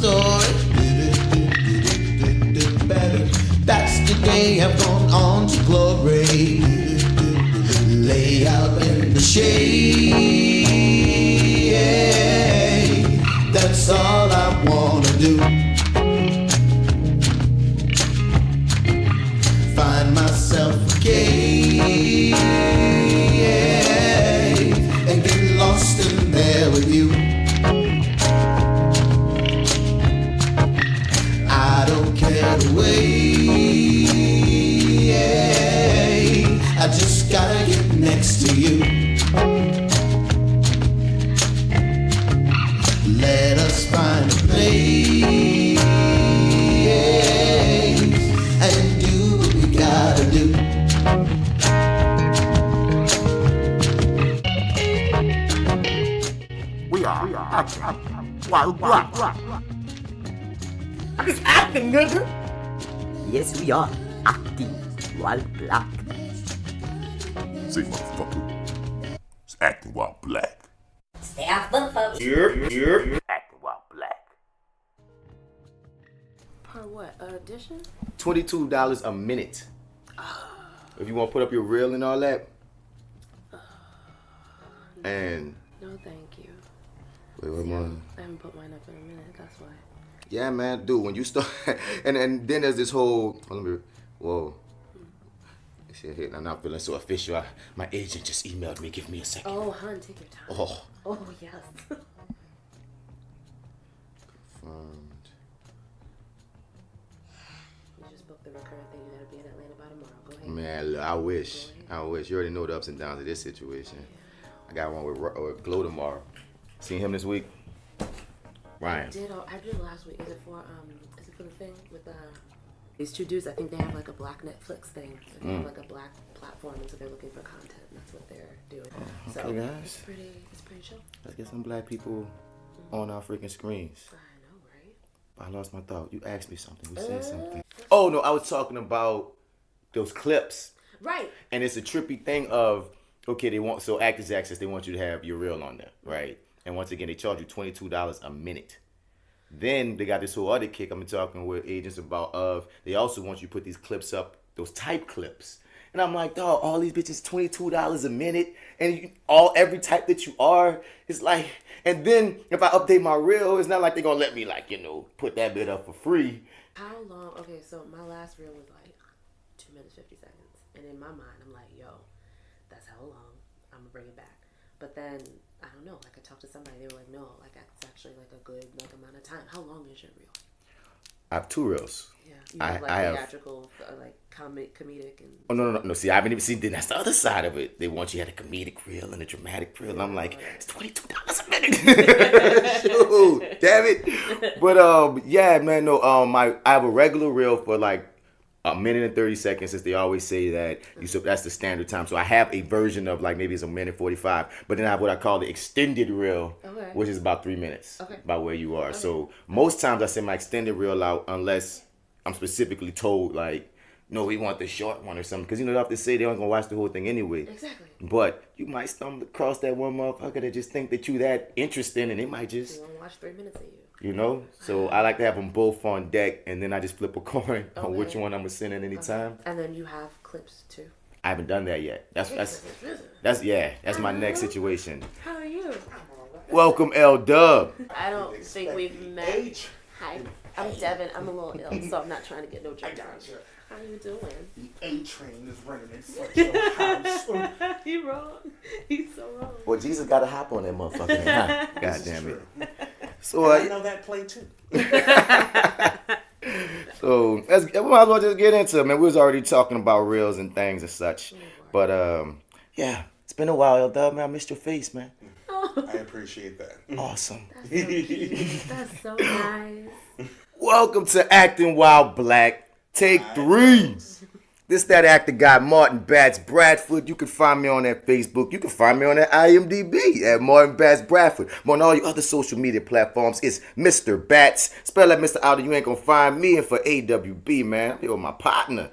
story. That's the day I've gone on to glory. Lay out in the shade. That's all I wanna do. Find myself a cave and get lost in there with you. I don't care to wait. I just gotta get next to you. Let us find a place and do what we gotta do. We are acting while black. I'm just acting, nigga. Yes, we are acting while black. Say, motherfucker, it's acting while black. Stay off the folks. You're acting while black. Per what? Audition? $22 a minute. If you want to put up your reel and all that. And No, thank you. wait, what more? I haven't put mine up in a minute, that's why. Yeah, man, dude. When you start, and then there's this whole. Whoa. Shit hit. I'm not feeling so official. My agent just emailed me. Give me a second. Oh, hun, take your time. Oh. Yes. Confirmed. You just booked the recurrent thing. You gotta be in Atlanta by tomorrow. Go ahead. Man, look, I wish. You already know the ups and downs of this situation. I got one with Glow tomorrow. Seen him this week? Ryan. I did last week. Is it for the thing with these two dudes? I think they have like a black Netflix thing. So they have like a black platform, and so they're looking for content, and that's what they're doing. Okay, So guys. it's pretty chill. Let's get some black people on our freaking screens. I know, right? I lost my thought. You asked me something. We said something. Oh, no, I was talking about those clips. Right. And it's a trippy thing of, okay, they want, so Actors Access, they want you to have your reel on there, right? And once again, they charge you $22 a minute. Then they got this whole other kick I've been talking with agents about they also want you to put these clips up, those type clips. And I'm like, dog, all these bitches $22 a minute, and every type that you are, it's like, and then if I update my reel, it's not like they're gonna let me put that bit up for free. How long? Okay, so my last reel was like 2 minutes 50 seconds, and in my mind, I'm like, yo, that's how long. I'm gonna bring it back. But then I don't know. Like I talked to somebody, they were like, no, like that's actually like a good amount of time. How long is your reel? I have 2 reels. Yeah, you have like theatrical, like comedic, and. Oh no! See, I haven't even seen. Then that's the other side of it. They want you to have a comedic reel and a dramatic reel. And I'm like, it's $22 a minute. Shoot, damn it! But yeah, man. No, I have a regular reel for like a minute and 30 seconds, since they always say that that's the standard time. So I have a version of like maybe it's a minute 45, but then I have what I call the extended reel, which is about 3 minutes, by where you are. So most times I send my extended reel out unless I'm specifically told like, no, we want the short one or something, because they have to say they aren't gonna watch the whole thing anyway. Exactly. But you might stumble across that one motherfucker that just think that you that interesting, and they might just. They want to watch 3 minutes of you. So I like to have them both on deck, and then I just flip a coin on which one I'm gonna send at any time. And then you have clips too. I haven't done that yet. That's my next situation. How are you? Welcome, L Dub. I don't think we've met. Hi, I'm Devyn. I'm a little ill, so I'm not trying to get no drink on. How are you doing? The A train is running in front of your house. You wrong. He's so wrong. Well, Jesus got to hop on that motherfucker. Huh? God damn it. So I know that play too. So we might as well just get into it, man. We was already talking about reels and things and such, but yeah, it's been a while, L Dub, man. I missed your face, man. I appreciate that. Awesome. That's so cute. That's so nice. Welcome to Acting While Black. Take 3. This that actor guy, Martin Batts Bradford. You can find me on that Facebook. You can find me on that IMDb at Martin Batts Bradford. On all your other social media platforms, it's Mr. Batts. Spell that Mr. out, you ain't gonna find me. And for AWB, man, I'm here with my partner.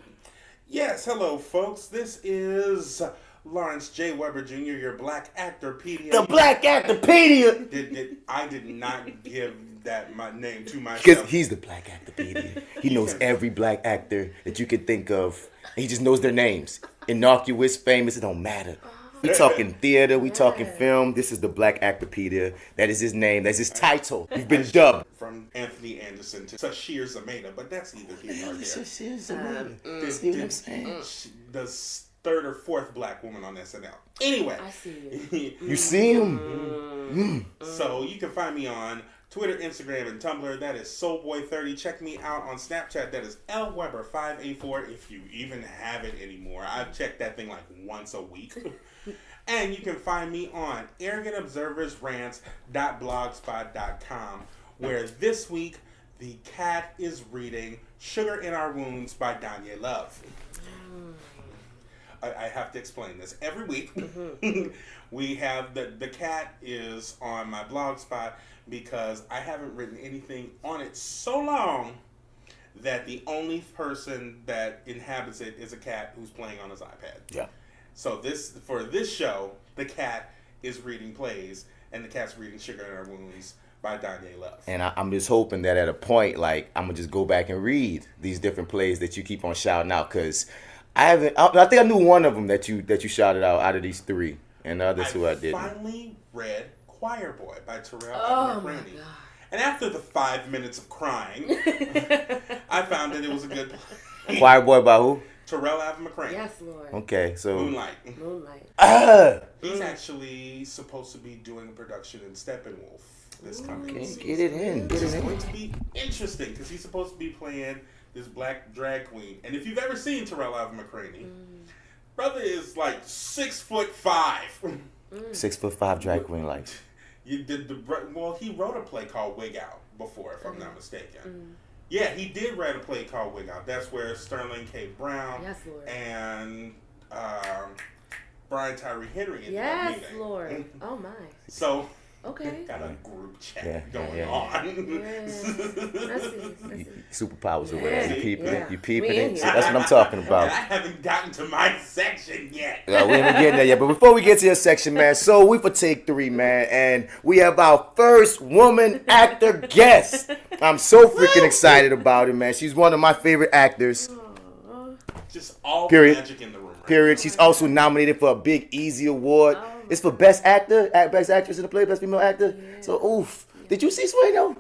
Yes, hello, folks. This is Lawrence J. Weber Jr., your BlackActorPedia. The BlackActorPedia. I did not give that my name to Because myself. he's the BlackActorPedia. He knows every black actor that you could think of. He just knows their names. Innocuous, famous, it don't matter. We talking theater, we talking film. This is the BlackActorPedia. That is his name. That's his title. You've been dubbed. From Anthony Anderson to Sashir Zameda, but that's either here nor there. See what I'm saying? The third or fourth black woman on SNL. Anyway. I see you. You see him? So you can find me on Twitter, Instagram, and Tumblr. That is Soulboy30. Check me out on Snapchat. That is LWeber584 if you even have it anymore. I've checked that thing like once a week. And you can find me on arrogantobserversrants.blogspot.com, where this week the cat is reading Sugar in Our Wounds by Danya Love. I have to explain this. Every week, we have the cat is on my blog spot because I haven't written anything on it so long that the only person that inhabits it is a cat who's playing on his iPad. Yeah. So for this show, the cat is reading plays, and the cat's reading Sugar in Our Wounds by Danya Love. And I'm just hoping that at a point, like, I'm going to just go back and read these different plays that you keep on shouting out, because I think I knew one of them that you shouted out of these three, and the others who I didn't. I finally read Choir Boy by Terrell Oh my McCraney. God. And after the 5 minutes of crying, I found that it was a good play. Choir Boy by who? Terrell McCraney. Yes, Lord. Okay, so. Moonlight. He's actually supposed to be doing a production in Steppenwolf this coming season. Get it in. Get It's it going in. to be interesting because he's supposed to be playing this black drag queen. And if you've ever seen Terrell McCraney, brother is like 6'5". 6'5" drag queen, like. Well, he wrote a play called Wig Out before, if I'm not mistaken. Yeah, he did write a play called Wig Out. That's where Sterling K. Brown Yes, Lord. and Brian Tyree Henry ended up Yes, meeting. Lord. Oh my. So, Okay. got a group chat going yeah. on. I see. Superpowers or whatever. You peeping Yeah. it. You peeping We in it. here. So that's what I'm talking And about. I haven't gotten to my section yet. Yeah, we ain't getting there yet. But before we get to your section, man, so we for take 3, man, and we have our first woman actor guest. I'm so freaking excited about it, man. She's one of my favorite actors. Just all Period. magic in the room. Right? Period. She's also nominated for a Big Easy Award. It's for Best Actor, Best Actress in the Play, Best Female Actor. So, oof. Did you see Sueño?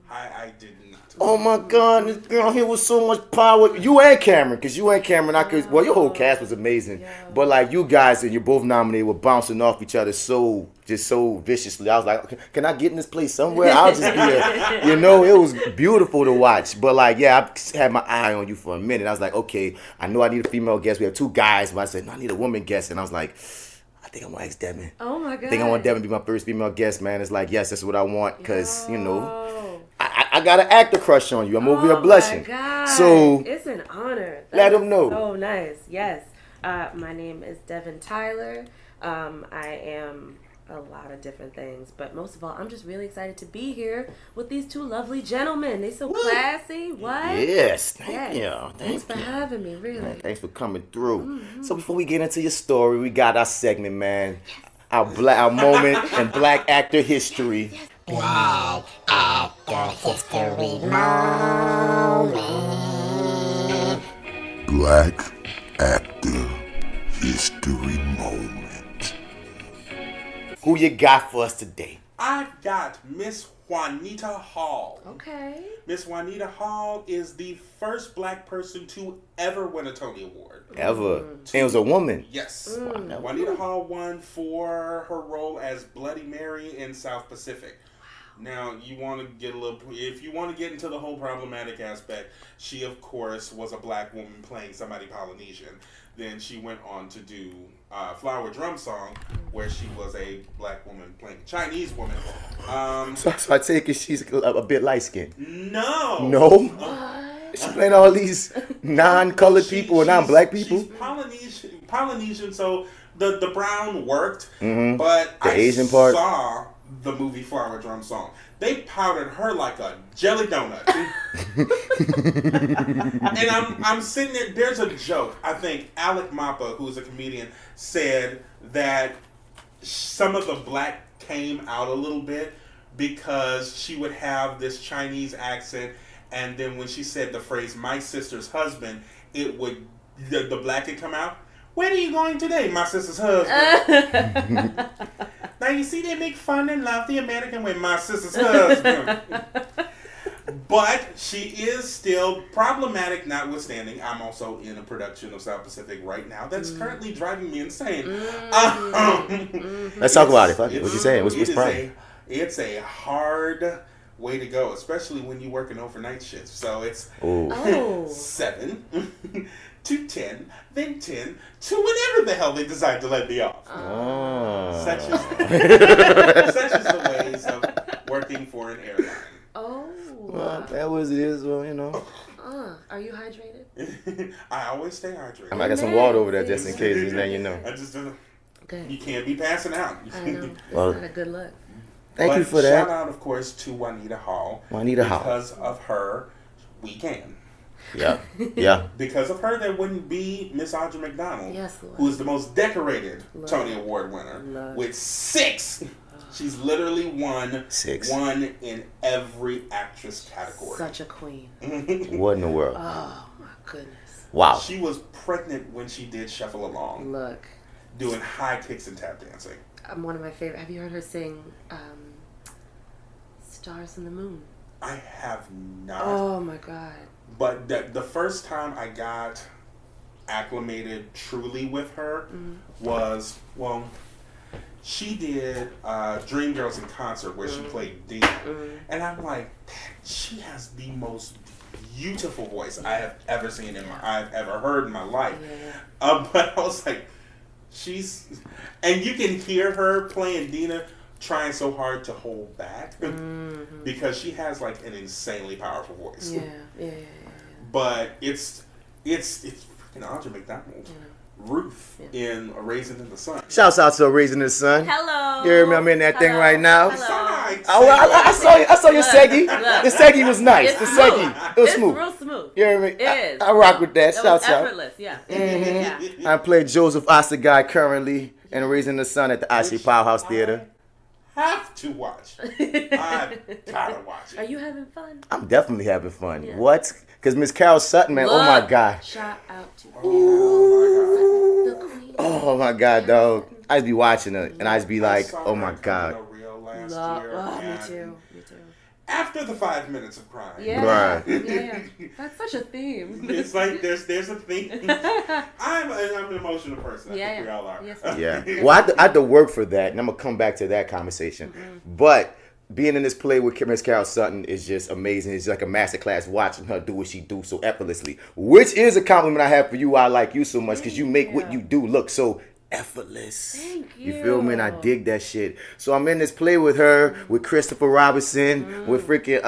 I did not. Oh my God, this girl here was so much power. You and Cameron, because you and Cameron, well, your whole cast was amazing. But like you guys and you're both nominated were bouncing off each other so viciously. I was like, okay, can I get in this place somewhere? I'll just be it was beautiful to watch. But like, yeah, I had my eye on you for a minute. I was like, okay, I know I need a female guest. We have 2 guys, but I said, no, I need a woman guest. And I was like, I think I'm gonna ask Devyn. Oh my God. I think I want Devyn to be my first female guest, man. It's like, yes, that's what I want, because, I got an actor crush on you. I'm over here blushing. Oh my God. So it's an honor. let them know. Oh, nice. Yes. My name is Devyn Tyler. I am a lot of different things, but most of all, I'm just really excited to be here with these 2 lovely gentlemen. They so classy. What? Yes, thank you. Thanks for having me, really. Man, thanks for coming through. So before we get into your story, we got our segment, man. Our moment in black actor history. Black Actor History Moment. Black Actor History Moment. Who you got for us today? I've got Miss Juanita Hall. Okay. Miss Juanita Hall is the first black person to ever win a Tony Award. Ever. And it was a woman. Yes. Juanita Hall won for her role as Bloody Mary in South Pacific. Now, you want to get if you want to get into the whole problematic aspect, she, of course, was a black woman playing somebody Polynesian. Then she went on to do Flower Drum Song, where she was a black woman playing a Chinese woman. So I take it she's a bit light-skinned. No. She's playing all these non-colored people or non-black people? She's Polynesian, so the brown worked, but The Asian part? saw the movie Flower Drum Song. They powdered her like a jelly donut. And I'm sitting there, there's a joke. I think Alec Mapa, who's a comedian, said that some of the black came out a little bit because she would have this Chinese accent, and then when she said the phrase "my sister's husband," it would the black would come out. Where are you going today, my sister's husband? Now you see they make fun and love the American way, my sister's husband. But she is still problematic, notwithstanding. I'm also in a production of South Pacific right now that's currently driving me insane. Let's talk about it. Fuck it. What you saying? What's the problem? It's a hard way to go, especially when you're working overnight shifts. So it's 7 to 10, then 10 to whenever the hell they decide to let me off. Such is the ways of working for an airline. Well, that was it is. Well, you know. Are you hydrated? I always stay hydrated. I got some water over there just in case. Then you know. I just don't. Good. You can't be passing out. I know. It's Well, not a good look. Thank you for that. Shout out, of course, to Juanita Hall. Because of her, we can. Yeah. Yeah. Because of her, there wouldn't be Miss Audra McDonald, Yes, Lord. who is the most decorated Tony Award winner with 6. She's literally won 6. One in every actress category. Such a queen. What in the world? Oh my goodness. Wow. She was pregnant when she did Shuffle Along, Look, doing high kicks and tap dancing. one of my favorite. Have you heard her sing "Stars in the Moon"? I have not. Oh my God. But the first time I got acclimated truly with her was, well, she did Dreamgirls in Concert where she played Dina. And I'm like, she has the most beautiful voice I have ever seen I've ever heard in my life. But I was like, and you can hear her playing Dina trying so hard to hold back because she has like an insanely powerful voice. Yeah. But it's freaking Audra McDonald. Ruth in A Raisin in the Sun. Shouts out to A Raisin in the Sun. Hello. You hear me? I'm in that thing right now. Hello. I saw your seggy. The seggy was nice. It's The smooth. seggy. It was It's smooth. real smooth. You hear me? It is. I rock with that. It was Shouts out. effortless. Yeah. Yeah. I play Joseph Osterguy currently in A Raisin in the Sun at the Icy Powerhouse Theater. Have to watch. I gotta watch it. Are you having fun? I'm definitely having fun. Yeah. What? Because Miss Carol Sutton, man, oh my God. Shout out to Oh the queen. Oh my God, dog. I'd be watching it and I'd be my like, God. oh my God. Last year, Me and too. After the 5 minutes of crying. Yeah. Right. Yeah. That's such a theme. It's like there's a thing. I'm an emotional person. I think we all are. Yes. Yeah. Well, I had to work for that, and I'm going to come back to that conversation. But being in this play with Miss Carol Sutton is just amazing. It's like a masterclass watching her do what she do so effortlessly, which is a compliment I have for you. I like you so much because you make what you do look so effortless. Thank You feel me? And I dig that shit. So I'm in this play with her, with Christopher Robinson, with freaking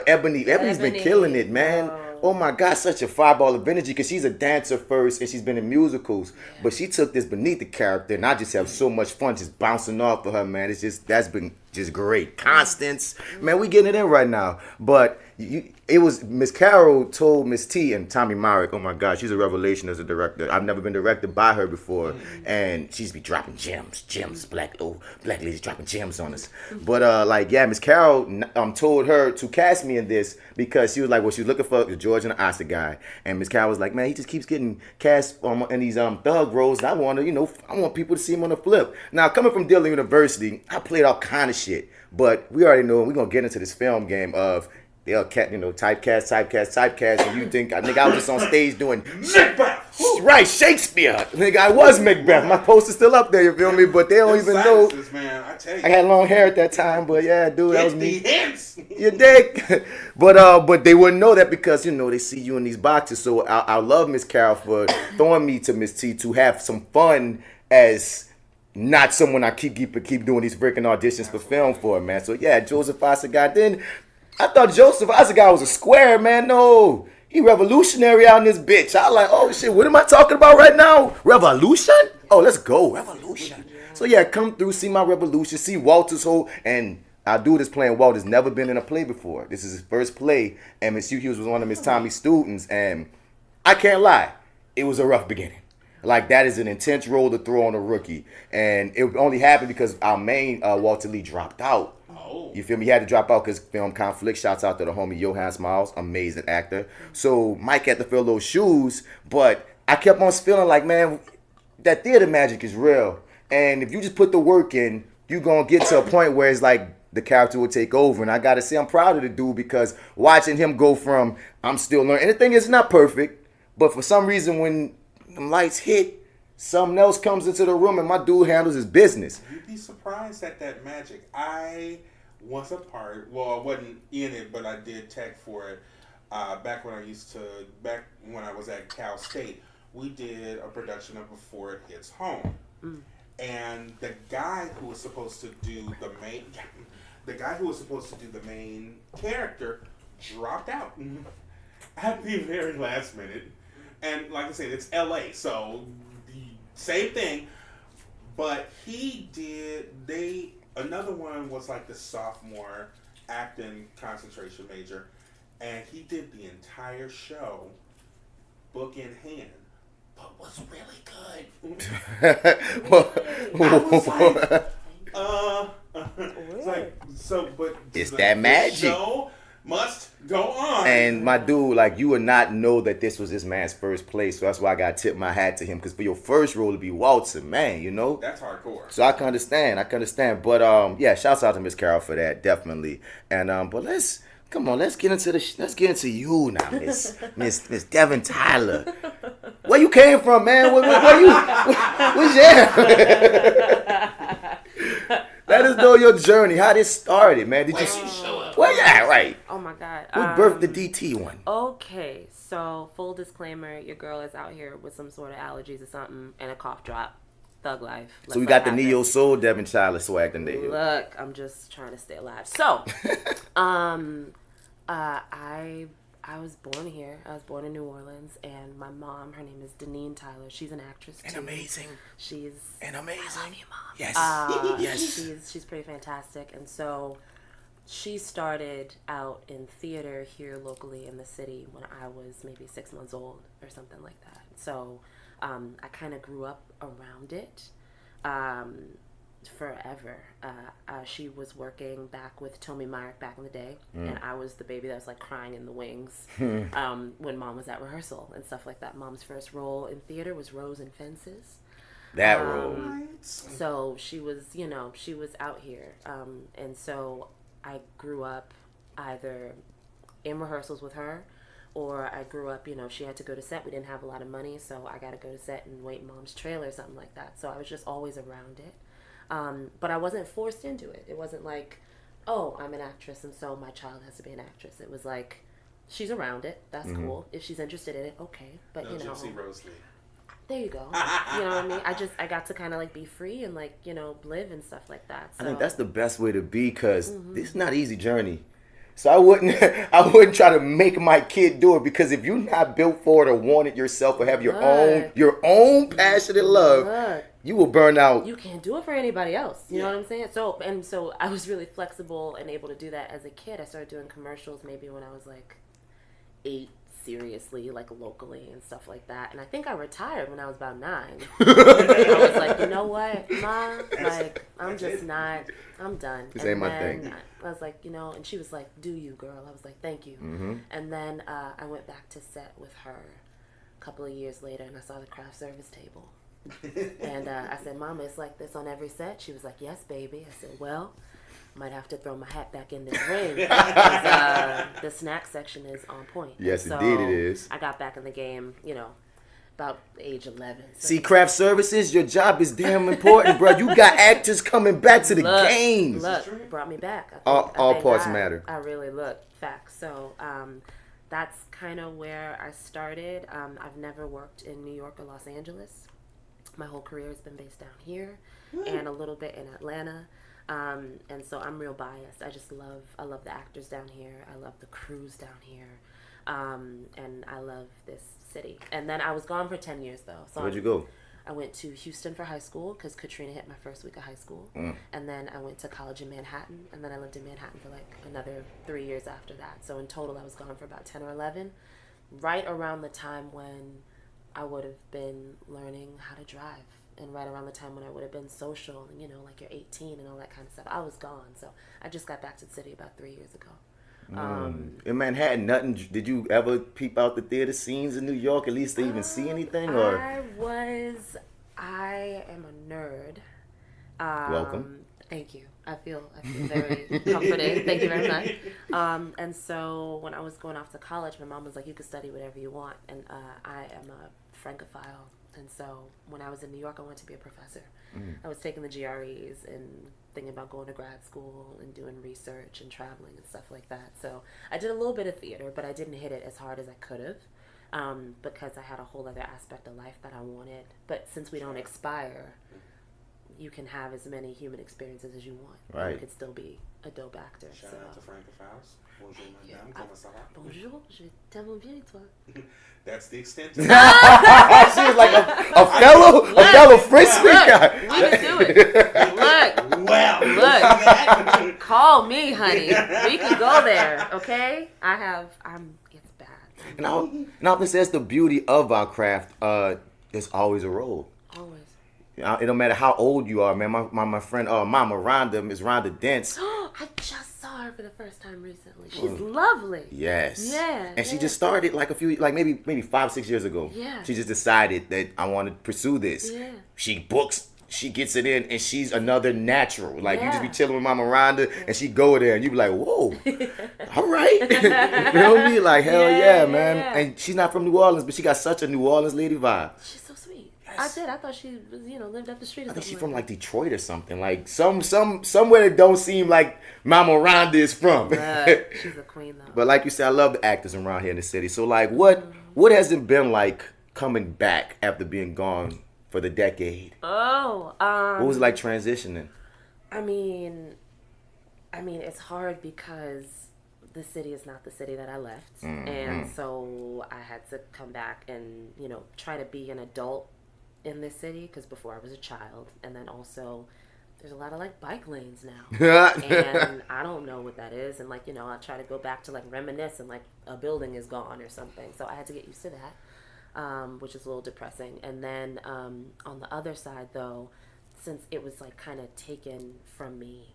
Ebony. Ebony's been killing it, man. Oh my God, such a fireball of energy because she's a dancer first and she's been in musicals. But she took this Beneath the character and I just have so much fun just bouncing off of her, man. It's just, that's been just great. Constance, man, we getting it in right now. But it was, Miss Carol told Miss T and Tommy Myrick, oh my God, she's a revelation as a director. I've never been directed by her before. And she's be dropping gems, black ladies dropping gems on us. But Miss Carol told her to cast me in this because she was like, well, she was looking for the George and the Oscar guy. And Miss Carol was like, man, he just keeps getting cast in these thug roles. And I want to, I want people to see him on the flip. Now, coming from Dillon University, I played all kind of shit. But we already know we're going to get into this film game of they'll typecast, and you think, nigga, I was just on stage doing Macbeth! Right, Shakespeare. Nigga, I was Macbeth. My poster's still up there, you feel me? But they don't even know. Man, I tell you. I had long hair at that time, but yeah, dude, that was me. Hints. You dig? But they wouldn't know that because, they see you in these boxes. So I love Miss Carol for throwing me to Miss T to have some fun as not someone I keep doing these freaking auditions for film for, man. So yeah, Joseph Osterguy. Then I thought Joseph Osterguy was a square, man. No, he revolutionary out in this bitch. I like, oh shit, what am I talking about right now? Revolution? Oh, let's go, revolution. So yeah, come through, see my revolution, see Walter's whole, and our dude is playing Walter's never been in a play before. This is his first play, and Miss Hugh Hughes was one of Miss Tommy's students, and I can't lie, it was a rough beginning. Like, that is an intense role to throw on a rookie. And it only happened because our main Walter Lee dropped out. You feel me? He had to drop out because film conflict. Shouts out to the homie Johan Smiles, amazing actor. So Mike had to fill those shoes, but I kept on feeling like, man, that theater magic is real. And if you just put the work in, you're going to get to a point where it's like the character will take over. And I got to say, I'm proud of the dude because watching him go from, I'm still learning. And the thing is, it's not perfect, but for some reason when the lights hit, something else comes into the room and my dude handles his business. You'd be surprised at that magic. I was a part, well, I wasn't in it, but I did tech for it. Back when I was at Cal State, we did a production of Before It Hits Home. And the guy who was supposed to do the main character dropped out at the very last minute. And like I said, it's LA, so the same thing. But another one was like the sophomore acting concentration major, and he did the entire show book in hand, but was really good. I was like, but it's that magic. The show must go on. And my dude, like, you would not know that this was this man's first place. So that's why I got to tip my hat to him. Because for your first role to be Walter, man, you know? That's hardcore. So I can understand. But, yeah, shouts out to Miss Carol for that, definitely. And, but let's get into you now, Miss Devyn Tyler. Where you came from, man? Where's Let us know your journey, how this started, man. Did you show up? Well, yeah, right. Oh my God. What birthed the DT one? Okay, so full disclaimer, your girl is out here with some sort of allergies or something and a cough drop. Thug life. So we got the Neo Soul Devyn Tyler swag today. Look, I'm just trying to stay alive. So, I was born here. I was born in New Orleans, and my mom, her name is Devyn Tyler. She's an actress too. And amazing. She's amazing. I love you, Mom. Yes. Yes. She's pretty fantastic, and so she started out in theater here locally in the city when I was maybe 6 months old or something like that. So I kind of grew up around it. Forever. She was working back with Tommy Myrick back in the day, and I was the baby that was like crying in the wings when Mom was at rehearsal and stuff like that. Mom's first role in theater was Rose and Fences. That role. So she was out here, and so I grew up either in rehearsals with her, or I grew up, she had to go to set. We didn't have a lot of money, so I got to go to set and wait in Mom's trailer or something like that. So I was just always around it. But I wasn't forced into it. It wasn't like, oh, I'm an actress and so my child has to be an actress. It was like, she's around it. That's cool. If she's interested in it, okay. But no Gypsy Rose Lee. There you go. You know what I mean? I got to kind of like be free and like, live and stuff like that. So. I think that's the best way to be because this is not an easy journey. So I wouldn't try to make my kid do it because if you're not built for it or want it yourself or have your own passionate love, you will burn out. You can't do it for anybody else. You know what I'm saying? So I was really flexible and able to do that as a kid. I started doing commercials maybe when I was like 8, seriously, like locally and stuff like that. And I think I retired when I was about 9. I was like, you know what, Mom? Like, I'm done. This ain't my thing. I was like, and she was like, do you, girl? I was like, thank you. And then I went back to set with her a couple of years later and I saw the craft service table. And I said, Mama, it's like this on every set? She was like, yes, baby. I said, well, might have to throw my hat back in this ring because the snack section is on point. Yes, so indeed it is. I got back in the game, about age 11. So. See, craft services, your job is damn important, bro. You got actors coming back to the games. Look, brought me back. All parts matter. I really facts. So that's kind of where I started. I've never worked in New York or Los Angeles. My whole career has been based down here and a little bit in Atlanta. And so I'm real biased. I love the actors down here. I love the crews down here. And I love this city. And then I was gone for 10 years though. So where'd you go? I went to Houston for high school because Katrina hit my first week of high school. And then I went to college in Manhattan. And then I lived in Manhattan for like another 3 years after that. So in total I was gone for about 10 or 11. Right around the time when I would have been learning how to drive and right around the time when I would have been social, and you know, like you're 18 and all that kind of stuff, I was gone. So I just got back to the city about 3 years ago. In Manhattan, nothing. Did you ever peep out the theater scenes in New York? At least to even see anything, or I am a nerd. Welcome. Thank you. I feel very comforted. Thank you very much. And so when I was going off to college, my mom was like, you can study whatever you want. And I am a Francophile. And so when I was in New York, I wanted to be a professor. I was taking the GREs and thinking about going to grad school and doing research and traveling and stuff like that. So I did a little bit of theater, but I didn't hit it as hard as I could have. Because I had a whole other aspect of life that I wanted. But since we don't expire, you can have as many human experiences as you want. Right. You could still be a dope actor. Shout out to Francophiles. Bonjour, madame. Comment ça va? Bonjour, je t'aime bien et toi. That's the extent. She was like a fellow French speaker. We can do it. Look, call me, honey. We can go there, okay? It's bad. And I often says the beauty of our craft. It's always a role. Always. It don't matter how old you are, man. My friend, Mama Rhonda, Miss Rhonda Dents. I just saw her for the first time recently. She's lovely. Yes. Yeah. And she just started maybe 5-6 years ago. Yeah. She just decided that I want to pursue this. Yeah. She books, she gets it in, and she's another natural. Like you just be Yeah. chilling with Mama Rhonda, and she go there, and you be like, whoa, all right. You feel me? Like hell yeah, man. yeah. And she's not from New Orleans, but she got such a New Orleans lady vibe. She's so sweet. I thought she was, lived up the street or I think something. she's from like Detroit or something. Like somewhere that don't seem like Mama Rhonda is from. She's a queen though. But like you said, I love the actors around here in the city. So like what has it been like coming back after being gone for the decade? What was it like transitioning? I mean, it's hard because the city is not the city that I left. And so I had to come back and, try to be an adult in this city, because before I was a child. And then also there's a lot of like bike lanes now. And I don't know what that is. And like, I try to go back to like reminisce and like a building is gone or something. So I had to get used to that, which is a little depressing. And then on the other side though, since it was like kind of taken from me,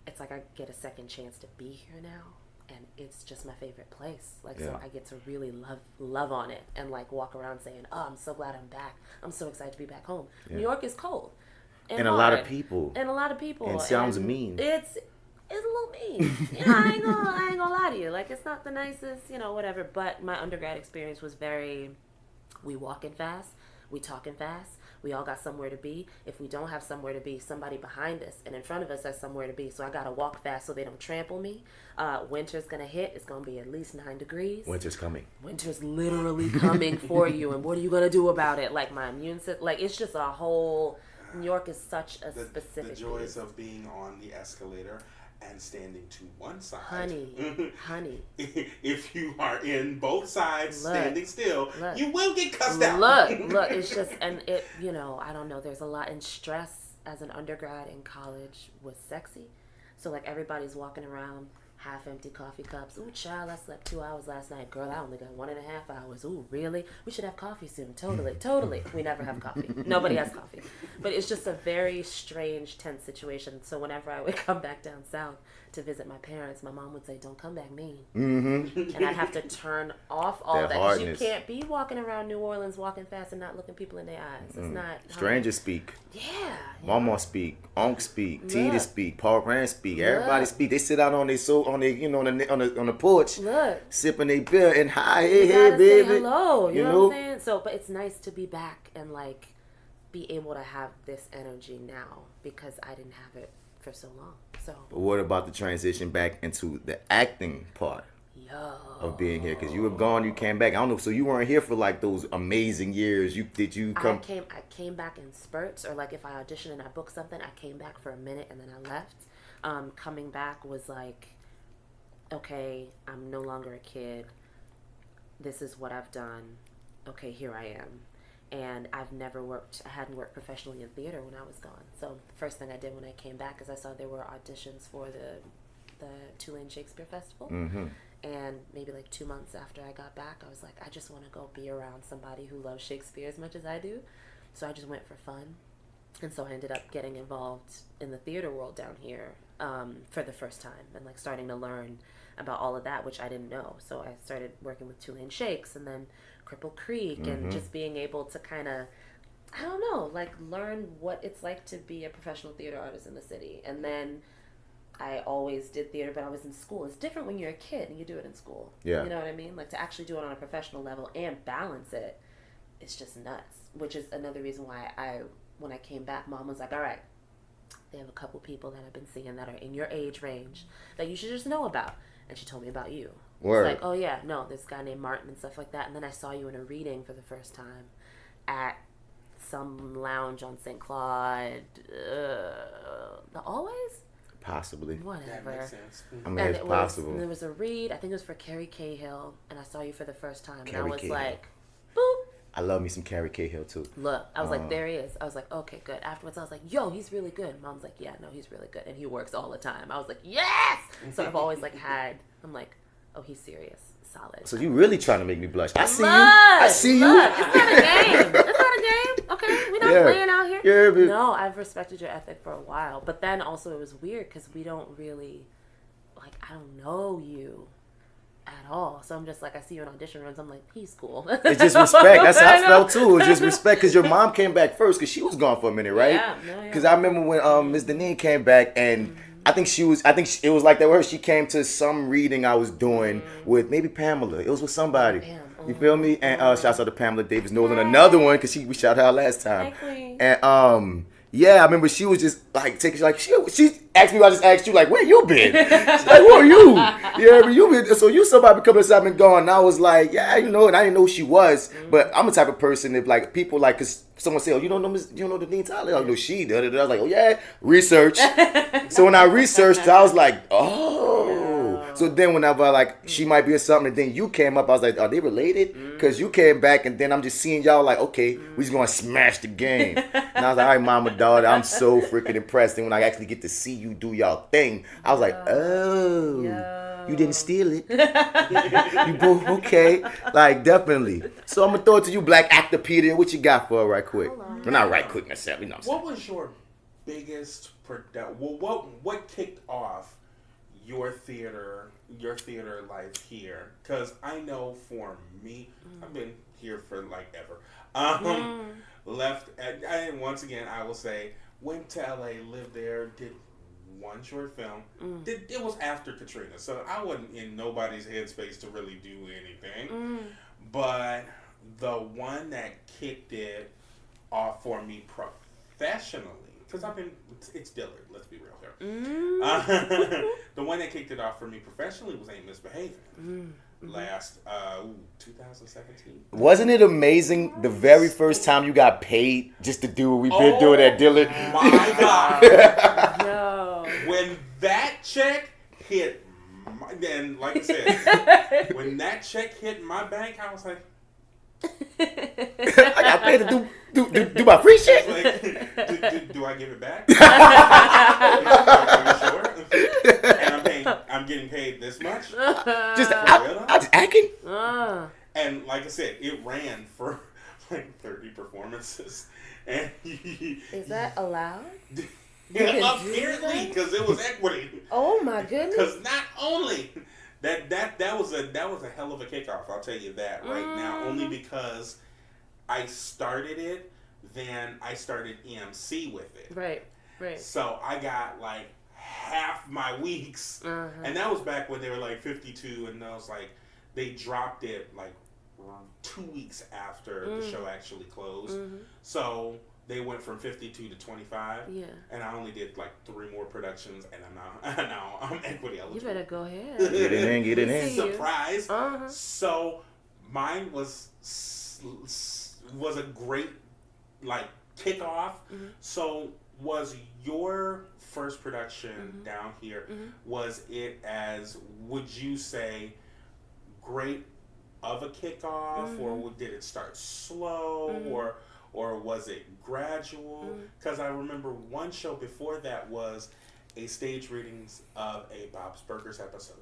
it's like I get a second chance to be here now. And it's just my favorite place. Like, so I get to really love on it and like walk around saying, oh, I'm so glad I'm back. I'm so excited to be back home. New York is cold. And a lot of people. And a lot of people. And it sounds mean. It's a little mean. I ain't gonna lie to you. Like, it's not the nicest, whatever. But my undergrad experience was we walking fast. We talking fast. We all got somewhere to be. If we don't have somewhere to be, somebody behind us and in front of us has somewhere to be. So I got to walk fast so they don't trample me. Winter's going to hit. It's going to be at least 9 degrees. Winter's coming. Winter's literally coming for you. And what are you going to do about it? Like my immune system. Like it's just a whole... New York is such a specific... The joys of being on the escalator and standing to one side. Honey. If you are in both sides standing still, you will get cussed out. Look, it's just, and it, I don't know, there's a lot, and stress as an undergrad in college was sexy. So like everybody's walking around half empty coffee cups. Ooh, child, I slept 2 hours last night. Girl, I only got 1.5 hours. Ooh, really? We should have coffee soon. Totally. We never have coffee. Nobody has coffee. But it's just a very strange, tense situation. So whenever I would come back down south to visit my parents, my mom would say, don't come back mean. And I'd have to turn off all that. 'Cause you can't be walking around New Orleans walking fast and not looking people in their eyes. It's not... Strangers speak. Yeah. Mama speak. Unc speak. Tita speak. Paul Grant speak. Everybody speak. They sit out on their on the porch, sipping their beer and hey, baby. Say hello. You know what I'm saying? So, but it's nice to be back and like be able to have this energy now because I didn't have it for so long. So. But what about the transition back into the acting part of being here? Because you were gone, you came back. I don't know. So you weren't here for like those amazing years. Did you come? I came back in spurts, or like if I auditioned and I booked something, I came back for a minute and then I left. Coming back was like, okay, I'm no longer a kid. This is what I've done. Okay, here I am. And I hadn't worked professionally in theater when I was gone. So the first thing I did when I came back is I saw there were auditions for the Tulane Shakespeare Festival. And maybe like 2 months after I got back, I was like, I just want to go be around somebody who loves Shakespeare as much as I do. So I just went for fun. And so I ended up getting involved in the theater world down here for the first time, and like starting to learn about all of that, which I didn't know. So I started working with Tulane Shakes and then Cripple Creek, and just being able to kind of, I don't know, like learn what it's like to be a professional theater artist in the city. And then I always did theater, but I was in school. It's different when you're a kid and you do it in school. Yeah. You know what I mean? Like to actually do it on a professional level and balance it, it's just nuts. Which is another reason why when I came back, Mom was like, all right, they have a couple people that I've been seeing that are in your age range that you should just know about. And she told me about you. Word. It's like, oh yeah, no, this guy named Martin and stuff like that. And then I saw you in a reading for the first time at some lounge on St. Claude. Always? Possibly. Whatever. That makes sense. I mean, And it's possible. And there was a read, I think it was for Carrie Cahill, and I saw you for the first time. Carrie and I was Cahill. like, boop. I love me some Carrie Cahill too. Look, I was like, there he is. I was like, okay, good. Afterwards, I was like, yo, he's really good. Mom's like, yeah, no, he's really good. And he works all the time. I was like, yes! So I've always like I'm like, oh, he's serious. Solid. So you really trying to make me blush? I see you. Look, I see you. look, it's not a game. It's not a game. Okay, we're not Yeah. playing out here. Yeah, but- No, I've respected your ethic for a while, but then also it was weird because we don't really, like, I don't know you at all. So I'm just like, I see you in audition rooms. I'm like, he's cool. It's just respect. That's how I felt too. It's just respect because your mom came back first because she was gone for a minute, right? Yeah, no, yeah. Because I remember when Miss Deneen came back and I think it was like that with her. She came to some reading I was doing with maybe Pamela. It was with somebody. Pam. You feel me? And shouts out to Pamela Davis Nolan, another one because we shouted her out last time. Hi, Queen. And yeah, I remember she was just like taking she asked me. I just asked you like, where you been? She's like, who are you? Yeah, where you been? So you somebody coming inside and gone. And I was like, yeah, and I didn't know who she was. But I'm the type of person if like people like, cause someone say, oh, you don't know Devyn Tyler? I know she. Da, da, da. I was like, oh yeah, research. So when I researched, I was like, oh. So then whenever like she might be or something, and then you came up, I was like, are they related? Because you came back, and then I'm just seeing y'all like, okay, we just gonna smash the game. And I was like, all right, mama, daughter, I'm so freaking impressed. And when I actually get to see you do y'all thing, I was like, oh, you didn't steal it. You both okay? Like definitely. So I'm gonna throw it to you, BlackActorPedia. What you got for her right quick? Well, not right quick myself. You know what I'm saying? What was your biggest production? Well, what kicked off your theater life here? Because I know for me, I've been here for like ever. Once again, I will say, went to LA, lived there, did one short film. It was after Katrina, so I wasn't in nobody's headspace to really do anything. But the one that kicked it off for me professionally, because it's Dillard, let's be real here. The one that kicked it off for me professionally was Ain't Misbehaving. Last 2017. Wasn't it amazing the very first time you got paid just to do what we've been doing at Dillard? My God. No. When that check hit, and like I said, when that check hit my bank, I was like, I got paid to do my free shit. Like, do I give it back? Are you sure? And I'm getting paid this much. I just acting. And like I said, it ran for like 30 performances. And Is that allowed? apparently, because it was equity. Oh my goodness. Because not only that was a hell of a kickoff. I'll tell you that right now. Only because I started it, then I started EMC with it. Right. So I got like half my weeks, and that was back when they were like 52, and I was like, they dropped it like 2 weeks after the show actually closed. So they went from 52 to 25. Yeah. And I only did like 3 more productions, and now I'm equity eligible. You better go ahead. Get it in. Surprise. So mine was a great like kickoff. So was your first production down here, was it as, would you say, great of a kickoff, or did it start slow, or was it gradual? Because I remember one show before that was a stage readings of a Bob's Burgers episode.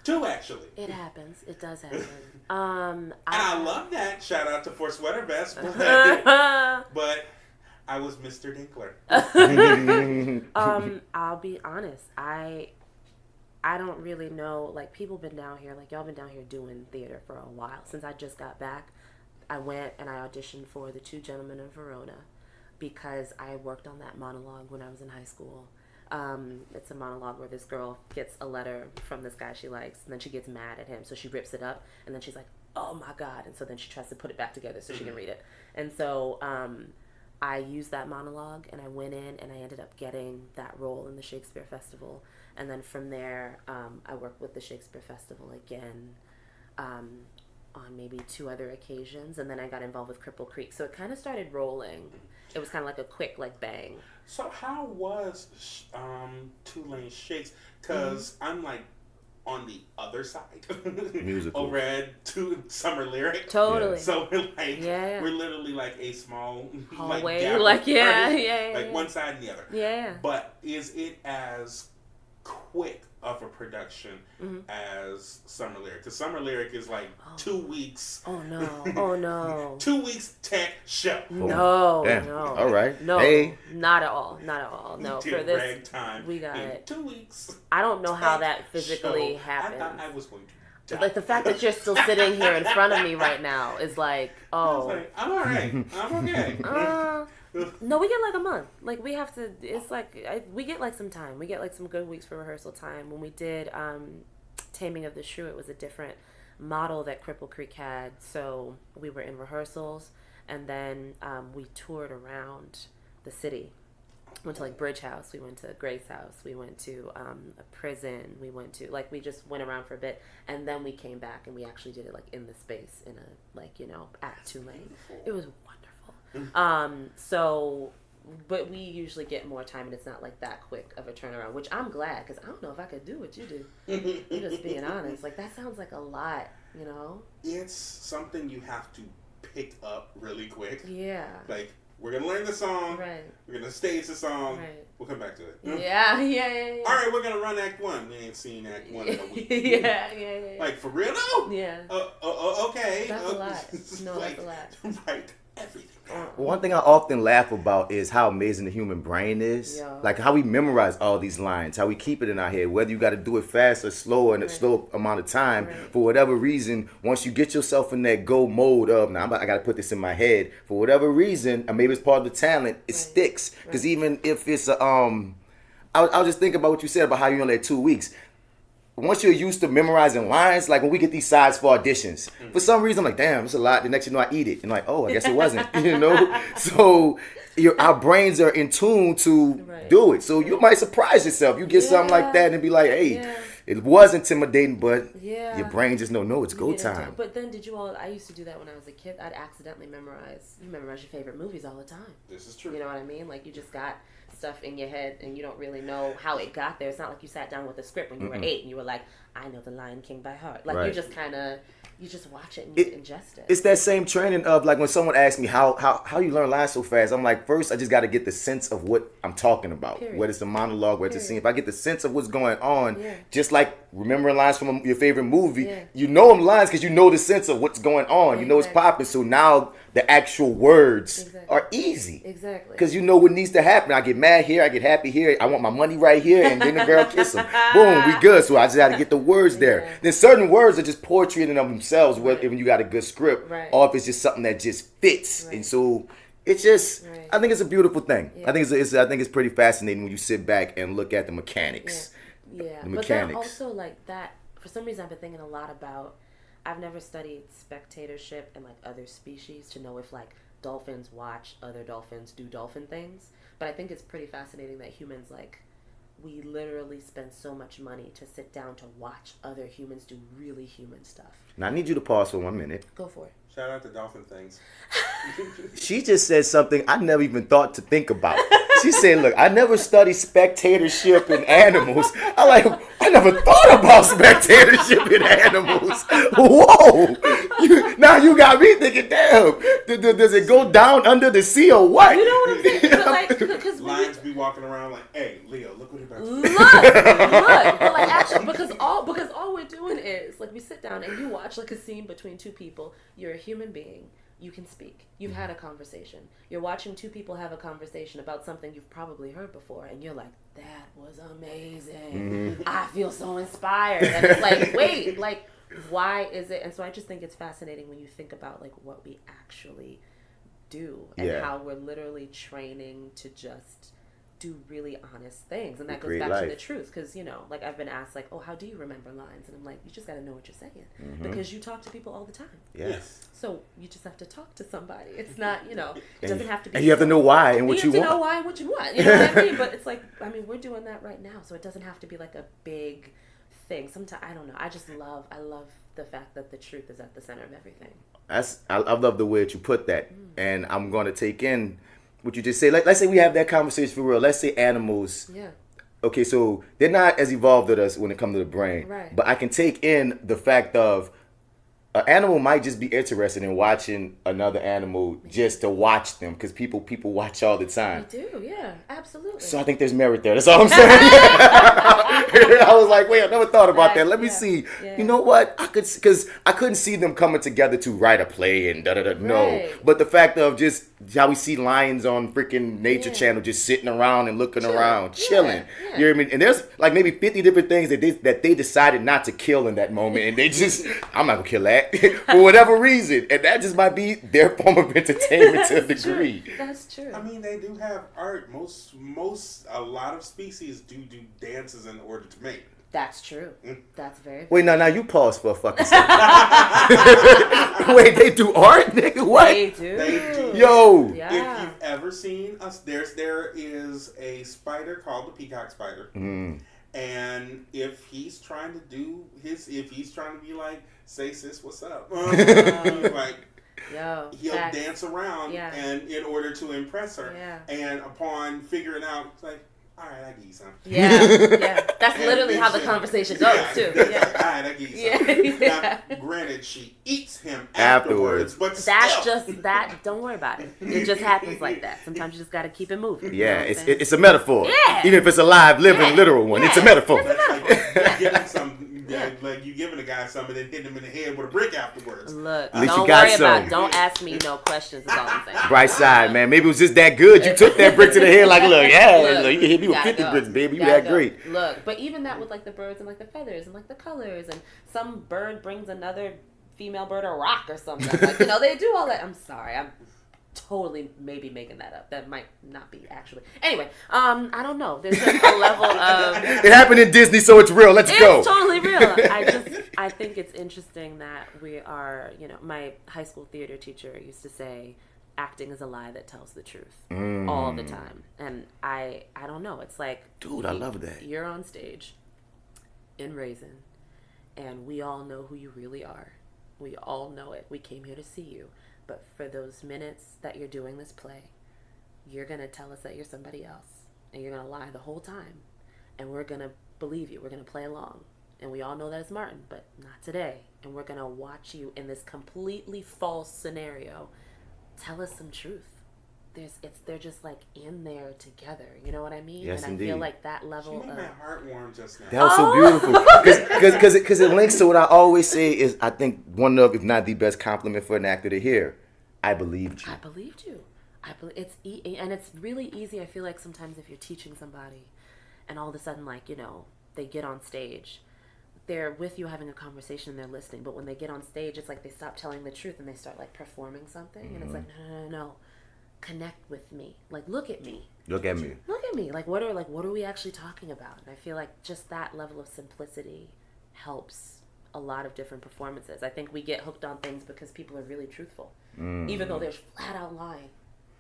2 actually. It happens. It does happen. And I love that. Shout out to For Sweater Vest. But I was Mr. Dinkler. I'll be honest. I don't really know. Like, people been down here. Like, y'all been down here doing theater for a while. Since I just got back, I went and I auditioned for The Two Gentlemen of Verona because I worked on that monologue when I was in high school. It's a monologue where this girl gets a letter from this guy she likes, and then she gets mad at him, so she rips it up, and then she's like, oh my God, and so then she tries to put it back together so she can read it. And so I used that monologue, and I went in, and I ended up getting that role in the Shakespeare Festival. And then from there, I worked with the Shakespeare Festival again on maybe 2 other occasions, and then I got involved with Cripple Creek. So it kind of started rolling. It was kind of like a quick, like, bang. So how was Tulane Shakes? Because I'm like on the other side. Musical. Over at Summer Lyric. Totally. So we're like, we're literally like a small hallway. Gap Like, yeah, party, yeah, like yeah. one side and the other. Yeah. But is it as quick of a production as Summer Lyric? Because Summer Lyric is like 2 weeks. Oh no! Oh no! 2 weeks tech show. No, Damn. no. All right. No, Hey. not at all. Not at all. No, We for did this, ragtime we got in it. 2 weeks. I don't know how that Tech physically show. happens. I thought I was going to die. Like, the fact that you're still sitting here in front of me right now is like, I was oh. like, I'm all right. I'm okay. No, we get like a month. Like, we have to. It's like we get like some time. We get like some good weeks for rehearsal time. When we did Taming of the Shrew, it was a different model that Cripple Creek had. So we were in rehearsals, and then we toured around the city. Went to like Bridge House. We went to Grace House. We went to a prison. We went to, like, we just went around for a bit, and then we came back and we actually did it like in the space in a, like, you know, at Tulane. It was wonderful. So, but we usually get more time, and it's not like that quick of a turnaround, which I'm glad, because I don't know if I could do what you do. I'm just being honest. Like, that sounds like a lot, you know? It's something you have to pick up really quick. Yeah. Like, we're going to learn the song. Right. We're going to stage the song. Right. We'll come back to it. Yeah. All right, we're going to run Act 1. We ain't seen Act 1 in a week. Yeah. Like, for real though? Yeah. Okay. That's a lot. No, like, that's a lot. Right. Everything. One thing I often laugh about is how amazing the human brain is. Yeah. Like, how we memorize all these lines, how we keep it in our head, whether you got to do it fast or slow in a slow amount of time. Right. For whatever reason, once you get yourself in that go mode of, now I got to put this in my head, for whatever reason, and maybe it's part of the talent, it sticks. Because even if it's I'll just think about what you said about how you only had 2 weeks. Once you're used to memorizing lines, like when we get these sides for auditions, for some reason I'm like, damn, it's a lot. The next you know, I eat it. And like, oh, I guess it wasn't, you know? So our brains are in tune to do it. So you might surprise yourself. You get something like that and be like, hey, it was intimidating, but your brain just don't know it's go time. But then I used to do that when I was a kid. I'd accidentally memorize your favorite movies all the time. This is true. You know what I mean? Like, you just got stuff in your head and you don't really know how it got there. It's not like you sat down with a script when you were 8 and you were like, I know The Lion King by heart. Like, you just kind of, you just watch it and you ingest it. It's that same training of, like, when someone asks me how you learn lines so fast, I'm like, first I just got to get the sense of what I'm talking about. Period. Whether it's a monologue, whether it's a scene. If I get the sense of what's going on, just like remembering lines from your favorite movie, you know them lines because you know the sense of what's going on. You know it's popping. So now the actual words are easy. Exactly. Because you know what needs to happen. I get mad here, I get happy here, I want my money right here, and then the girl kiss him. Boom, we good. So I just got to get the words there. Then certain words are just poetry in and of themselves, whether you got a good script, or if it's just something that just fits. And so it's just, I think it's a beautiful thing. I think I think it's pretty fascinating when you sit back and look at the mechanics. Yeah, The but then mechanics. also, like, that, for some reason I've been thinking a lot about, I've never studied spectatorship and, like, other species to know if, like, dolphins watch other dolphins do dolphin things. But I think it's pretty fascinating that humans, like, we literally spend so much money to sit down to watch other humans do really human stuff. Now I need you to pause for 1 minute. Go for it. Shout out to Dolphin Things. She just said something I never even thought to think about. She said, look, I never studied spectatorship in animals. I never thought about spectatorship in animals. Whoa. Now you got me thinking, damn, does it go down under the sea or what? You know what I'm saying? But, like, because Lions be walking around like, hey, Leo, look what you're about to do. Look, but like, actually, because all we're doing is, like, we sit down and you watch like a scene between two people. You're a human being. You can speak. You've had a conversation. You're watching two people have a conversation about something you've probably heard before, and you're like, that was amazing. I feel so inspired. And it's like, wait, like, why is it? And so I just think it's fascinating when you think about like what we actually do and how we're literally training to just do really honest things. And that goes back to the truth, because, you know, like I've been asked like, oh, how do you remember lines? And I'm like, you just got to know what you're saying, because you talk to people all the time. Yes. So you just have to talk to somebody. It's not, you know, it doesn't have to be. And you have to know why and what you want. You have to know why and what you want. You know what I mean? But it's like, I mean, we're doing that right now, so it doesn't have to be like a big thing. Sometimes, I don't know. I love the fact that the truth is at the center of everything. I love the way that you put that. And I'm going to take in what you just say. Let's say we have that conversation for real. Let's say animals. Yeah. Okay, so they're not as evolved as us when it comes to the brain. Right. But I can take in the fact of an animal might just be interested in watching another animal just to watch them, because people watch all the time. They do, yeah, absolutely. So I think there's merit there. That's all I'm saying. I was like, wait, I never thought about that. Let me see. Yeah. You know what? Because I couldn't see them coming together to write a play and da da da. No, Right. but the fact of just how we see lions on freaking Nature Channel just sitting around and looking around, chilling. Yeah. You know what I mean? And there's like maybe 50 different things that they decided not to kill in that moment, and they just, I'm not gonna kill that for whatever reason, and that just might be their form of entertainment to a degree. That's true. I mean, they do have art. A lot of species do dances in order to mate. That's true. That's very. Wait, now you pause for a fucking second. Wait, they do art, nigga? What? They do. They do. Yo. If Yeah. you've ever seen us, there is a spider called the peacock spider, and if he's trying to be like, say sis, what's up? He's like, Yo, he'll facts. dance around, Yeah. and in order to impress her, Yeah. and upon figuring out, it's like, all right, I give you some. Yeah. That's And literally then how the she- conversation goes too. Yeah. All right, I give you some. Yeah. Now, granted, she eats him Afterwards. afterwards, but That's still. just that. Don't worry about it. It just happens like that. Sometimes you just got to keep it moving. You know Yeah, what I'm it's saying? it's a metaphor. Yeah. Even if it's a live, living, literal one, it's a metaphor. That's like giving some, like you giving a guy something and hitting him in the head with a brick afterwards. Look, At least don't you got worry about some. it. Don't ask me no questions. Is all I'm saying. Bright side, man. Maybe it was just that good. You took that brick to the head like, look, you can hit me with gotta 50 go. bricks, baby. You Gotta that go. great. Look, but even that with like the birds and like the feathers and like the colors, and some bird brings another female bird a rock or something. Like, you know, they do all that. I'm sorry. I'm totally maybe making that up. That might not be actually. Anyway, I don't know. There's just a level of. It happened in Disney, so it's real. Let's go. It's totally real. I think it's interesting that we are, you know, my high school theater teacher used to say, acting is a lie that tells the truth all the time. And I don't know. It's like, Dude, I love that. you're on stage in Raisin, and we all know who you really are. We all know it. We came here to see you. But for those minutes that you're doing this play, you're going to tell us that you're somebody else. And you're going to lie the whole time. And we're going to believe you. We're going to play along. And we all know that it's Martin, but not today. And we're going to watch you in this completely false scenario. Tell us some truth. They're just like in there together. You know what I mean? Yes, and I feel indeed. like that She level made of... my heart warm just now. That was so beautiful. Because it links to what I always say is, I think, one of, if not the best compliment for an actor to hear. I believed you. I believed you. And it's really easy. I feel like sometimes if you're teaching somebody, and all of a sudden, like, you know, they get on stage, they're with you having a conversation and they're listening. But when they get on stage, it's like they stop telling the truth and they start like performing something, and it's like, no. Connect with me. Like, look at me. Look at me. Look at me. Like, what are we actually talking about? And I feel like just that level of simplicity helps a lot of different performances. I think we get hooked on things because people are really truthful, even though they're flat out lying.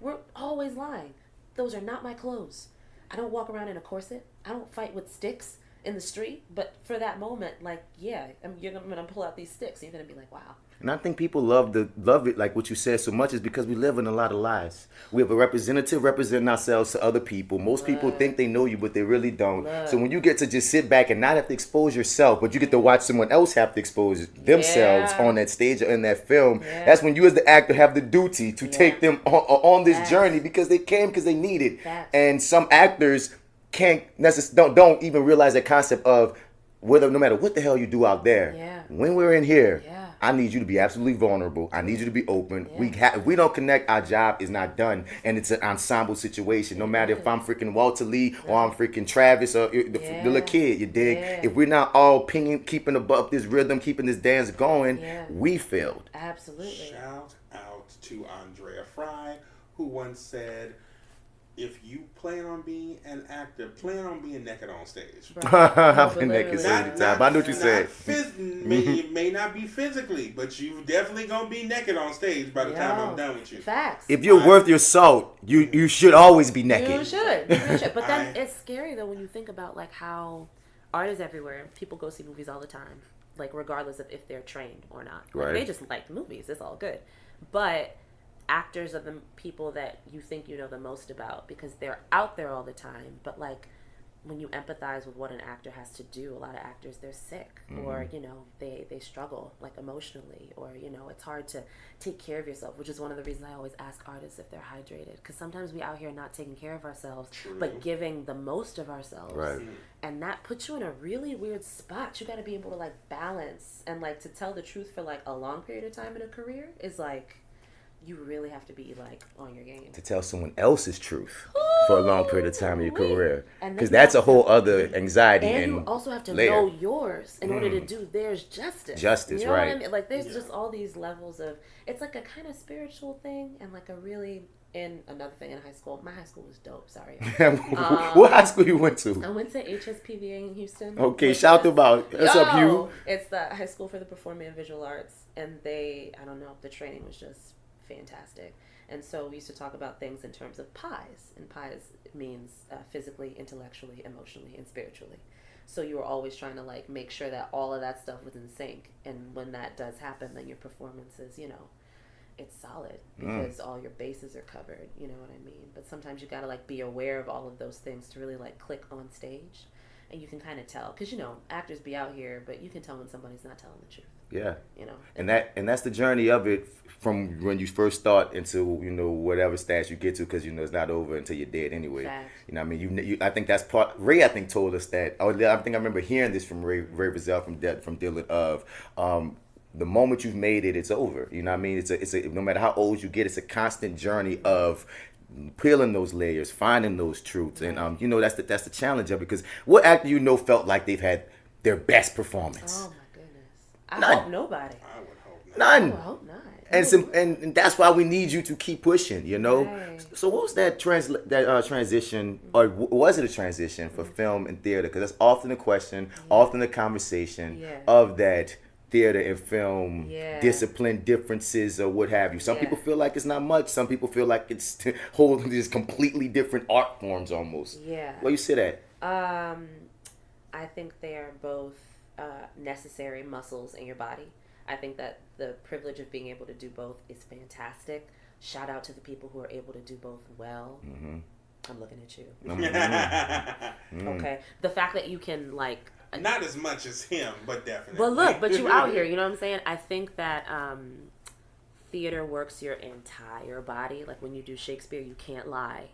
We're always lying. Those are not my clothes. I don't walk around in a corset. I don't fight with sticks in the street. But for that moment, like, yeah, I'm gonna pull out these sticks. You're gonna be like, wow. And I think people love it, like what you said so much, is because we live in a lot of lies. We have a representative representing ourselves to other people. Most people think they know you, but they really don't. So when you get to just sit back and not have to expose yourself, but you get to watch someone else have to expose themselves on that stage or in that film, that's when you as the actor have the duty to take them on this journey, because they came because they need it. And some actors don't even realize that concept of, no matter what the hell you do out there, Yeah. when we're in here, Yeah. I need you to be absolutely vulnerable. I need you to be open. Yeah. If we don't connect, our job is not done, and it's an ensemble situation. No matter if I'm freaking Walter Lee or I'm freaking Travis or the little kid, you dig? Yeah. If we're not all keeping above this rhythm, keeping this dance going, Yeah. we failed. Absolutely. Shout out to Andrea Fry, who once said, if you plan on being an actor, plan on being naked on stage. I've been naked so many times. I know what you said. May not be physically, but you definitely gonna be naked on stage by the time I'm done with you. Facts. If you're worth your salt, you should always be naked. You should. You should. But then it's scary though when you think about like how art is everywhere. People go see movies all the time, like regardless of if they're trained or not. Like, Right. They just like movies. It's all good. But actors are the people that you think you know the most about because they're out there all the time. But like when you empathize with what an actor has to do, a lot of actors, they're sick or, you know, they struggle like emotionally or, you know, it's hard to take care of yourself, which is one of the reasons I always ask artists if they're hydrated. Because sometimes we out here not taking care of ourselves, but giving the most of ourselves. Right. And that puts you in a really weird spot. You got to be able to like balance and like to tell the truth for like a long period of time in a career is like, you really have to be like on your game. To tell someone else's truth for a long period of time in your career. And then Because you that's have a whole other anxiety. And And you also have to layer. know yours in order to do theirs justice. Justice, you know What I right. mean? Like there's just all these levels of, it's like a kind of spiritual thing and like a really, and another thing in high school. My high school was dope, sorry. What high school you went to? I went to HSPVA in Houston. Okay, which shout is- about. What's up, Hugh? It's the High School for the Performing and Visual Arts. And they, I don't know, the training was just fantastic. And so we used to talk about things in terms of pies. And pies means physically, intellectually, emotionally, and spiritually. So you were always trying to like make sure that all of that stuff was in sync. And when that does happen, then your performance is, you know, it's solid because all your bases are covered. You know what I mean? But sometimes you got to like be aware of all of those things to really like click on stage. And you can kind of tell. Because, you know, actors be out here, but you can tell when somebody's not telling the truth. Yeah. You know? And that's the journey of it from when you first start into, you know, whatever stage you get to, because, you know, it's not over until you're dead anyway. Facts. You know what I mean? You I think that's part, Ray, I think, told us that, I think I remember hearing this from Ray Rizal from Dylan of, the moment you've made it, it's over. You know what I mean? It's a no matter how old you get, it's a constant journey of peeling those layers, finding those truths. And, you know, that's the challenge of it, because what actor you know felt like they've had their best performance? Oh, my goodness. I None. hope nobody. I would hope not. None. I hope not. And that's why we need you to keep pushing, you know. Right. So what was that transition, or was it a transition for film and theater? Because that's often a question, often a conversation Yeah. of that theater and film Yeah. discipline differences or what have you. Some Yeah. people feel like it's not much. Some people feel like it's whole these completely different art forms almost. Yeah. Where you sit at? I think they are both necessary muscles in your body. I think that the privilege of being able to do both is fantastic. Shout out to the people who are able to do both well. Mm-hmm. I'm looking at you. Okay. The fact that you can like... Not as much as him, but definitely. But look, but you out here, you know what I'm saying? I think that theater works your entire body. Like when you do Shakespeare, you can't lie.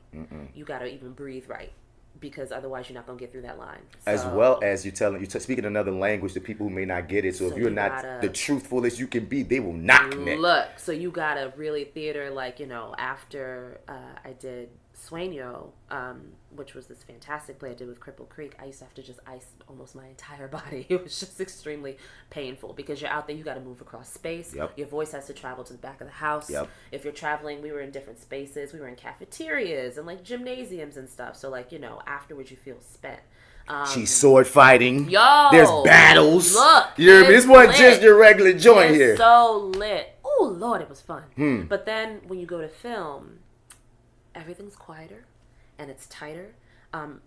You got to even breathe right. Because otherwise you're not going to get through that line. As well as you're speaking another language to people who may not get it. So if you're you not gotta- the truthful as you can be, they will not connect. Look, so you got to really theater, like, you know, after I did Sueño, which was this fantastic play I did with Cripple Creek, I used to have to just ice almost my entire body. It was just extremely painful because you're out there, you got to move across space. Yep. Your voice has to travel to the back of the house. Yep. If you're traveling, we were in different spaces. We were in cafeterias and like gymnasiums and stuff. So like, you know, afterwards you feel spent. She's sword fighting. Yo, There's battles. Look, You know what I mean? This it's wasn't lit. just your regular joint It's here. so lit. Oh Lord, it was fun. But then when you go to film, everything's quieter and it's tighter.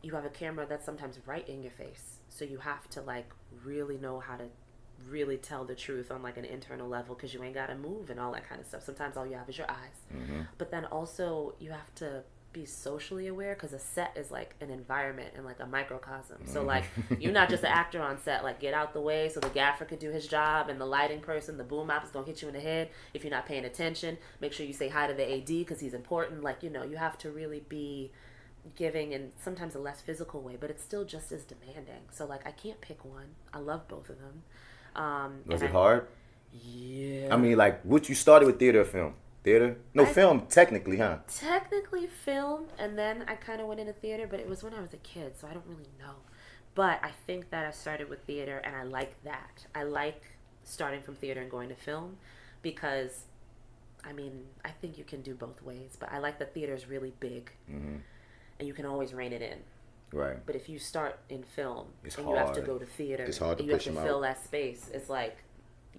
You have a camera that's sometimes right in your face, so you have to like really know how to really tell the truth on like an internal level because you ain't gotta move and all that kind of stuff. Sometimes all you have is your eyes. But then also you have to be socially aware because a set is like an environment and like a microcosm. So like you're not just an actor on set. Like get out the way so the gaffer could do his job and the lighting person, the boom op is gonna hit you in the head if you're not paying attention. Make sure you say hi to the AD because he's important. Like, you know, you have to really be giving in sometimes a less physical way, but it's still just as demanding. So like I can't pick one. I love both of them. Was it hard? Yeah. I mean, like, what you started with theater or film? Theater? No, film technically, huh? Technically film, and then I kind of went into theater, but it was when I was a kid, so I don't really know. But I think that I started with theater, and I like that. I like starting from theater and going to film because, I mean, I think you can do both ways, but I like that theater is really big, and you can always rein it in. Right. But if you start in film It's and hard. you have to go to theater, It's hard to and you have push to them fill out. that space, it's like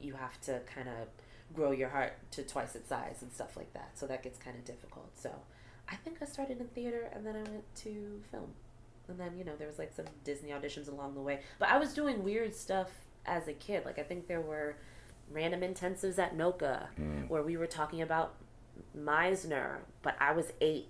you have to kind of grow your heart to twice its size and stuff like that. So that gets kind of difficult. So I think I started in theater and then I went to film. And then, you know, there was like some Disney auditions along the way. But I was doing weird stuff as a kid. Like I think there were random intensives at NOCA where we were talking about Meisner, but I was 8.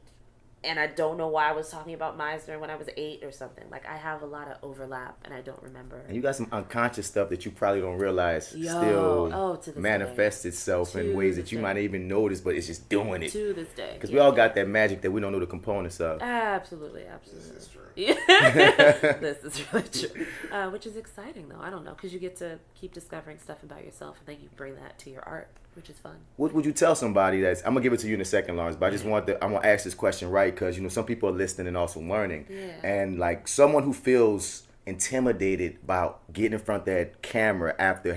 And I don't know why I was talking about Meisner when I was 8 or something. Like, I have a lot of overlap, and I don't remember. And you got some unconscious stuff that you probably don't realize To still this manifests itself in To ways this that you day. might not even notice, but it's just doing it. To this day. Because we all got that magic that we don't know the components of. Absolutely. This is true. This is really true. Which is exciting, though. I don't know, because you get to keep discovering stuff about yourself, and then you bring that to your art, which is fun. What would you tell somebody that's, I'm going to give it to you in a second, Lawrence, but I just want to, I'm going to ask this question right, because, you know, some people are listening and also learning. Yeah. And, like, someone who feels intimidated about getting in front of that camera after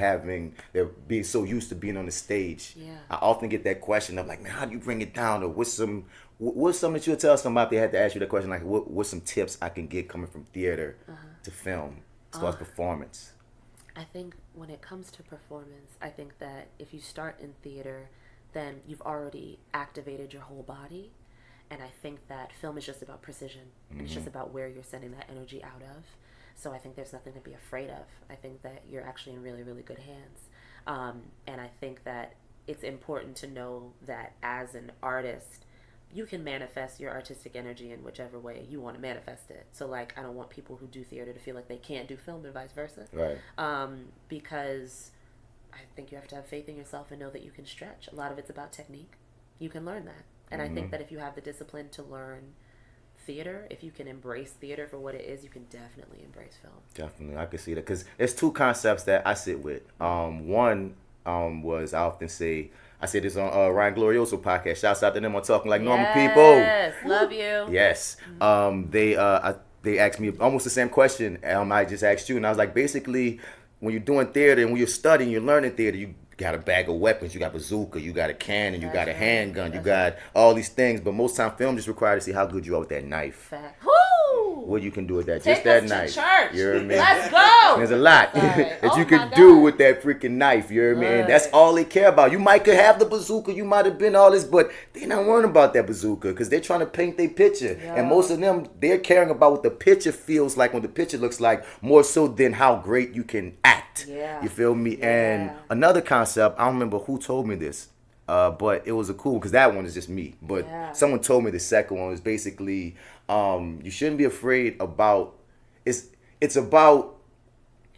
they're being so used to being on the stage. Yeah. I often get that question of, like, man, how do you bring it down? Or what's something that you'll tell somebody if they had to ask you that question, like, what's some tips I can get coming from theater to film as far as performance? I think when it comes to performance, I think that if you start in theater, then you've already activated your whole body. And I think that film is just about precision. It's just about where you're sending that energy out of. So I think there's nothing to be afraid of. I think that you're actually in really, really good hands. And I think that it's important to know that as an artist, you can manifest your artistic energy in whichever way you want to manifest it. So, like, I don't want people who do theater to feel like they can't do film and vice versa. Right. Because I think you have to have faith in yourself and know that you can stretch. A lot of it's about technique. You can learn that. And I think that if you have the discipline to learn theater, if you can embrace theater for what it is, you can definitely embrace film. Definitely, I can see that, because there's two concepts that I sit with. One was, I often say, I said this on Ryan Glorioso podcast. Shouts out to them on Talking Like Normal People. Yes, love you. Yes. They asked me almost the same question I just asked you, and I was like, basically, when you're doing theater and when you're studying, you're learning theater, you got a bag of weapons, you got bazooka, you got a cannon, you got a handgun, you got all these things, but most time film just required to see how good you are with that knife. Fact. Woo! What you can do with that, Take just that us knife. to church. You know what I mean? Let's go. There's a lot Sorry. that Oh you my can do God. with that freaking knife. You know what I mean? Right. That's all they care about. You might could have the bazooka, you might have been all this, but they're not worrying about that bazooka because they're trying to paint their picture. Yeah. And most of them, they're caring about what the picture feels like, what the picture looks like, more so than how great you can act. Yeah. You feel me? Yeah. And another concept, I don't remember who told me this, but it was a cool, because that one is just me. But Yeah. someone told me the second one was basically, you shouldn't be afraid about, it's about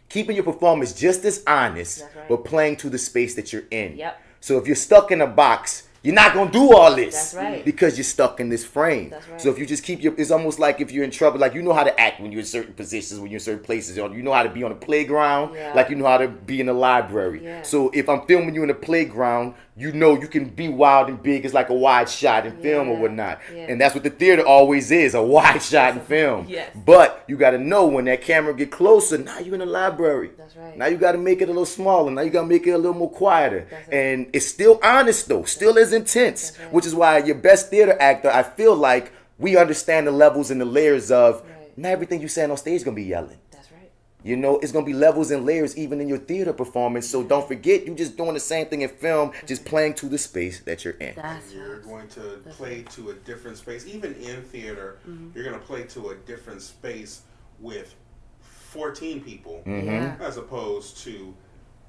keeping your performance just as honest, That's right. but playing to the space that you're in. Yep. So if you're stuck in a box, you're not going to do all this. That's right. Because you're stuck in this frame. That's right. So if you just keep it's almost like if you're in trouble, like you know how to act when you're in certain positions, when you're in certain places. You know how to be on the playground, Yeah. like you know how to be in the library. Yeah. So if I'm filming you in the playground, you know you can be wild and big. It's like a wide shot in film or Yeah. whatnot. Yeah. And that's what the theater always is, a wide shot in film. Yes. But you got to know when that camera get closer, now you're in the library. That's right. Now you got to make it a little smaller. Now you got to make it a little more quieter. That's right. And it's still honest though, still as intense, That's right. which is why your best theater actor, I feel like we understand the levels and the layers of Right. not everything you saying on stage is going to be yelling. That's right. You know, it's going to be levels and layers even in your theater performance. So don't forget, you just doing the same thing in film, just playing to the space that you're in. That's You're right. going to play to a different space. Even in theater, you're going to play to a different space with 14 people Yeah. as opposed to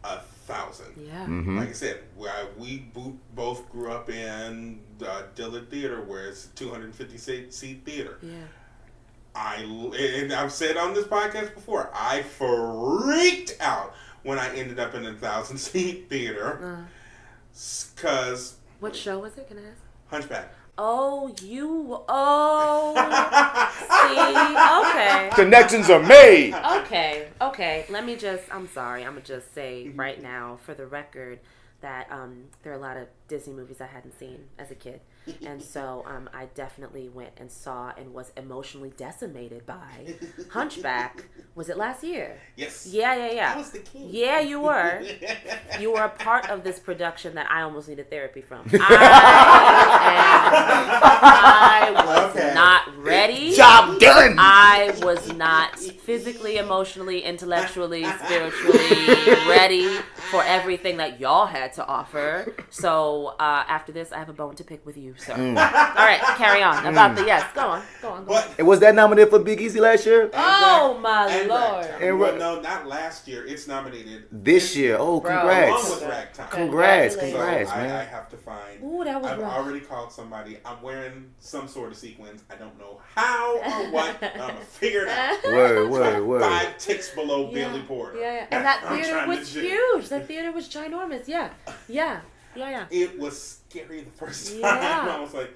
1,000. Yeah. Like I said, we both grew up in Dillard Theater, where it's 250 seat theater. Yeah. And I've said on this podcast before, I freaked out when I ended up in a 1,000 seat theater because What show was it? Can I ask? Hunchback. Oh, see, okay. Connections are made. Okay. I'm sorry. I'm going to just say right now, for the record, that there are a lot of Disney movies I hadn't seen as a kid. And so I definitely went and saw and was emotionally decimated by Hunchback. Was it last year? Yes. Yeah. I was the king. Yeah, you were. You were a part of this production that I almost needed therapy from. I was not ready. Job done. I was not physically, emotionally, intellectually, spiritually ready for everything that y'all had to offer. So after this, I have a bone to pick with you, sir. All right, carry on. About the yes. Go on. And was that nominated for Big Easy last year? Oh my Lord. Well, no, not last year. It's nominated This year. Oh, along congrats. with Ragtime. Congrats, So man. I have to find. Ooh, that was I've rough. already called somebody. I'm wearing some sort of sequins. I don't know how or what. I'm gonna figure it out. Word. 5 ticks below Billy Porter. Yeah. And that I'm theater trying was to do- huge. That theater was ginormous. Yeah. It was scary the first time. Yeah. I was like,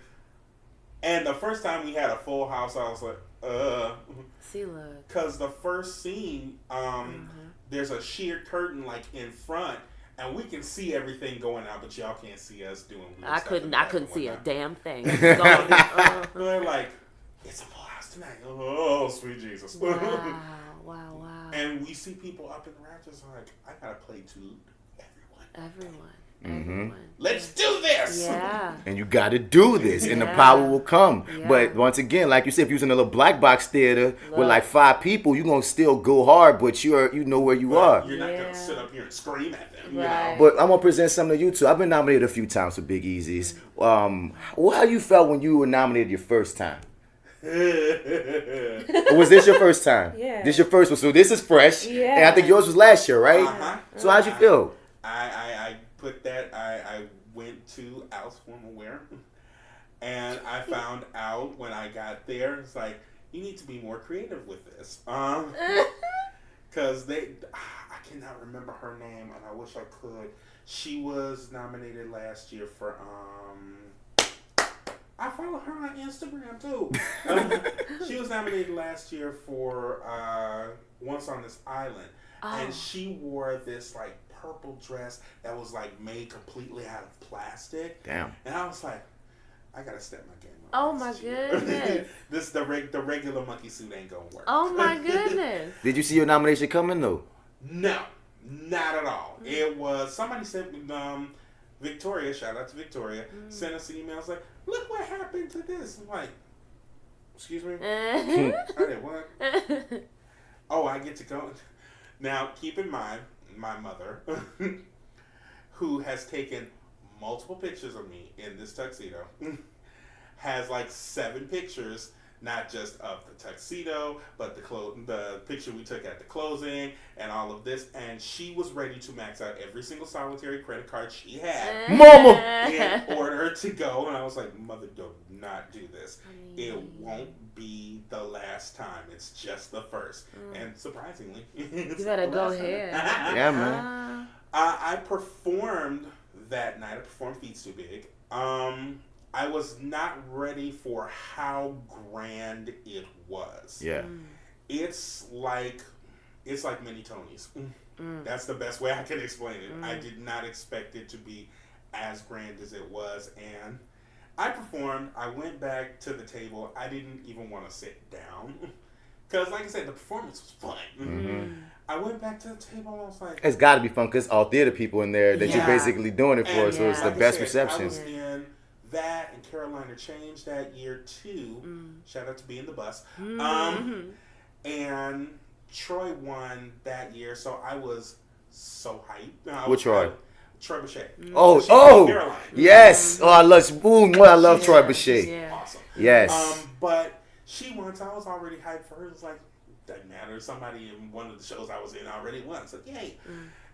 and the first time we had a full house, I was like, See, look. because the first scene, there's a sheer curtain like in front, and we can see everything going out, but y'all can't see us doing weird I stuff couldn't in the back see and a whatnot. damn thing. They're like, it's a full house tonight. Oh, sweet Jesus. Wow. And we see people up in the rafters like, I gotta play to everyone. Everyone. Let's do this! Yeah. And you got to do this, and the power will come. Yeah. But once again, like you said, if you're in a little black box theater with Look. like 5 people, you're going to still go hard, but you know where you are. You're not Yeah. gonna sit up here and scream at them. Right. You know? But I'm going to present something to you, too. I've been nominated a few times for Big Easies. How you felt when you were nominated your first time? Or was this your first time? Yeah. This your first one, so this is fresh. Yeah. And I think yours was last year, right? Uh-huh. So how'd you feel? I put that, I went to Al's Formal Wear, and I found out when I got there, it's like, you need to be more creative with this. Because I cannot remember her name, and I wish I could. She was nominated last year for, I follow her on Instagram too. She was nominated last year for Once on This Island. And she wore this like purple dress that was like made completely out of plastic. Damn. And I was like, I gotta step my game up. Oh my this year. goodness. The regular monkey suit ain't gonna work. Oh my goodness. Did you see your nomination coming, though? No, not at all. It was somebody sent me Victoria, shout out to Victoria, sent us an email. I was like, look what happened to this. I'm like, excuse me? I did what? Oh, I get to go. Now, keep in mind, my mother, who has taken multiple pictures of me in this tuxedo, has like 7 pictures, not just of the tuxedo, but the picture we took at the closing and all of this. And she was ready to max out every single solitary credit card she had Mama! in order to go. And I was like, Mother, do not do this. It won't be the last time. It's just the first. And surprisingly, it's You better the go last time. ahead. Yeah, man. I performed that night. I performed Feet's Too Big. I was not ready for how grand it was. Yeah. It's like mini Tony's. That's the best way I can explain it. I did not expect it to be as grand as it was, and I performed. I went back to the table. I didn't even want to sit down because, like I said, the performance was fun. I went back to the table and I was like, It's got to be fun because all theater people in there that you're Yeah. basically doing it for, and so it's the like I best said, reception. I was in that and Carolina Change that year too. Shout out to Being the Bus. And Troy won that year, so I was so hyped. Which Troy? Troy Boucher. Oh, She from Carolina. yes. Oh, I love Troy Boucher. Yeah. Awesome. Yes. But she won, so I was already hyped for her. It was like, doesn't matter. Somebody in one of the shows I was in already won. So yay.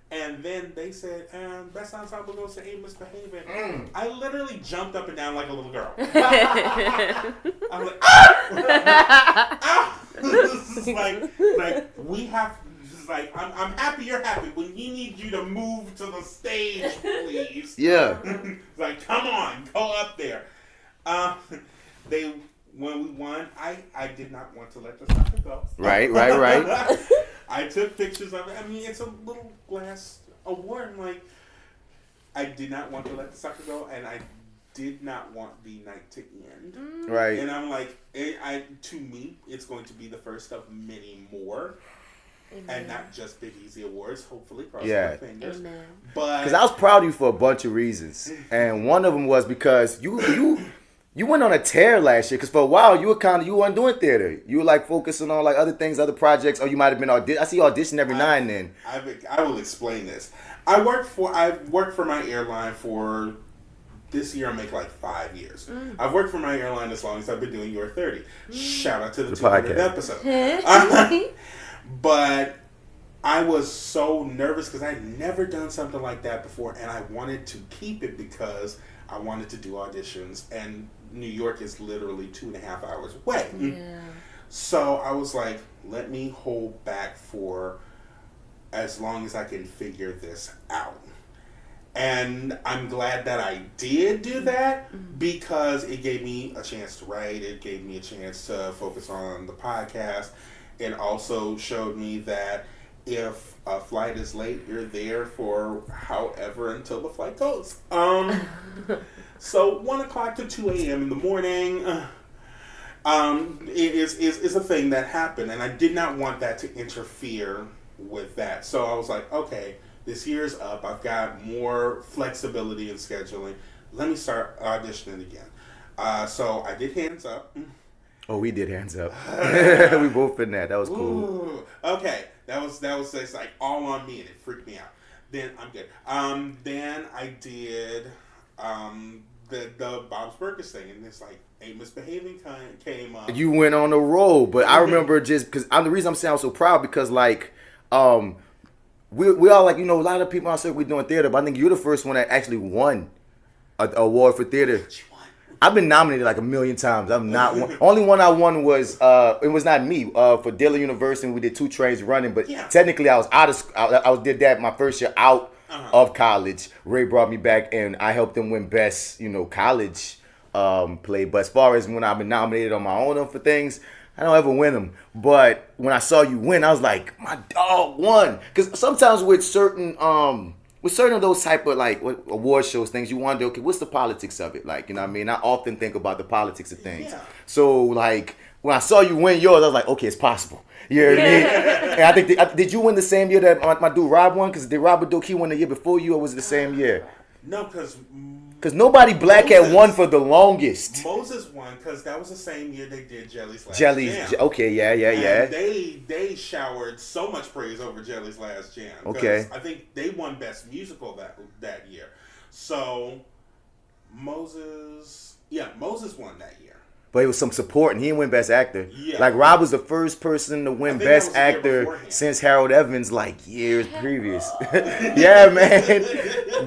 And then they said, best ensemble goes to Ain't Misbehaving. I literally jumped up and down like a little girl. I was like, ah! This is like we have. This is like I'm happy you're happy. When you need you to move to the stage, please. Yeah. Like, come on, go up there. They when we won, I did not want to let the soccer go. Right. I took pictures of it. I mean, it's a little glass award. I'm like, I did not want to let the soccer go, and I did not want the night to end. Right. And I'm like, to me, it's going to be the first of many more. Amen. And not just Big Easy Awards, hopefully, cross my fingers. Amen. But because I was proud of you for a bunch of reasons, and one of them was because you went on a tear last year. Because for a while you weren't doing theater. You were like focusing on like other things, other projects, or you might have been I see you audition every now and then. I will explain this. I worked for my airline for this year. I make like 5 years. I've worked for my airline as long as I've been doing Your 30. Shout out to the 200th episode. But I was so nervous because I'd never done something like that before, and I wanted to keep it because I wanted to do auditions, and New York is literally 2.5 hours away. Yeah. So I was like, let me hold back for as long as I can figure this out. And I'm glad that I did do that because it gave me a chance to write. It gave me a chance to focus on the podcast. It also showed me that if a flight is late, you're there for however until the flight goes. So 1 o'clock to 2 a.m. in the morning is a thing that happened, and I did not want that to interfere with that. So I was like, okay, this year's up. I've got more flexibility in scheduling. Let me start auditioning again. So I did Hands Up. Oh, we did Hands Up. We both in that. That was cool. Ooh, okay, that was just like all on me, and it freaked me out. Then I'm good. Then I did the Bob's Burgers thing, and it's like Ain't Misbehaving came up. You went on a roll, but I remember just because the reason I'm saying I'm so proud because like we all like, you know, a lot of people out there we're doing theater, but I think you're the first one that actually won an award for theater. I've been nominated like a million times. I'm not one. Only one I won was it was not me for Dillon University. We did 2 trains running, but technically I was out of I did that my first year out of college. Ray brought me back and I helped them win best, you know, college play. But as far as when I've been nominated on my own for things, I don't ever win them. But when I saw you win, I was like, my dog won. Because sometimes with certain of those type of like award shows things, you wonder, okay, what's the politics of it? Like, you know what I mean? I often think about the politics of things. Yeah. So like when I saw you win yours, I was like, okay, it's possible. You know what I mean? And I think did you win the same year that my dude Rob won? Because did Robert Doki win the year before you, or was it the same year? No, because nobody black had won for the longest. Moses won because that was the same year they did Jelly's Last Jam. Okay, yeah. And they showered so much praise over Jelly's Last Jam. Okay. I think they won Best Musical that year. So Moses won that year. But it was some support, and he didn't win Best Actor. Yeah. Like, Rob was the first person to win Best Actor since Harold Evans, like, years previous. Yeah, man.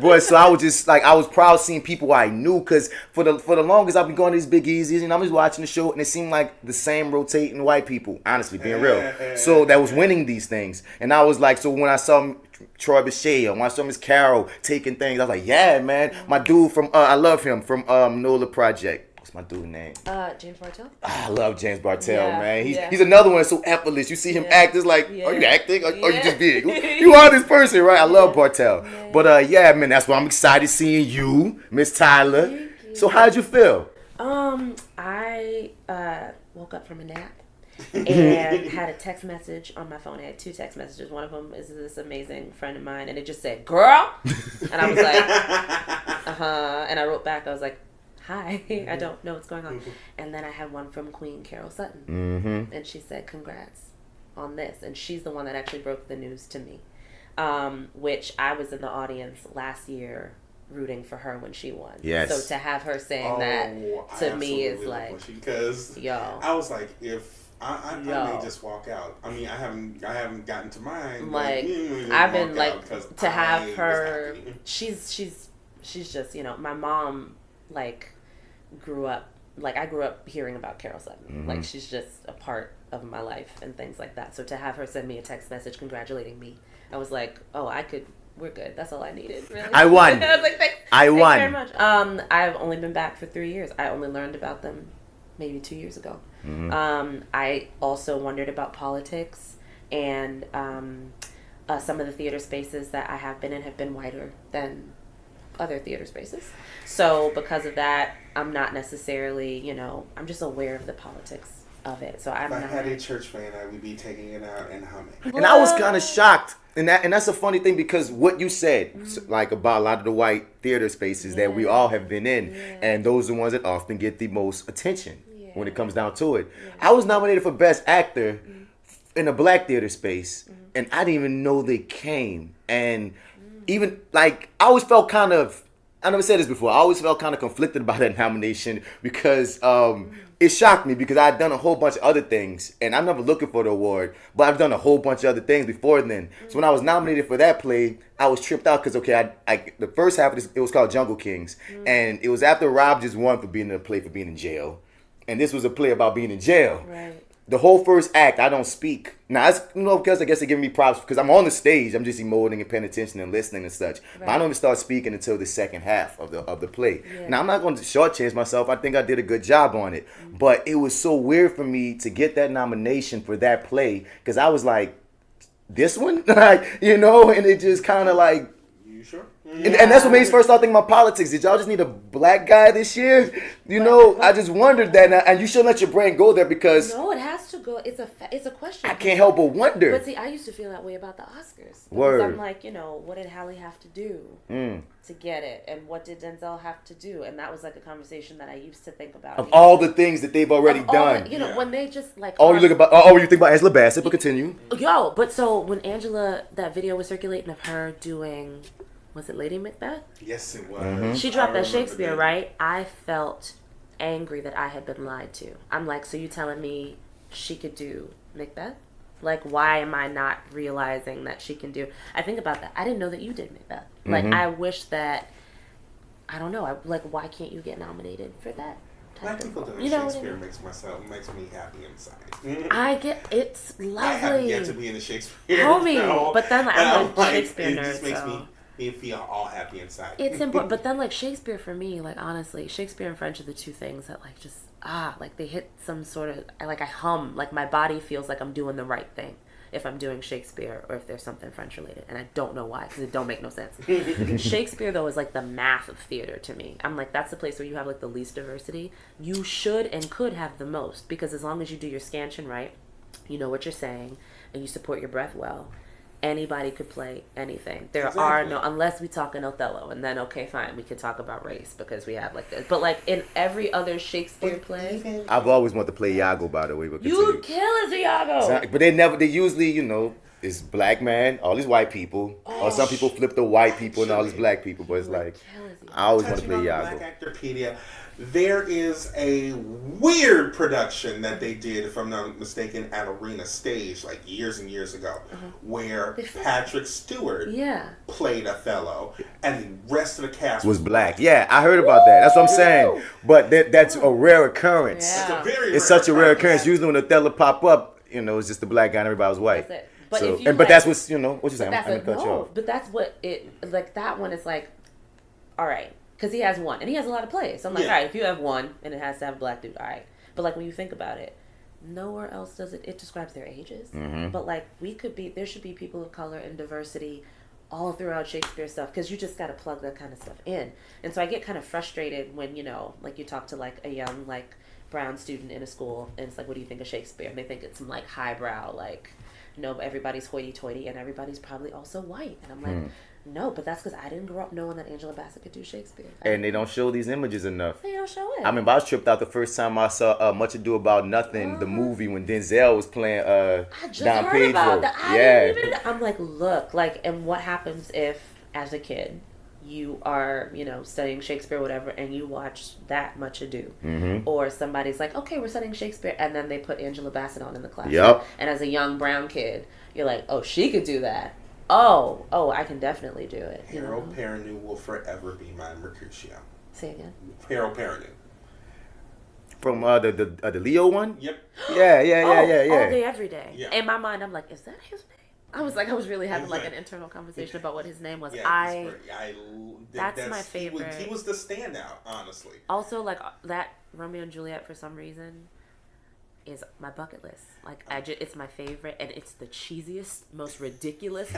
But so I was just, like, I was proud seeing people I knew, because for the longest, I've been going to these Big Easies, and I'm just watching the show, and it seemed like the same rotating white people, honestly, being real. So that was winning these things. And I was like, so when I saw Troy Bechet, when I saw Miss Carol taking things, I was like, yeah, man. My dude from, I love him, from NOLA Project. My dude's name? James Bartell. I love James Bartell, man. He's another one that's so effortless. You see him act, it's like, are you acting? Or you just big? You are this person, right? I love Bartell. Yeah. But yeah, man, that's why I'm excited seeing you, Miss Tyler. Thank you. So how'd you feel? I woke up from a nap and had a text message on my phone. I had 2 text messages. One of them is this amazing friend of mine, and it just said, "Girl," and I was like, and I wrote back. I was like, "Hi, I don't know what's going on." And then I had one from Queen Carol Sutton. And she said, "Congrats on this." And she's the one that actually broke the news to me, which I was in the audience last year rooting for her when she won. Yes. So to have her saying that to me is like, because yo, I was like, if I may just walk out. I mean, I haven't gotten to mine. Like, I've been like, to have her, she's just, you know, my mom, like, I grew up hearing about Carol Sutton. Like, she's just a part of my life and things like that. So to have her send me a text message congratulating me, I was like, oh, I could we're good. That's all I needed. Really. I won. I was like, thanks won. very much. I've only been back for 3 years. I only learned about them maybe 2 years ago. I also wondered about politics, and some of the theater spaces that I have been in have been whiter than other theater spaces. So because of that, I'm not necessarily, I'm just aware of the politics of it. So I'm If I not. had a church fan, I would be taking it out and humming. And I was kind of shocked. And that's a funny thing, because what you said, like about a lot of the white theater spaces that we all have been in, and those are the ones that often get the most attention when it comes down to it. I was nominated for Best Actor in a black theater space, and I didn't even know they came. And even, like, I always felt kind of, I never said this before, I always felt kind of conflicted about that nomination, because it shocked me, because I'd done a whole bunch of other things, and I'm never looking for the award, but I've done a whole bunch of other things before then. So when I was nominated for that play, I was tripped out, because, okay, I the first half of this, it was called Jungle Kings, and it was after Rob just won for being in a play for being in jail, and this was a play about being in jail. Right. The whole first act, I don't speak. Now, it's, because I guess they're giving me props, because I'm on the stage, I'm just emoting and paying attention and listening and such. But I don't even start speaking until the second half of the play. Now, I'm not going to shortchange myself. I think I did a good job on it. But it was so weird for me to get that nomination for that play, because I was like, this one? Like, and it just kind of like, You sure? and that's what made me first start thinking about politics. Did y'all just need a black guy this year? I just wondered that, and you shouldn't let your brain go there, because No, it has to go. It's a question. I can't help but wonder. But see, I used to feel that way about the Oscars. Because Word. I'm like, what did Halle have to do to get it? And what did Denzel have to do? And that was like a conversation that I used to think about. Of all the things that they've already done. When they just like... you think about Angela Bassett, but continue. But so when that video was circulating of her doing... Was it Lady Macbeth? Yes, it was. She dropped I that remember Shakespeare, that. right? I felt angry that I had been lied to. I'm like, so you telling me she could do Macbeth? Like, why am I not realizing that she can do... I think about that. I didn't know that you did Macbeth. Like, I wish that... I don't know. Why can't you get nominated for that? Black people doing You know what I Shakespeare mean? makes me happy inside. I get... It's lovely. I haven't yet to be in a Shakespeare. Homie. No. But then And I'm a like, Shakespeare it nerd, just makes so... me feel all happy inside. It's important, but then like Shakespeare for me, like honestly, Shakespeare and French are the two things that like just like they hit some sort of I hum, like my body feels like I'm doing the right thing if I'm doing Shakespeare or if there's something French related, and I don't know why, because it don't make no sense. Shakespeare though is like the math of theater to me. I'm like, that's the place where you have like the least diversity. You should and could have the most, because as long as you do your scansion right, you know what you're saying, and you support your breath well, anybody could play anything. There are no, unless we talk in Othello, and then okay, fine, we could talk about race because we have like this. But like in every other Shakespeare play, I've always wanted to play Iago, by the way. But you'd kill as Iago. But they usually, it's black man, all these white people, or some people flip the white people and all these black people. But it's like, I always want to play Iago. BlackActorPedia, there is a weird production that they did, if I'm not mistaken, at Arena Stage like years and years ago, where Patrick Stewart played Othello, and the rest of the cast was black. Yeah, I heard about that. That's what I'm saying. But that's a rare occurrence. It's such a rare occurrence. Usually when Othello pop up, it's just the black guy and everybody was white. That's it. But that's what's what you saying. But that's what it like. That one is like, all right. Because he has one, and he has a lot of plays. So I'm like, all right, if you have one, and it has to have a black dude, all right. But like when you think about it, nowhere else does it describes their ages. But like there should be people of color and diversity all throughout Shakespeare stuff, because you just got to plug that kind of stuff in. And so I get kind of frustrated when, like you talk to like a young like brown student in a school, and it's like, what do you think of Shakespeare? And they think it's some like highbrow, like, everybody's hoity-toity, and everybody's probably also white. And I'm like, no, but that's because I didn't grow up knowing that Angela Bassett could do Shakespeare. And they don't show these images enough. They don't show it. I mean, I was tripped out the first time I saw Much Ado About Nothing, the movie, when Denzel was playing I just Don heard Pedro. about that. I'm like, look, like, and what happens if, as a kid, you are, studying Shakespeare or whatever, and you watch that Much Ado. Or somebody's like, okay, we're studying Shakespeare, and then they put Angela Bassett on in the class. And as a young brown kid, you're like, oh, she could do that. Oh, I can definitely do it. Harold Perrineau will forever be my Mercutio. Say again. Harold Perrineau. From the Leo one? Yep. Yeah. All day, every day. Yeah. In my mind, I'm like, is that his name? I was really having like an internal conversation about what his name was. Yeah, that's my favorite. He was the standout, honestly. Also, like that Romeo and Juliet for some reason is my bucket list. Like it's my favorite, and it's the cheesiest, most ridiculous,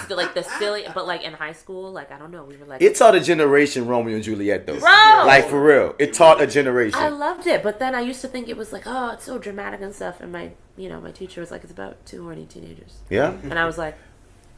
like the silly. But like in high school, like I don't know, we were like it taught a generation Romeo and Juliet though. Bro! Like for real, it taught a generation. I loved it, but then I used to think it was like, oh, it's so dramatic and stuff. And my teacher was like, it's about two horny teenagers. Yeah. And I was like,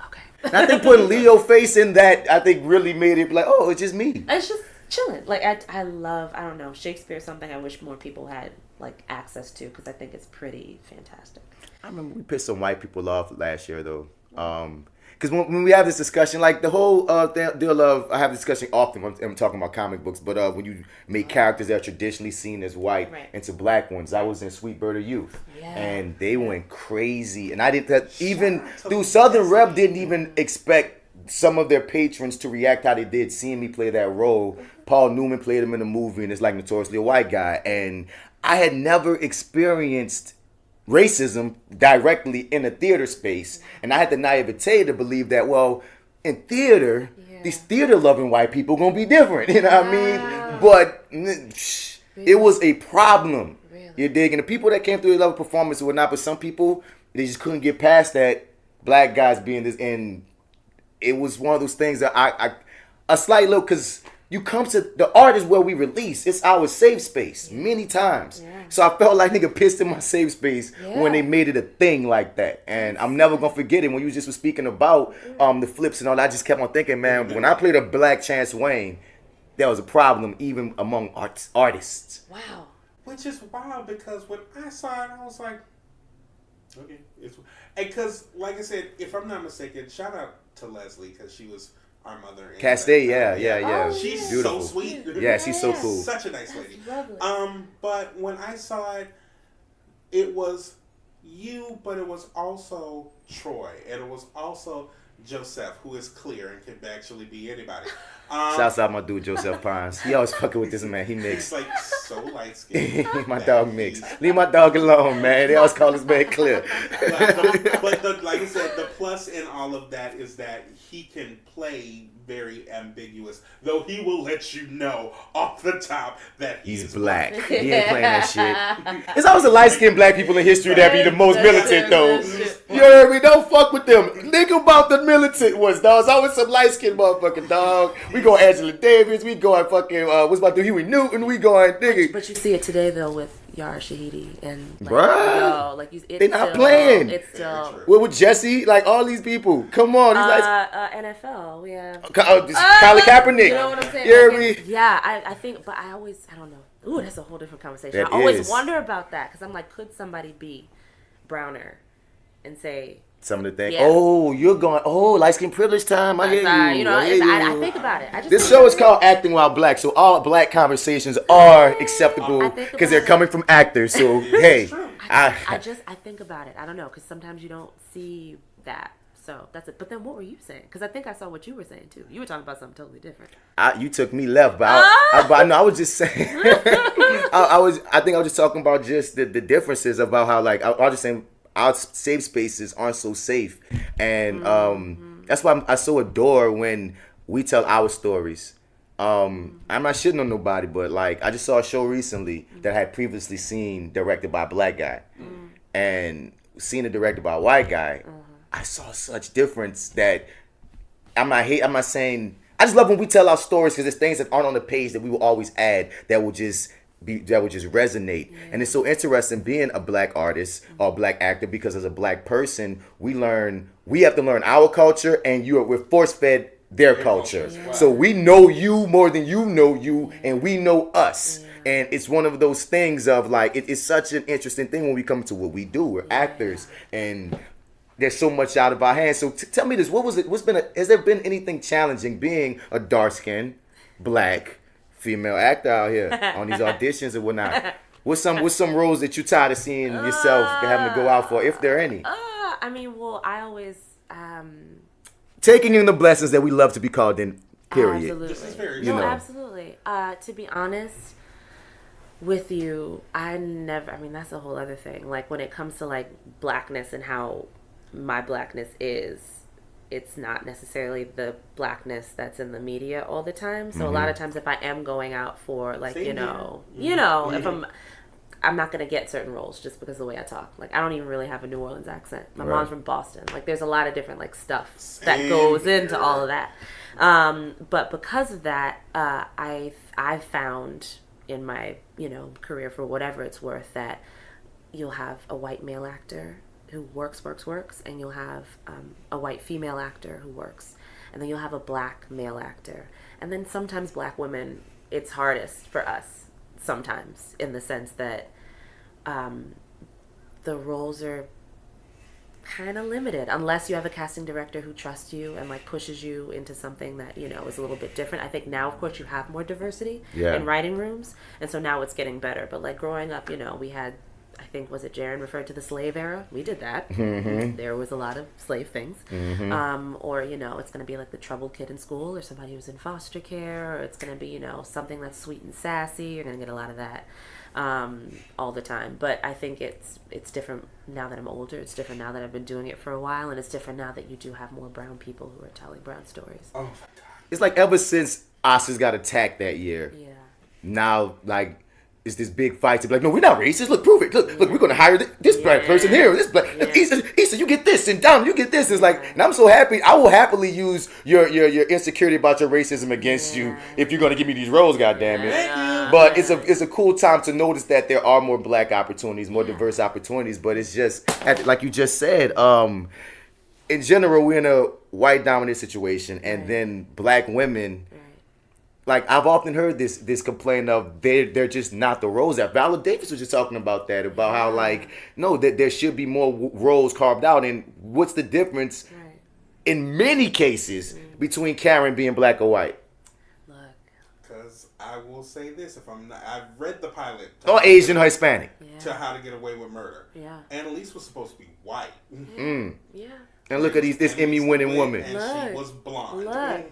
okay. And I think putting Leo face in that, I think really made it like, oh, it's just me. It's just chilling. Like I love, I don't know, Shakespeare is something I wish more people had like access to because I think it's pretty fantastic. I remember we pissed some white people off last year though. Because when we have this discussion, like the whole deal of, I have this discussion often when I'm talking about comic books, but when you make characters that are traditionally seen as white into black ones, I was in Sweet Bird of Youth, and they went crazy, and I didn't even through Southern Rep didn't even expect some of their patrons to react how they did, seeing me play that role. Paul Newman played him in the movie, and it's like notoriously a white guy, and I had never experienced racism directly in a theater space, and I had the naivete to believe that, well, in theater, these theater-loving white people gonna be different, you know what I mean? But it was a problem. Really? You dig? And the people that came through the level performance or whatnot, but some people, they just couldn't get past that black guys being this, and it was one of those things that I a slight little, because you come to the art is where we release. It's our safe space many times. Yeah. So I felt like nigga pissed in my safe space when they made it a thing like that. And I'm never gonna forget it when you just were speaking about the flips and all that. I just kept on thinking, man, when I played a Black Chance Wayne, there was a problem even among artists. Wow. Which is wild because when I saw it, I was like, okay. Because, like I said, if I'm not mistaken, shout out to Leslie because she was our mother. Castay, yeah. Oh, she's beautiful. so sweet. Yeah, she's so cool. Such a nice lady. Lovely. But when I saw it, it was you, but it was also Troy, and it was also Joseph, who is clear and can actually be anybody. Shouts out my dude Joseph Pines. He always fucking with this man. He mixed. He's like so light skinned. My dog mixed. Leave my dog alone, man. They always call this man Clear. But like I said, the plus in all of that is that he can play very ambiguous, though he will let you know off the top that he's black. He ain't playing that shit. It's always the light-skinned black people in history that be the most militant, though. You heard me? Don't fuck with them. Think about the militant ones, dog. It's always some light-skinned motherfucking dog. We going Angela Davis. We going fucking, what's about to Huey Newton. We going, nigga. But you see it today, though, with Yara Shahidi and like, bruh, like they're not playing. It's still. What with Jesse? Like all these people. Come on, these NFL. We have Colin Kaepernick. You know what I'm saying? I think, but I don't know. Ooh, that's a whole different conversation. I always wonder about that because I'm like, could somebody be browner and say some of the things? Yeah. Oh, you're going. Oh, light skin privilege time. I hear you. You know, I think about it. This show is called Acting While Black, so all black conversations are acceptable because they're coming from actors. So hey, I think about it. I don't know because sometimes you don't see that. So that's it. But then what were you saying? Because I think I saw what you were saying too. You were talking about something totally different. You took me left, but I was just saying. I think I was just talking about just the differences about how like I was just saying our safe spaces aren't so safe, and that's why I so adore when we tell our stories. I'm not shitting on nobody, but like I just saw a show recently that I had previously seen directed by a black guy, and seen it directed by a white guy. I saw such difference that I'm not saying. I just love when we tell our stories because there's things that aren't on the page that we will always add that will just resonate. And it's so interesting being a black artist or a black actor because as a black person we have to learn our culture and we're force fed their culture. So we know you more than you know you, and we know us. And it's one of those things of like it's such an interesting thing when we come to what we do. We're actors and there's so much out of our hands. So tell me this: has there been anything challenging being a dark-skinned, black, female actor out here on these auditions and whatnot? What's some roles that you tired of seeing yourself having to go out for, if there are any? I mean, well, I always taking in the blessings that we love to be called in. Period. Absolutely. This is very absolutely. To be honest with you, that's a whole other thing. Like when it comes to like blackness and how my blackness is, it's not necessarily the blackness that's in the media all the time. So a lot of times if I am going out for like, if I'm not going to get certain roles just because of the way I talk. Like, I don't even really have a New Orleans accent. My mom's from Boston. Like, there's a lot of different like stuff that goes into all of that. But because of that, I've found in my, career, for whatever it's worth, that you'll have a white male actor who works, and you'll have a white female actor who works, and then you'll have a black male actor, and then sometimes black women. It's hardest for us sometimes in the sense that the roles are kind of limited unless you have a casting director who trusts you and like pushes you into something that is a little bit different. I think now, of course, you have more diversity in writing rooms, and so now it's getting better. But like growing up, we had, I think, was it Jaron referred to the slave era? We did that. There was a lot of slave things. Or, it's going to be like the troubled kid in school, or somebody who's in foster care, or it's going to be, something that's sweet and sassy. You're going to get a lot of that all the time. But I think it's different now that I'm older. It's different now that I've been doing it for a while. And it's different now that you do have more brown people who are telling brown stories. Oh, my God. It's like ever since Oscars got attacked that year, Yeah. now, like, it's this big fight to be like, no, we're not racist. Look, prove it. Look, we're going to hire this black person here. This black, Issa, you get this, and Donald, you get this. It's like, and I'm so happy. I will happily use your insecurity about your racism against you if you're going to give me these roles, goddammit. Thank you. But it's a cool time to notice that there are more black opportunities, more diverse opportunities. But it's just, like you just said, in general, we're in a white dominant situation, and then black women. Like, I've often heard this complaint of they're just not the roles that Viola Davis was just talking about that, about how, like, no, that there should be more roles carved out. And what's the difference in many cases between Karen being black or white? Look. Because I will say this, I've read the pilot. Or Asian or Hispanic. To How to Get Away with Murder. Yeah. Annalise was supposed to be white. Yeah. And look at this Emmy-winning woman. And she was blonde.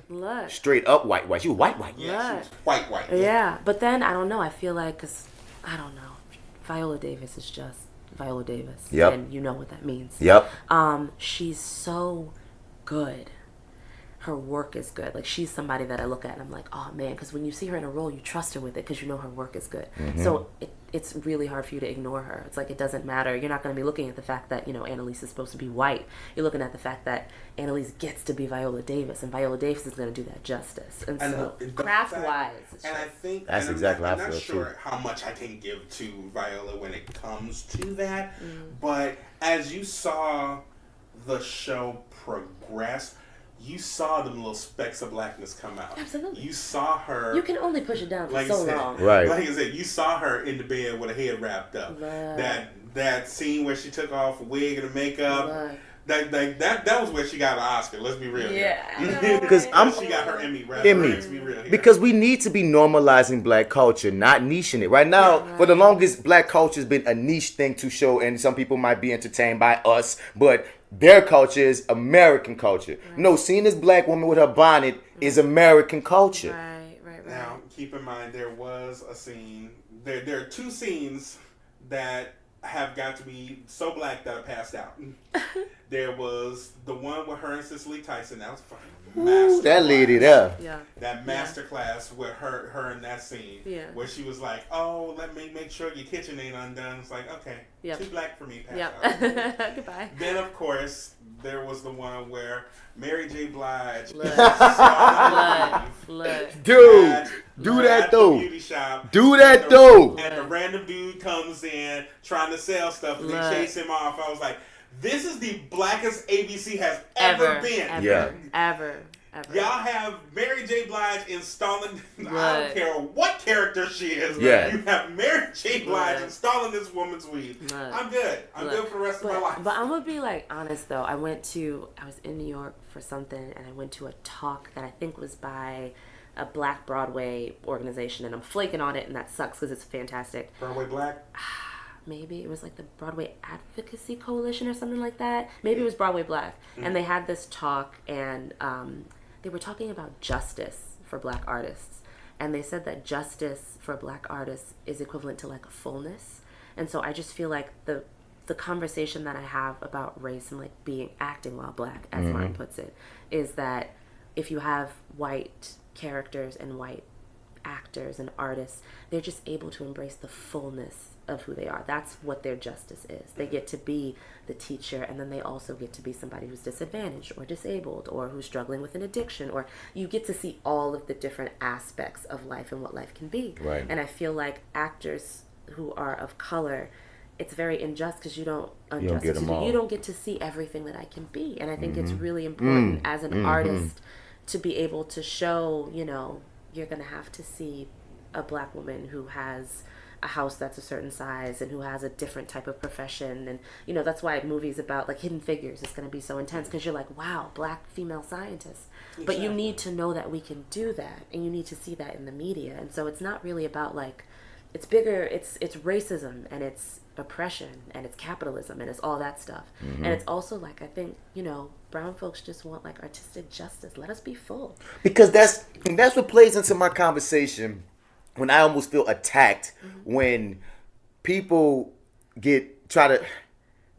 Look. Straight up white. She was white. Yeah, she was white. Yeah, but then, I don't know, I feel like, because, I don't know, Viola Davis is just Viola Davis. Yep. And you know what that means. Yep. She's so good. Her work is good. Like, she's somebody that I look at and I'm like, oh man, because when you see her in a role, you trust her with it because you know her work is good. So it's really hard for you to ignore her. It's like, it doesn't matter. You're not going to be looking at the fact that, Annalise is supposed to be white. You're looking at the fact that Annalise gets to be Viola Davis, and Viola Davis is going to do that justice. And so, craft-wise, and I think that's exactly I'm how I not feel, sure too. how much I can give to Viola when it comes to that, but as you saw the show progress, you saw them little specks of blackness come out. Absolutely. You saw her. you can only push it down for Like so I said, long. Right. Like I said, you saw her in the bed with her head wrapped up. Right. That scene where she took off a wig and the makeup. Right. That was where she got an Oscar. Let's be real. Yeah. Because she got her Emmy. Let's be real here. Because we need to be normalizing black culture, not niching it. Right now, for the longest, black culture has been a niche thing to show, and some people might be entertained by us, but their culture is American culture. No, seeing this black woman with her bonnet is American culture. Right. Now, keep in mind, there was a scene. There are two scenes that have got to be so black that I passed out. There was the one with her and Cicely Tyson. That was fucking master. That lady there. Yeah. That master class with her in that scene. Yeah. Where she was like, oh, let me make sure your kitchen ain't undone. It's like, okay. Yep. Too black for me. Pass Yep. out. Goodbye. Then, of course, there was the one where Mary J. Blige Look. Dude, do that though. Beauty shop, Do that though. and the random dude comes in trying to sell stuff, and they Look. chase him off. I was like, this is the blackest ABC has ever been. Yeah. Ever. Y'all have Mary J. Blige installing, I Look. don't care what character she is. Yeah. You have Mary J. Blige Look. installing this woman's weave. Look. I'm good. I'm good for the rest of my life. But I'm gonna be like honest though. I was in New York for something, and I went to a talk that I think was by a Black Broadway organization, and I'm flaking on it, and that sucks because it's fantastic. Broadway Black? Maybe it was like the Broadway Advocacy Coalition or something like that. Maybe it was Broadway Black, and they had this talk, and they were talking about justice for black artists, and they said that justice for black artists is equivalent to like a fullness. And so I just feel like the the conversation that I have about race and like being acting while black, as Martin puts it, is that if you have white characters and white actors and artists, they're just able to embrace the fullness of who they are. That's what their justice is. They get to be the teacher, and then they also get to be somebody who's disadvantaged or disabled or who's struggling with an addiction, or you get to see all of the different aspects of life and what life can be. Right. And I feel like actors who are of color, it's very unjust because you don't get them all. You don't get to see everything that I can be. And I think it's really important as an artist to be able to show, you know, you're going to have to see a black woman who has a house that's a certain size and who has a different type of profession. And, you know, that's why movies about like Hidden Figures is going to be so intense, because you're like, wow, black female scientists. Exactly. But you need to know that we can do that, and you need to see that in the media. And so it's not really about like, it's bigger, it's racism and it's oppression and it's capitalism and it's all that stuff. And it's also like, I think, you know, brown folks just want like artistic justice. Let us be full. Because that's what plays into my conversation when I almost feel attacked when people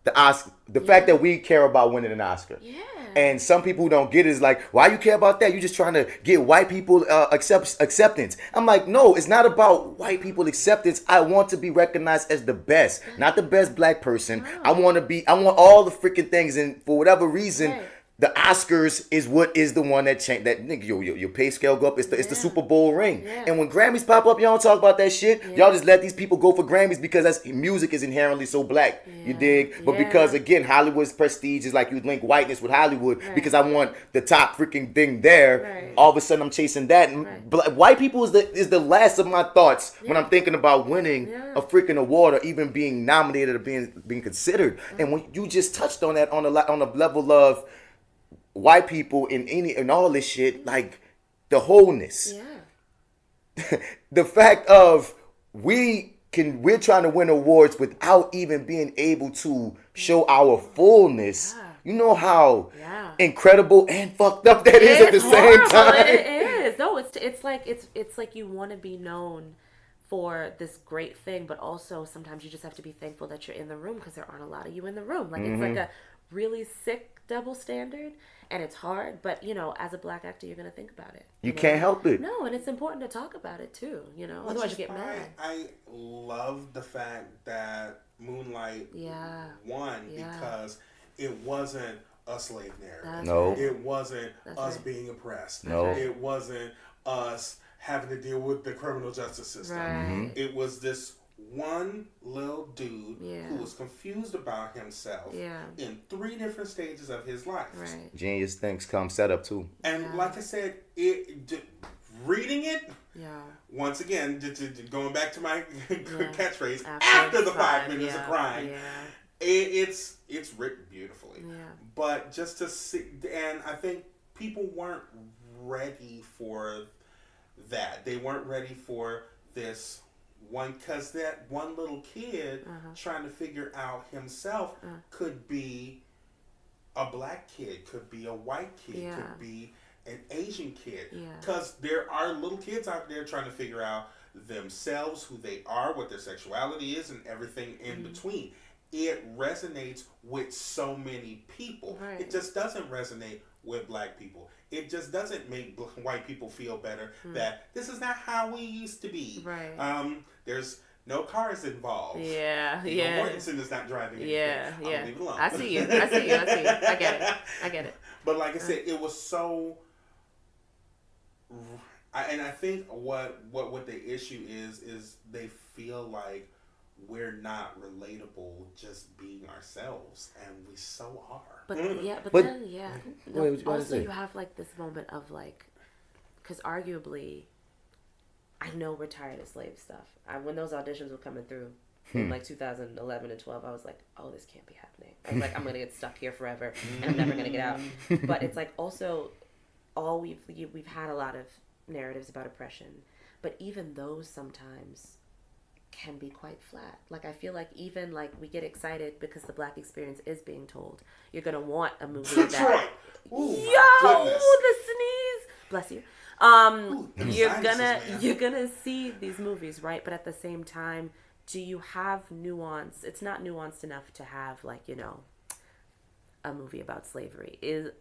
the fact that we care about winning an Oscar. Yeah. And some people who don't get it is like, why you care about that? You just trying to get white people acceptance. I'm like, no, it's not about white people acceptance. I want to be recognized as the best, not the best black person. Wow. I want all the freaking things, and for whatever reason, Right. the Oscars is what is the one that changed that. Nigga, your pay scale go up. It's the Super Bowl ring. Yeah. And when Grammys pop up, y'all don't talk about that shit. Yeah. Y'all just let these people go for Grammys because music is inherently so black. You dig? But because again, Hollywood's prestige is like you link whiteness with Hollywood because I want the top freaking thing there. Right. All of a sudden, I'm chasing that. And white people is the last of my thoughts when I'm thinking about winning a freaking award or even being nominated or being considered. And when you just touched on that on a level of white people in all this shit, like the wholeness. Yeah. The fact of we're trying to win awards without even being able to show our fullness. Yeah. You know how Yeah. incredible and fucked up that is at the It's same horrible. time. It is. No, it's like you want to be known for this great thing, but also sometimes you just have to be thankful that you're in the room because there aren't a lot of you in the room. Like it's like a really sick double standard, and it's hard. But you know, as a black actor, you're gonna think about it. You can't help it. No, and it's important to talk about it too. You know, otherwise you get mad. I love the fact that Moonlight won because it wasn't a slave narrative. No. It wasn't That's us right. being oppressed. No. It wasn't us having to deal with the criminal justice system. Right. It was this one little dude Yeah. who was confused about himself Yeah. in 3 different stages of his life. Right. Genius things come set up too. And like I said, reading it, Yeah. once again, going back to my catchphrase, After after the 5 5, minutes of yeah, crying, yeah. it's written beautifully. Yeah. But just to see, and I think people weren't ready for that. They weren't ready for this one, because that one little kid trying to figure out himself could be a black kid, could be a white kid, could be an Asian kid. Because there are little kids out there trying to figure out themselves, who they are, what their sexuality is, and everything in between. It resonates with so many people. Right. It just doesn't resonate with black people. It just doesn't make white people feel better that this is not how we used to be. Right. There's no cars involved. Yeah. Viggo Yeah. Mortensen is not driving anything. Yeah. I'll Yeah. leave it alone. I see you. I see you. I get it. But like I said, it was so. And I think what the issue is they feel like we're not relatable just being ourselves, and we so are. But But- then No, Wait, what is also it? you have like this moment of like, because arguably, I know we're tired of slave stuff. When those auditions were coming through in like 2011 and 12, I was like, oh, this can't be happening. I was like, I'm gonna get stuck here forever, and I'm never gonna get out. But it's like also, we've had a lot of narratives about oppression, but even those sometimes can be quite flat. Like I feel like even like we get excited because the black experience is being told. You're gonna want a movie that Detroit. Ooh, my goodness. the sneeze. Bless you. the You're sinuses, gonna man. you're gonna see these movies, right? But at the same time, do you have nuance? It's not nuanced enough to have like, you know, a movie about slavery. Is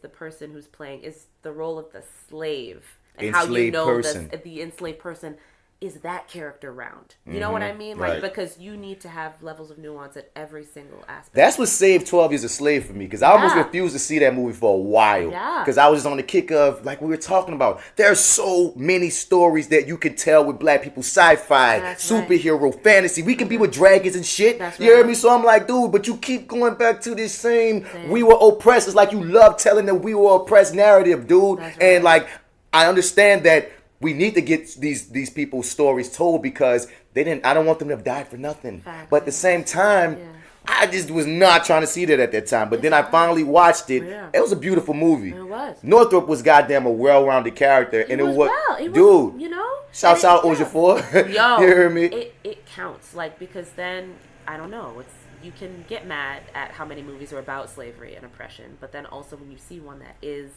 the person who's playing, is the role of the slave and how you know the enslaved person, is that character round? You know what I mean? Like, because you need to have levels of nuance at every single aspect. That's what saved 12 Years a Slave for me, because I almost refused to see that movie for a while. Because I was just on the kick of, like we were talking about, there are so many stories that you can tell with black people, sci-fi, superhero, fantasy. We can be with dragons and shit. You hear me? So I'm like, dude, but you keep going back to this same we were oppressed. It's like you love telling the we were oppressed narrative, dude. And like, I understand that we need to get these people's stories told, because I don't want them to have died for nothing. But at the same time, I just was not trying to see that at that time. But then I finally watched it. It was a beautiful movie. It was. Northrop was goddamn a well-rounded character. He was, dude, you know? Shouts out Ojafor. Yo, you hear me? It counts. Like, because then, I don't know, you can get mad at how many movies are about slavery and oppression. But then also when you see one that is...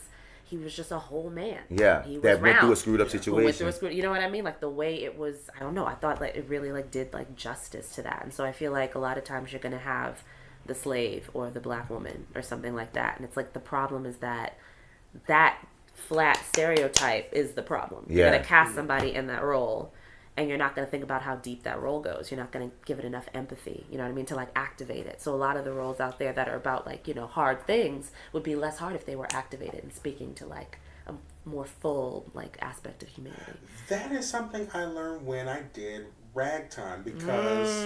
He was just a whole man. Yeah, he was that went through a screwed up situation. You know what I mean? Like the way it was, I don't know. I thought like it really like did like justice to that. And so I feel like a lot of times you're gonna have the slave or the black woman or something like that. And it's like the problem is that flat stereotype is the problem. You're gonna cast somebody in that role, and you're not going to think about how deep that role goes. You're not going to give it enough empathy, you know what I mean, to like activate it. So a lot of the roles out there that are about like, you know, hard things would be less hard if they were activated and speaking to like a more full like aspect of humanity. That is something I learned when I did Ragtime, because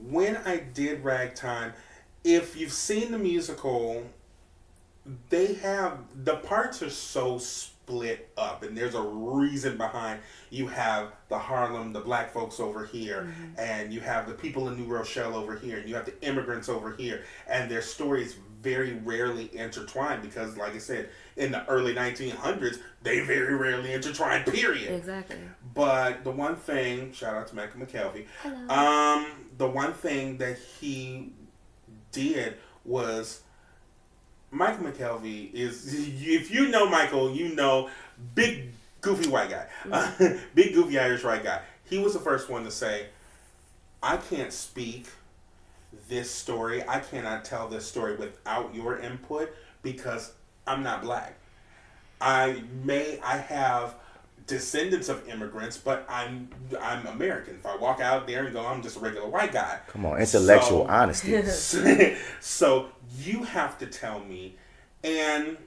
when I did Ragtime, if you've seen the musical, the parts are so split up, and there's a reason behind. You have the Harlem, the black folks over here, and you have the people in New Rochelle over here, and you have the immigrants over here, and their stories very rarely intertwine, because like I said, in the early 1900s, they very rarely intertwine, period. Exactly. But the one thing, shout out to Michael McKelvey, the one thing that he did was, Michael McKelvey is, if you know Michael, you know, big goofy white guy, big goofy Irish white guy. He was the first one to say, I can't speak this story, I cannot tell this story without your input, because I'm not black. I have descendants of immigrants, but I'm American. If I walk out there and go, I'm just a regular white guy. Come on, intellectual honesty. So you have to tell me. And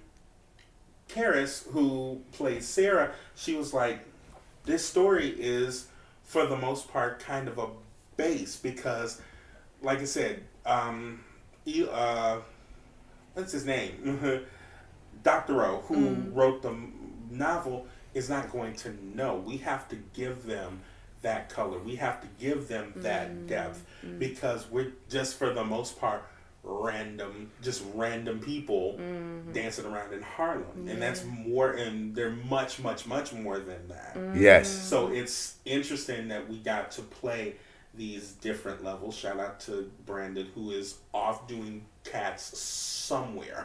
Karis, who plays Sarah, she was like, this story is, for the most part, kind of a base, because, like I said, what's his name? Dr. O, who wrote the novel, is not going to know. We have to give them that color. We have to give them that depth, because we're just, for the most part, random people dancing around in Harlem. And that's more, and they're much, much, much more than that. Yes. So it's interesting that we got to play these different levels. Shout out to Brandon, who is off doing Cats somewhere.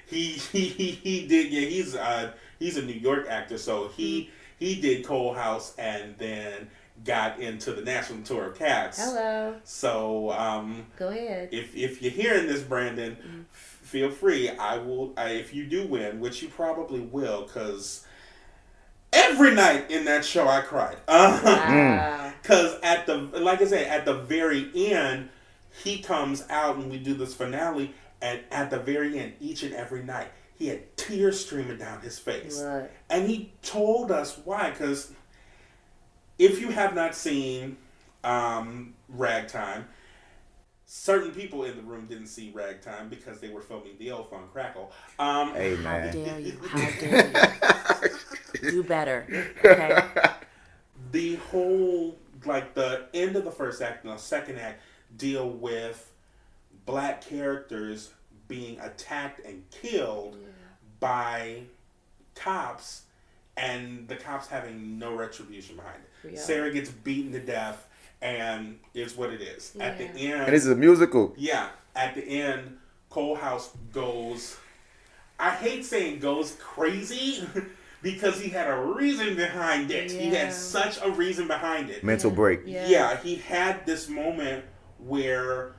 He did, he's a New York actor, so he did Coal House and then got into the national tour of Cats. Hello. So go ahead. If you're hearing this, Brandon, feel free. If you do win, which you probably will, because every night in that show I cried. Because like I say, at the very end, he comes out and we do this finale, and at the very end, each and every night, he had tears streaming down his face. Right. And he told us why, because if you have not seen Ragtime, certain people in the room didn't see Ragtime because they were filming the Old Fun Crackle. Hey, man. How dare you? How dare you? Do better. Okay. The whole, like, the end of the first act and the second act deal with black characters being attacked and killed by cops, and the cops having no retribution behind it. Yeah. Sarah gets beaten to death, and it's what it is. Yeah. At the end... And this is a musical. Yeah. At the end, Coal House goes... I hate saying goes crazy, because he had a reason behind it. He had such a reason behind it. Mental break. Yeah, he had this moment where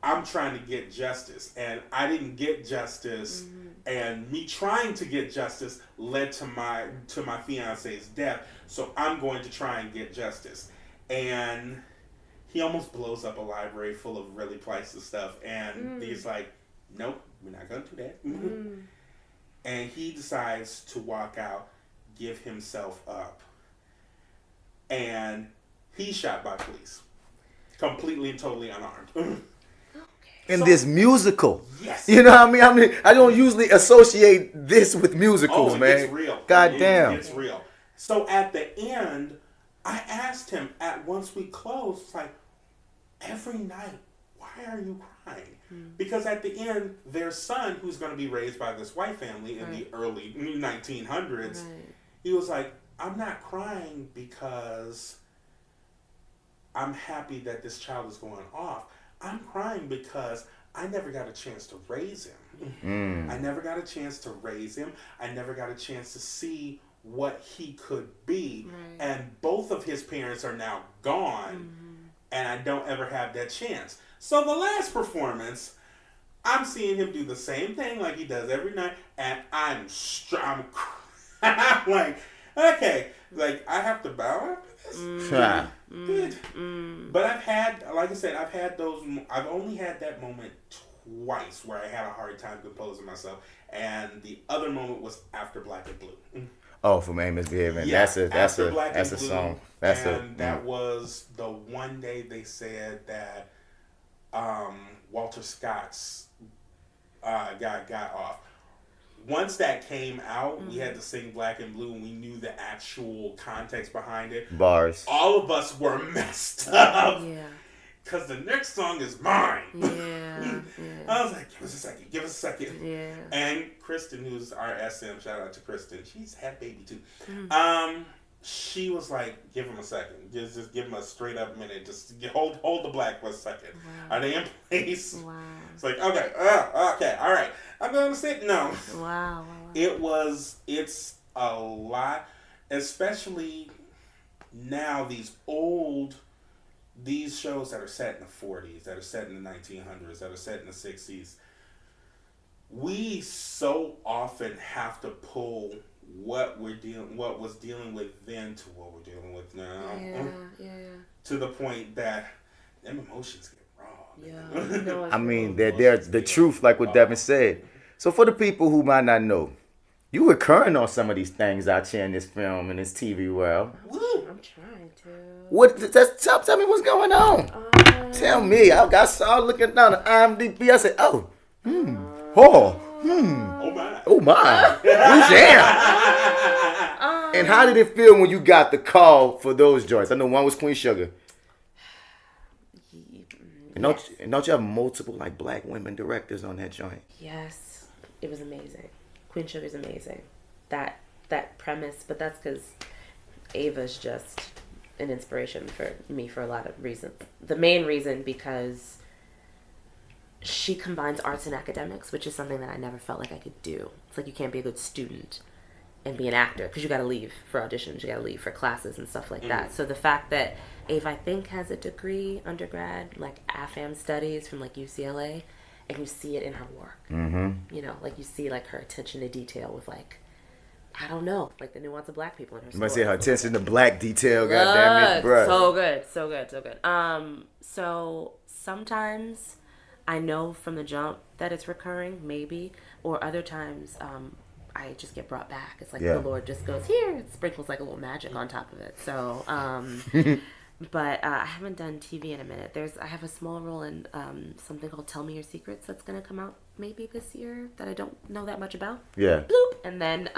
I'm trying to get justice, and I didn't get justice, and me trying to get justice led to my fiance's death. So I'm going to try and get justice, and he almost blows up a library full of really priceless stuff, and he's like, "Nope, we're not going to do that." And he decides to walk out, give himself up, and he's shot by police, completely and totally unarmed. In this musical. Yes. You know what I mean? I don't usually associate this with musicals, man. It's real. God damn. It's real. So at the end, I asked him once we closed, it's like, every night, why are you crying? Because at the end, their son, who's going to be raised by this white family in the early 1900s, he was like, I'm not crying because I'm happy that this child is going off. I'm crying because I never got a chance to raise him. I never got a chance to raise him. I never got a chance to see what he could be. And both of his parents are now gone. And I don't ever have that chance. So the last performance, I'm seeing him do the same thing like he does every night. And I'm like, okay, like I have to bow after this. Good. But I've had, like I said, I've only had that moment twice where I had a hard time composing myself, and the other moment was after Black and Blue. Oh, from Amos Bevan. Yeah, that's a song. That was the one day they said that Walter Scott's got off. Once that came out, we had to sing Black and Blue, and we knew the actual context behind it. Bars. All of us were messed up. Yeah. Because the next song is mine. Yeah. I was like, give us a second. Yeah. And Kristen, who's our SM, shout out to Kristen. She's had a baby too. She was like, give him a second. Just give him a straight up minute. Just hold the black for a second. Wow. Are they in place? Wow. It's like, okay, all right. I'm going to sit. No. Wow. It's a lot, especially now these shows that are set in the 40s, that are set in the 1900s, that are set in the 60s. We so often have to pull what was dealing with then to what we're dealing with now. Yeah. To the point that them emotions get raw. Yeah. I mean, they're the truth, like what Devyn said. So for the people who might not know, you were current on some of these things out here in this film and this TV world. I'm trying to. Tell me what's going on. Tell me. I saw looking down at IMDb. I said, oh my. Damn. And how did it feel when you got the call for those joints? I know one was Queen Sugar. And don't you have multiple like black women directors on that joint? Yes, it was amazing. Queen Sugar's amazing. That premise, but that's because Ava's just an inspiration for me for a lot of reasons. The main reason because she combines arts and academics, which is something that I never felt like I could do. It's like you can't be a good student and be an actor because you got to leave for auditions, you got to leave for classes and stuff like that. So the fact that Ava, I think, has a degree, undergrad, like AFAM studies from like UCLA, and you see it in her work. You know, like you see like her attention to detail with like, I don't know, like the nuance of black people in her story. You must see her attention to black detail, goddammit, bro. So good. So sometimes I know from the jump that it's recurring, maybe, or other times I just get brought back. It's like the Lord just goes, here, it sprinkles like a little magic on top of it. So, but I haven't done TV in a minute. I have a small role in something called Tell Me Your Secrets that's going to come out maybe this year that I don't know that much about. Yeah. Bloop. And then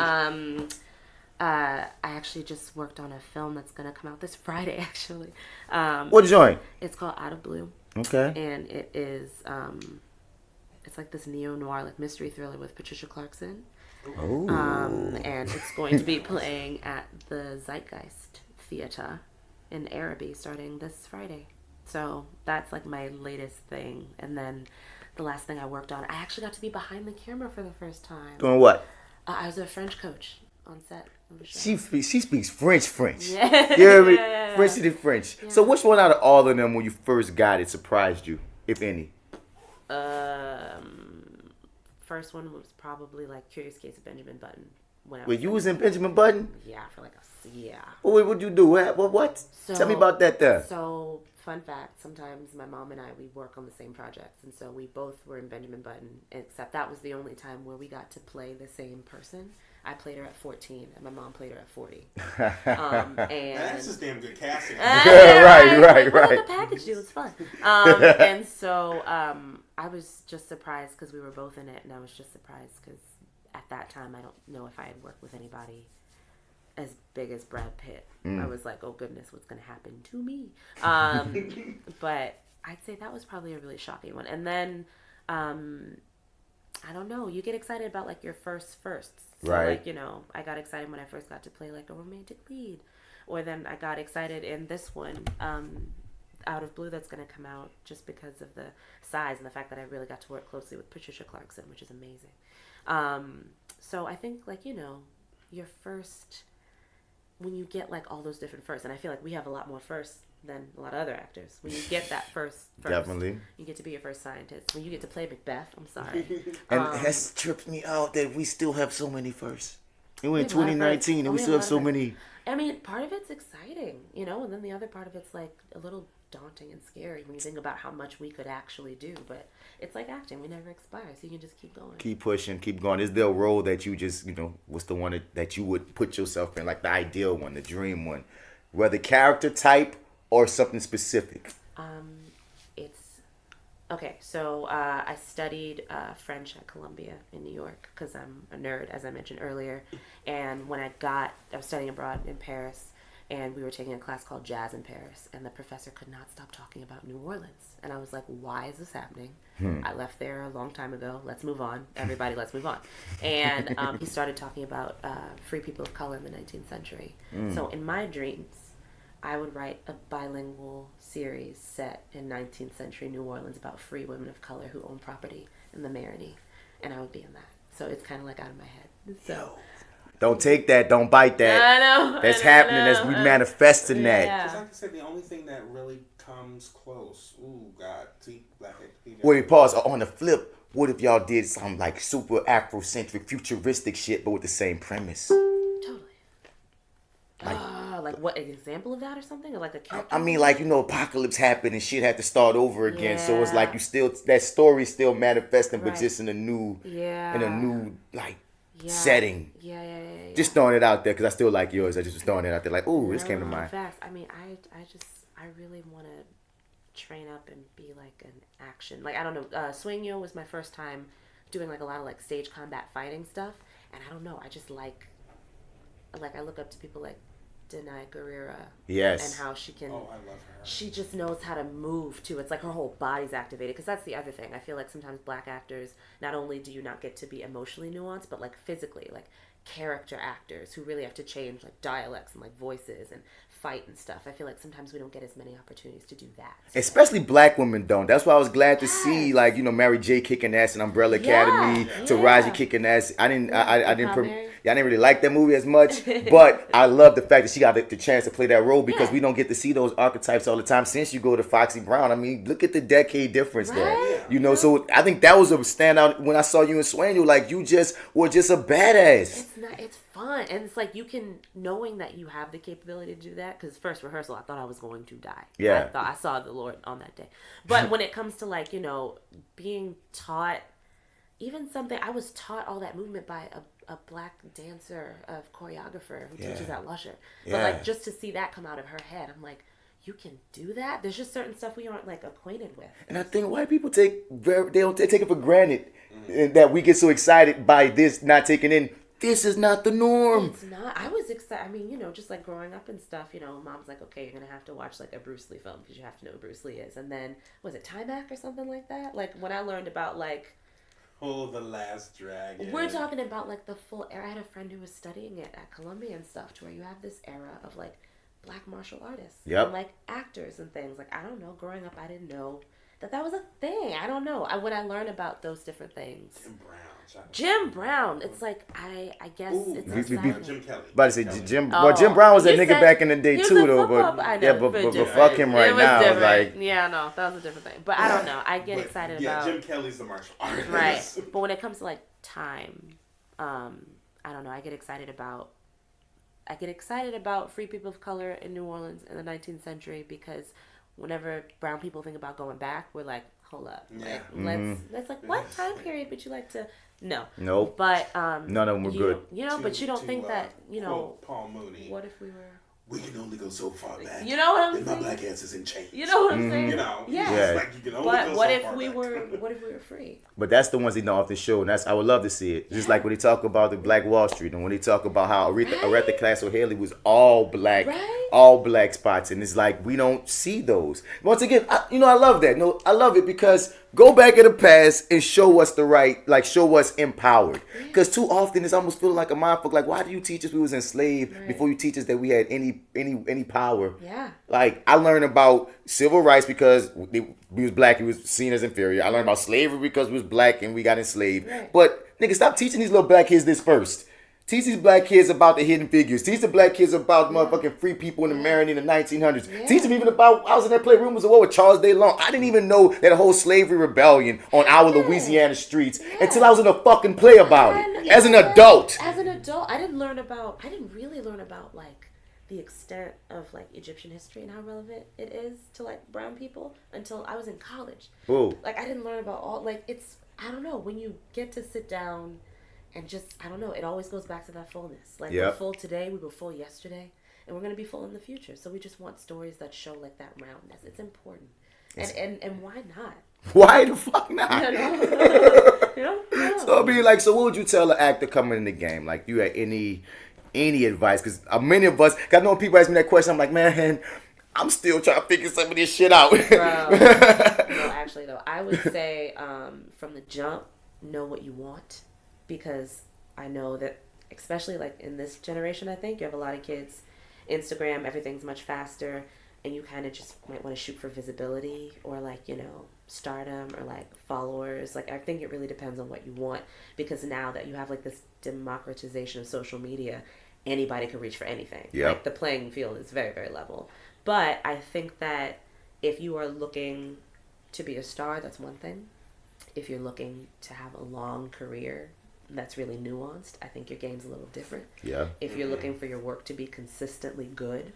I actually just worked on a film that's going to come out this Friday, actually. What joint? It's called Out of Blue. Okay. And it is, it's like this neo-noir, like mystery thriller with Patricia Clarkson. Oh. And it's going to be playing at the Zeitgeist Theater in Araby starting this Friday. So that's like my latest thing. And then the last thing I worked on, I actually got to be behind the camera for the first time. Doing what? I was a French coach on set of the show. She speaks French. Yeah. You hear me? Yeah. French to the French. So which one out of all of them when you first got it surprised you, if any? First one was probably like Curious Case of Benjamin Button. When I Wait, you was in Benjamin Button? Yeah, for like yeah. Wait, what'd you do? What? Tell me about that there. So, fun fact, sometimes my mom and I, we work on the same projects. And so we both were in Benjamin Button, except that was the only time where we got to play the same person. I played her at 14, and my mom played her at 40. And That's just damn good casting. Right. Well, the package deal is fun. And so I was just surprised because we were both in it, and I was just surprised because at that time I don't know if I had worked with anybody as big as Brad Pitt. I was like, oh goodness, what's going to happen to me? But I'd say that was probably a really shocking one. And then I don't know, you get excited about like your firsts. So, right. Like, you know, I got excited when I first got to play like a romantic lead. Or then I got excited in this one, Out of Blue, that's going to come out just because of the size and the fact that I really got to work closely with Patricia Clarkson, which is amazing. So I think like, you know, your first, when you get like all those different firsts, and I feel like we have a lot more firsts than a lot of other actors. When you get that first, Definitely. you get to be your first scientist. When you get to play Macbeth, I'm sorry. And it has tripped me out that we still have so many firsts. And we're in We have a lot of 2019 and we firsts. still have We so have a lot of many. I mean, part of it's exciting, you know, and then the other part of it's like a little daunting and scary when you think about how much we could actually do. But it's like acting, we never expire, so you can just keep going. Keep pushing, keep going. Is there a role that you just, you know, what's the one that you would put yourself in, like the ideal one, the dream one? Whether character type or something specific? It's okay. So I studied French at Columbia in New York because I'm a nerd, as I mentioned earlier. And when I was studying abroad in Paris, and we were taking a class called Jazz in Paris, and the professor could not stop talking about New Orleans. And I was like, why is this happening? I left there a long time ago. Let's move on. Everybody, let's move on. And he started talking about free people of color in the 19th century. So in my dreams, I would write a bilingual series set in 19th century New Orleans about free women of color who own property in the Marigny, and I would be in that. So it's kind of like out of my head. So Don't take that. Don't bite that. I know. That's happening. That's we manifesting that. Because like I said, the only thing that really comes close. Ooh, God. See, BlackActorPedia. Wait, pause. On the flip, what if y'all did some like super Afrocentric, futuristic shit, but with the same premise? Totally. Like what, an example of that or something? Or like a character? I mean, like, you know, apocalypse happened and shit had to start over again. So it's Yeah. like you still, that story still manifesting, but Right. just in a new, like Yeah. setting. Yeah. Just throwing it out there because I still like yours. I just was throwing it out there like, ooh, this came to mind. Facts. I mean, I really want to train up and be like an action. Like, I don't know. Swing Yo was my first time doing like a lot of like stage combat fighting stuff. And I don't know. I just like I look up to people like Denai Guerrera. Yes. And how she can. Oh, I love her. She just knows how to move too. It's like her whole body's activated. Because that's the other thing. I feel like sometimes black actors, not only do you not get to be emotionally nuanced, but like physically, like character actors who really have to change like dialects and like voices and fight and stuff. I feel like sometimes we don't get as many opportunities to do that. Especially black women don't. That's why I was glad to see, like, you know, Mary J kicking ass in Umbrella Academy, Taraji kicking ass. I didn't really like that movie as much, but I love the fact that she got the chance to play that role because we don't get to see those archetypes all the time. Since you go to Foxy Brown, I mean, look at the decade difference there. You know, so I think that was a standout when I saw you in Swain. You like, you just were just a badass. It's fun, and it's like you can, knowing that you have the capability to do that. Because first rehearsal, I thought I was going to die. Yeah. I thought I saw the Lord on that day. But when it comes to like, you know, being taught, even something, I was taught all that movement by a black dancer, a choreographer who teaches at Lusher. But like just to see that come out of her head, I'm like, you can do that? There's just certain stuff we aren't like acquainted with. And I think white people take it for granted that we get so excited by this not taking in. This is not the norm. It's not. I was excited. I mean, you know, just like growing up and stuff, you know, mom's like, okay, you're going to have to watch like a Bruce Lee film because you have to know who Bruce Lee is. And then, was it Timac or something like that? Like when I learned about like... Oh, The Last Dragon. We're talking about like the full era. I had a friend who was studying it at Columbia and stuff to where you have this era of like black martial artists. Yep. And like actors and things. Like, I don't know, growing up, I didn't know that was a thing. I don't know. When I learned about those different things. Tim Brown. Jim Brown. It's like I guess it's exciting. Jim Kelly. But I said Jim. Well, Jim Brown was a nigga back in the day too, though. But I know, yeah, but fuck him right now. Different. Like, yeah, no, that was a different thing. But I don't know. I get excited about. Jim Kelly's the martial artist. Right. But when it comes to like time, I don't know. I get excited about free people of color in New Orleans in the 19th century because whenever brown people think about going back, we're like, hold up. Yeah. Like, let's like, what time period would you like to? No. Nope. But none of them were good. But you don't think that, Paul Mooney. what if we were? We can only go so far back. You know what I'm then saying? my black ass is in chains. You know what I'm saying? You know. Yeah. It's like you can only But go what so if far we back. were free? But that's the ones they know off the show, and I would love to see it. Just like when they talk about the Black Wall Street, and when they talk about how Aretha Class O'Haley was all black, all black spots, and it's like we don't see those. Once again, I love that. No, I love it because go back in the past and show us show us empowered. Because too often it's almost feeling like a mindfuck. Like, why do you teach us we was enslaved before you teach us that we had any power? Yeah. Like, I learned about civil rights because we was black, we was seen as inferior. I learned about slavery because we was black and we got enslaved. Right. But nigga, stop teaching these little black kids this first. Teach these black kids about the hidden figures. Teach the black kids about motherfucking free people in the Maryland in the 1900s. Yeah. Teach them even about, I was in that play Rumors of War with Charles Day Long. I didn't even know that whole slavery rebellion on our Louisiana streets until I was in a fucking play about it. As an adult. As an adult, I didn't really learn about like the extent of like Egyptian history and how relevant it is to like brown people until I was in college. Ooh. Like I didn't learn about all, like it's, I don't know, when you get to sit down and just, I don't know, it always goes back to that fullness. Like we're full today, we were full yesterday, and we're going to be full in the future. So we just want stories that show like that roundness. It's important. And why not? Why the fuck not? No. So I mean, like, so what would you tell an actor coming in the game? Like, you had any advice? Because many of us, cause I know when people ask me that question, I'm like, man, I'm still trying to figure some of this shit out. No, actually though, I would say from the jump, know what you want. Because I know that, especially like in this generation, I think you have a lot of kids, Instagram, everything's much faster, and you kind of just might want to shoot for visibility or like, stardom or like followers. Like I think it really depends on what you want, because now that you have like this democratization of social media, anybody can reach for anything. Like the playing field is very, very level. But I think that if you are looking to be a star, that's one thing. If you're looking to have a long career that's really nuanced, I think your game's a little different. Yeah. If you're looking for your work to be consistently good,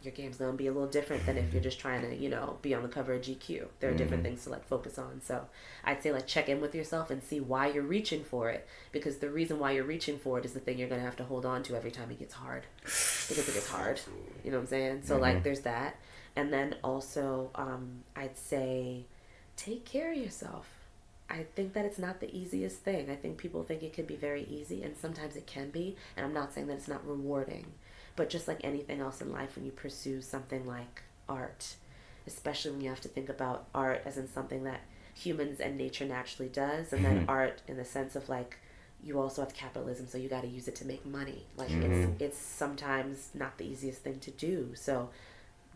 your game's gonna be a little different than if you're just trying to, be on the cover of GQ. There are different things to like focus on. So I'd say like check in with yourself and see why you're reaching for it, because the reason why you're reaching for it is the thing you're gonna have to hold on to every time it gets hard, because it gets hard. You know what I'm saying? So like there's that, and then also I'd say take care of yourself. I think that it's not the easiest thing. I think people think it can be very easy, and sometimes it can be, and I'm not saying that it's not rewarding, but just like anything else in life, when you pursue something like art, especially when you have to think about art as in something that humans and nature naturally does, and then art in the sense of like, you also have capitalism, so you got to use it to make money. Like it's sometimes not the easiest thing to do. So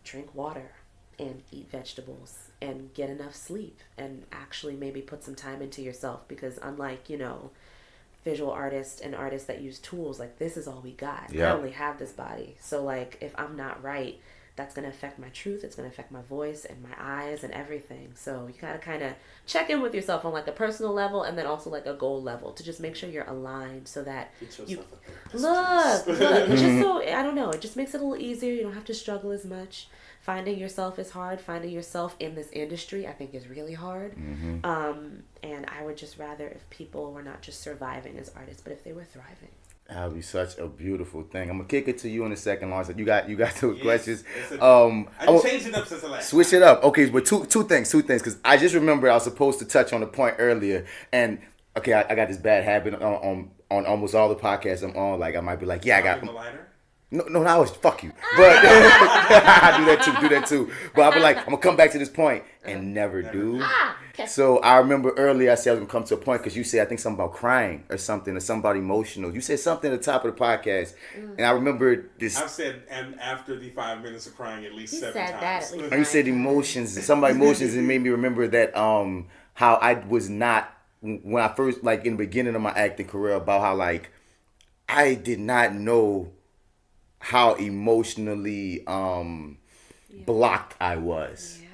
drink water and eat vegetables and get enough sleep and actually maybe put some time into yourself, because unlike visual artists and artists that use tools, like this is all we got. I only have this body, so like if I'm not right, that's going to affect my truth, it's going to affect my voice and my eyes and everything. So you gotta kind of check in with yourself on like a personal level, and then also like a goal level, to just make sure you're aligned, so that you look it's just so, I don't know, it just makes it a little easier. You don't have to struggle as much. Finding yourself is hard. Finding yourself in this industry, I think, is really hard. And I would just rather if people were not just surviving as artists, but if they were thriving. That would be such a beautiful thing. I'm gonna kick it to you in a second, Lawrence. You got those questions. I changed it up since the last. Switch it up, okay? But two things, because I just remember I was supposed to touch on the point earlier, and okay, I got this bad habit on almost all the podcasts I'm on. Like I might be like, I got. No, I was fuck you. But I do that too. But I'll be like, I'm gonna come back to this point and never do. So I remember earlier I said I was gonna come to a point because you said I think something about crying or something, or somebody emotional. You said something at the top of the podcast, and I remember this. I've said, and after the 5 minutes of crying at least 7 times. That at least you said emotions, somebody emotions, and made me remember that how I was not when I first, like, in the beginning of my acting career, about how, like, I did not know how emotionally blocked I was. Yeah.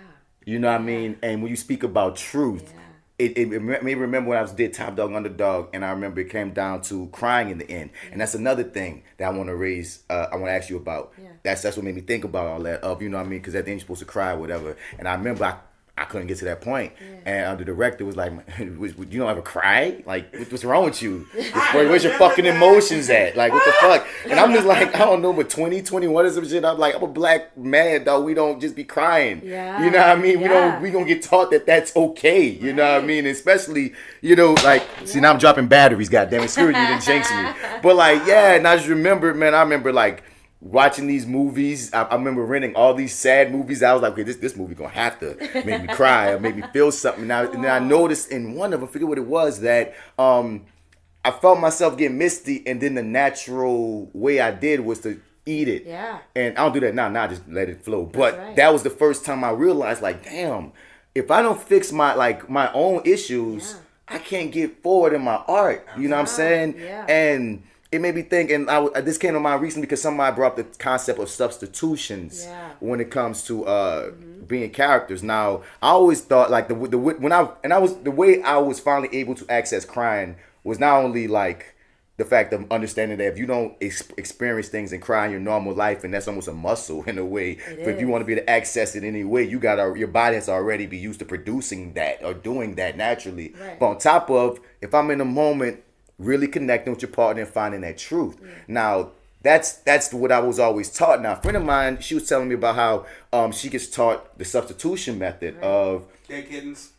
You know what I mean? And when you speak about truth, it made me remember when I did Top Dog Underdog, and I remember it came down to crying in the end. And that's another thing that I want to raise. I want to ask you about. Yeah. That's what made me think about all that. You know what I mean? Because at the end you're supposed to cry or whatever. And I remember I couldn't get to that point. And the director was like, "You don't ever cry? Like, what's wrong with you? Where's your fucking emotions at? Like, what the fuck?" And I'm just like, I don't know, but 2021 or some shit. I'm like, I'm a black man, dog. We don't just be crying. Yeah. You know what I mean? Yeah. We gonna get taught that that's okay. You know what I mean? Especially, you know, like, see, now I'm dropping batteries. Goddamn it, screw you, didn't jinx me. But like, yeah, and I just remember, man. I remember like watching these movies. I remember renting all these sad movies. I was like, okay, this movie gonna have to make me cry or make me feel something. And then I noticed in one of them, I forget what it was, that I felt myself getting misty, and then the natural way I did was to eat it. Yeah. And I don't do that now. Now I just let it flow. But that was the first time I realized, like, damn, if I don't fix my own issues, I can't get forward in my art. You know what I'm saying? Yeah. And it made me think, and this came to mind recently because somebody brought up the concept of substitutions when it comes to being characters. Now, I always thought like the way I was finally able to access crying was not only like the fact of understanding that if you don't experience things and cry in your normal life, and that's almost a muscle in a way. But if you want to be able to access it in any way, your body has to already be used to producing that or doing that naturally. Right. But on top of, if I'm in a moment, really connecting with your partner and finding that truth. Now, that's what I was always taught. Now, a friend of mine, she was telling me about how she gets taught the substitution method of Dead kittens.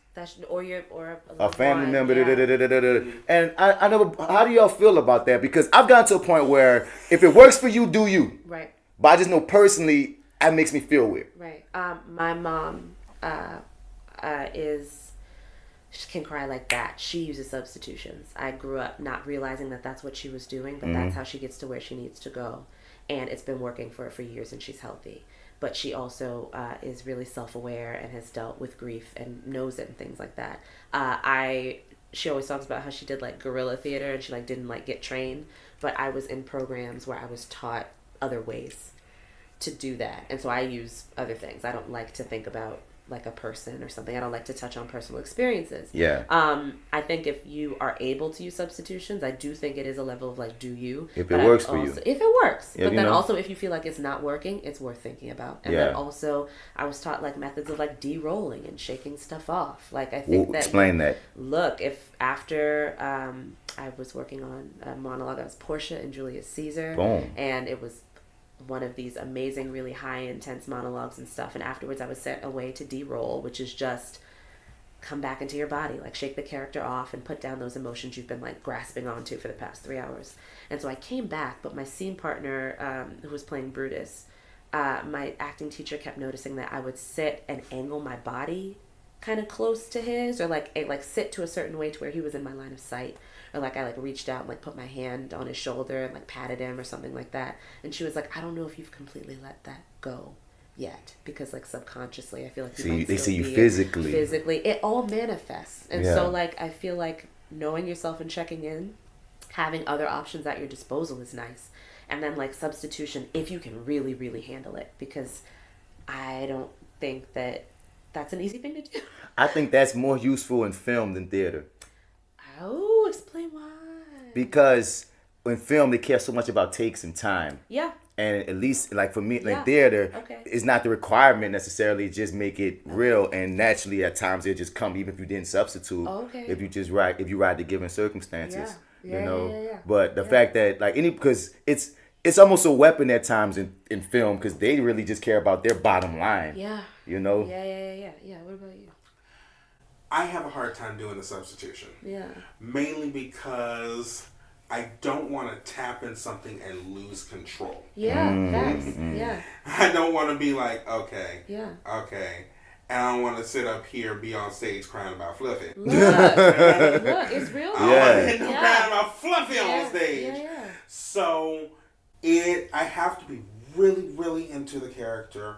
Or a family member. And I never. How do y'all feel about that? Because I've gotten to a point where if it works for you, do you. Right. But I just know personally, that makes me feel weird. Right. My mom she can cry like that. She uses substitutions. I grew up not realizing that that's what she was doing, but that's how she gets to where she needs to go. And it's been working for her for years, and she's healthy. But she also is really self-aware and has dealt with grief and knows it and things like that. She always talks about how she did like guerrilla theater, and she like didn't like get trained. But I was in programs where I was taught other ways to do that. And so I use other things. I don't like to think about like a person or something. I don't like to touch on personal experiences. Yeah. I think if you are able to use substitutions, I do think it is a level of like, do you? If it works for you. If it works. Yeah, but then also if you feel like it's not working, it's worth thinking about. And then also I was taught like methods of like de-rolling and shaking stuff off. Like I think explain that. Look, if after I was working on a monologue, I was Portia and Julius Caesar. Boom. And it was one of these amazing, really high intense monologues and stuff. And afterwards I was sent away to de-roll, which is just come back into your body, like shake the character off and put down those emotions you've been like grasping onto for the past 3 hours. And so I came back, but my scene partner, who was playing Brutus, my acting teacher kept noticing that I would sit and angle my body kind of close to his, or like sit to a certain way to where he was in my line of sight. Or like I like reached out and like put my hand on his shoulder and like patted him or something like that. And she was like, I don't know if you've completely let that go yet, because like subconsciously I feel like they see you physically it all manifests. And so like I feel like knowing yourself and checking in, having other options at your disposal is nice. And then like substitution, if you can really, really handle it, because I don't think that that's an easy thing to do. I think that's more useful in film than theater. Oh, explain why. Because in film, they care so much about takes and time. Yeah. And at least, like for me, like theater, it's not the requirement necessarily. Just make it real, and naturally, at times it just come even if you didn't substitute. If you just ride the given circumstances, you know. But the fact that because it's almost a weapon at times in film, because they really just care about their bottom line. Yeah. You know. Yeah. What about you? I have a hard time doing the substitution. Yeah. Mainly because I don't want to tap in something and lose control. Yeah, facts. Yeah. I don't want to be like, okay. Yeah. Okay. And I don't want to sit up here, be on stage crying about Fluffy. Look, it's real. I don't want to hit no crying about Fluffy on stage. Yeah. So I have to be really, really into the character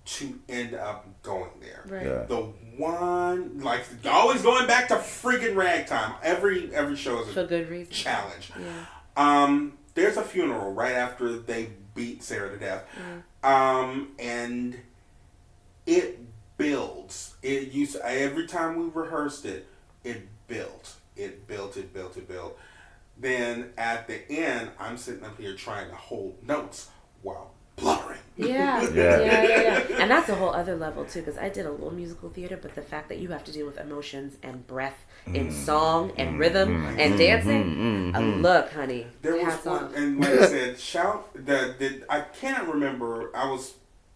to end up going there. Right. Yeah. The one, like, always going back to freaking ragtime. Every show is For good reason. challenge. Yeah. There's a funeral right after they beat Sarah to death. And it builds. It used every time we rehearsed it, it built. It built. Then at the end, I'm sitting up here trying to hold notes while blubbering. Yeah. And that's a whole other level too, because I did a little musical theater, but the fact that you have to deal with emotions and breath in song and rhythm and dancing, look, honey, There was hats one, off. and like I said, I cannot remember.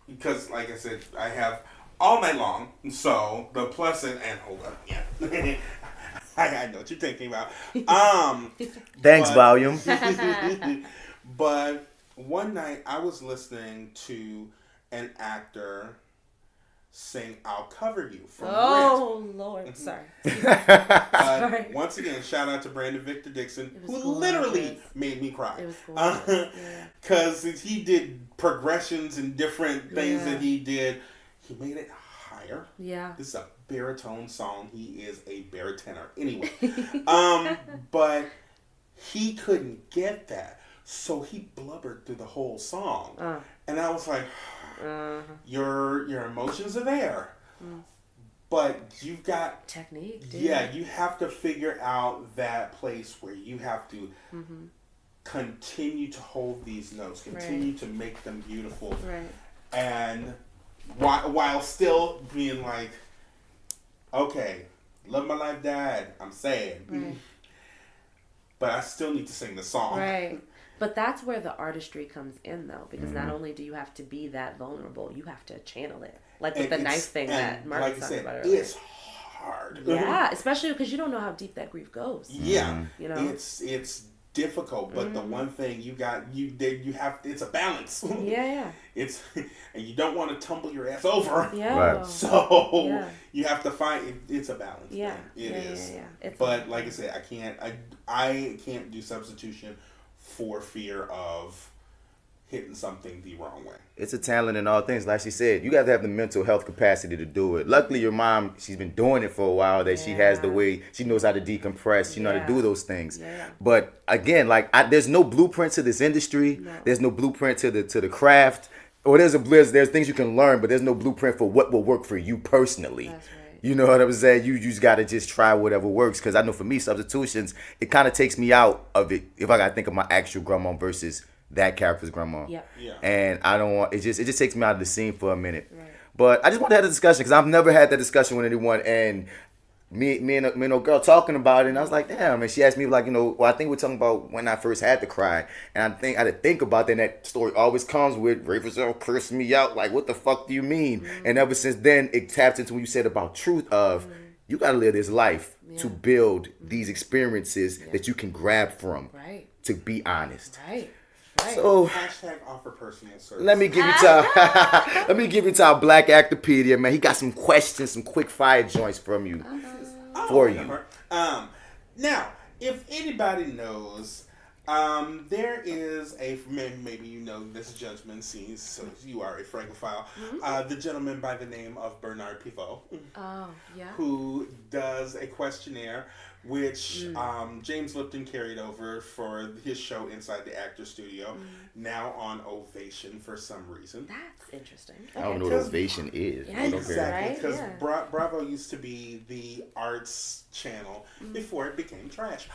Because like I said, I have all night long. So the plus and hold up, yeah. I know what you're thinking about. Thanks, Volume. But one night I was listening to an actor sing "I'll Cover You" from Oh Lord, sorry. Rit. Once again, shout out to Brandon Victor Dixon, who gorgeous. literally made me cry. It was gorgeous. Because he did progressions and different things that he did. He made it higher. Yeah. This is a baritone song. He is a baritenor. Anyway. But he couldn't get that. So he blubbered through the whole song. And I was like, your emotions are there. But you've got technique, dude. Yeah, you have to figure out that place where you have to continue to hold these notes, continue to make them beautiful. Right. And while still being like, okay, love my life, Dad, I'm sad. Right. But I still need to sing the song. Right. But that's where the artistry comes in, though, because not only do you have to be that vulnerable, you have to channel it. Like with the knife thing that Mark was talking about earlier. It's hard. Yeah, especially because you don't know how deep that grief goes. Yeah. You know? It's difficult, but the one thing you have, it's a balance. Yeah. It's, and you don't want to tumble your ass over. Yeah. Right. So you have to find it's a balance. Yeah. Thing. It is. Yeah. But like I said, I can't do substitution for fear of hitting something the wrong way. It's a talent in all things. Like she said, you got to have the mental health capacity to do it. Luckily, your mom, she's been doing it for a while, that she has the way, she knows how to decompress, she knows how to do those things. Yeah. But again, like there's no blueprint to this industry. No. There's no blueprint to the craft. Or there's things you can learn, but there's no blueprint for what will work for you personally. That's right. You know what I'm saying? You just got to just try whatever works. Because I know for me, substitutions, it kind of takes me out of it if I got to think of my actual grandma versus that character's grandma. Yeah. And I don't want, it just takes me out of the scene for a minute. Right. But I just want to have a discussion because I've never had that discussion with anyone. And me and a girl talking about it, and I was like, damn. And she asked me, like, well, I think we're talking about when I first had to cry. And I had to think about that. And that story always comes with Ray Fazell cursing me out. Like, what the fuck do you mean? And ever since then, it taps into what you said about truth of you got to live this life to build these experiences that you can grab from. Right. To be honest. Right. So Hashtag offer personal service. let me give you to our BlackActorPedia, man. He got some questions, some quick fire joints from you for you. Now, if anybody knows, there is maybe you know this gentleman, sees, so you are a francophile, the gentleman by the name of Bernard Pivot, Oh, yeah. who does a questionnaire which James Lipton carried over for his show Inside the Actor Studio, now on Ovation for some reason. That's interesting. I don't know what Ovation is. Yeah, I don't care. Exactly, Right? because Yeah. Bravo used to be the arts channel before it became trash.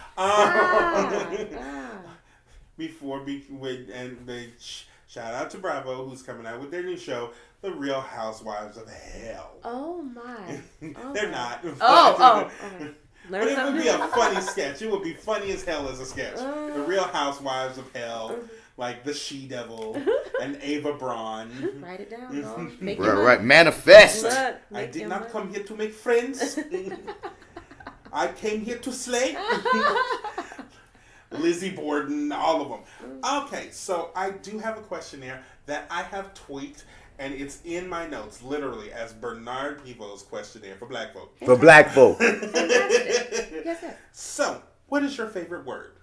Shout out to Bravo, who's coming out with their new show, The Real Housewives of Hell. Oh, my. They're not. Okay. But it would be a funny sketch. It would be funny as hell as a sketch. The Real Housewives of Hell, like the She-Devil and Ava Braun. Write it down, dog. Make Right. Manifest. I did not come here to make friends. I came here to slay. Lizzie Borden, all of them. Okay, so I do have a questionnaire that I have tweaked, and it's in my notes, literally, as Bernard Pivot's questionnaire for Black folk. For Black folk. Fantastic. Yes. So, what is your favorite word?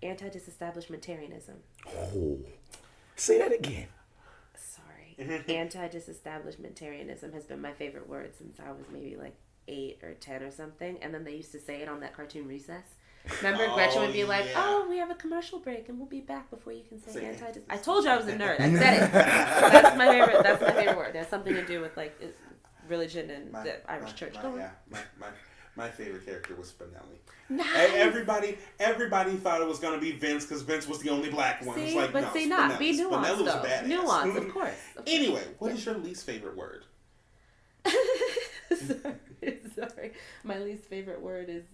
Anti-disestablishmentarianism. Oh. Say that again. Sorry. Anti-disestablishmentarianism has been my favorite word since I was maybe like 8 or 10 or something. And then they used to say it on that cartoon Recess. Remember, Gretchen would be like, "Oh, we have a commercial break, and we'll be back before you can say anti." I told you I was a nerd. I said it. That's my favorite. That's my favorite word. It has something to do with like religion and the Irish church. My favorite character was Spinelli. Nice. Everybody thought it was gonna be Vince because Vince was the only black one. It's like, but no, see, Spinelli. not be nuanced Spinelli was though. badass. Nuance, of course. Anyway, what is your least favorite word? Sorry. My least favorite word is,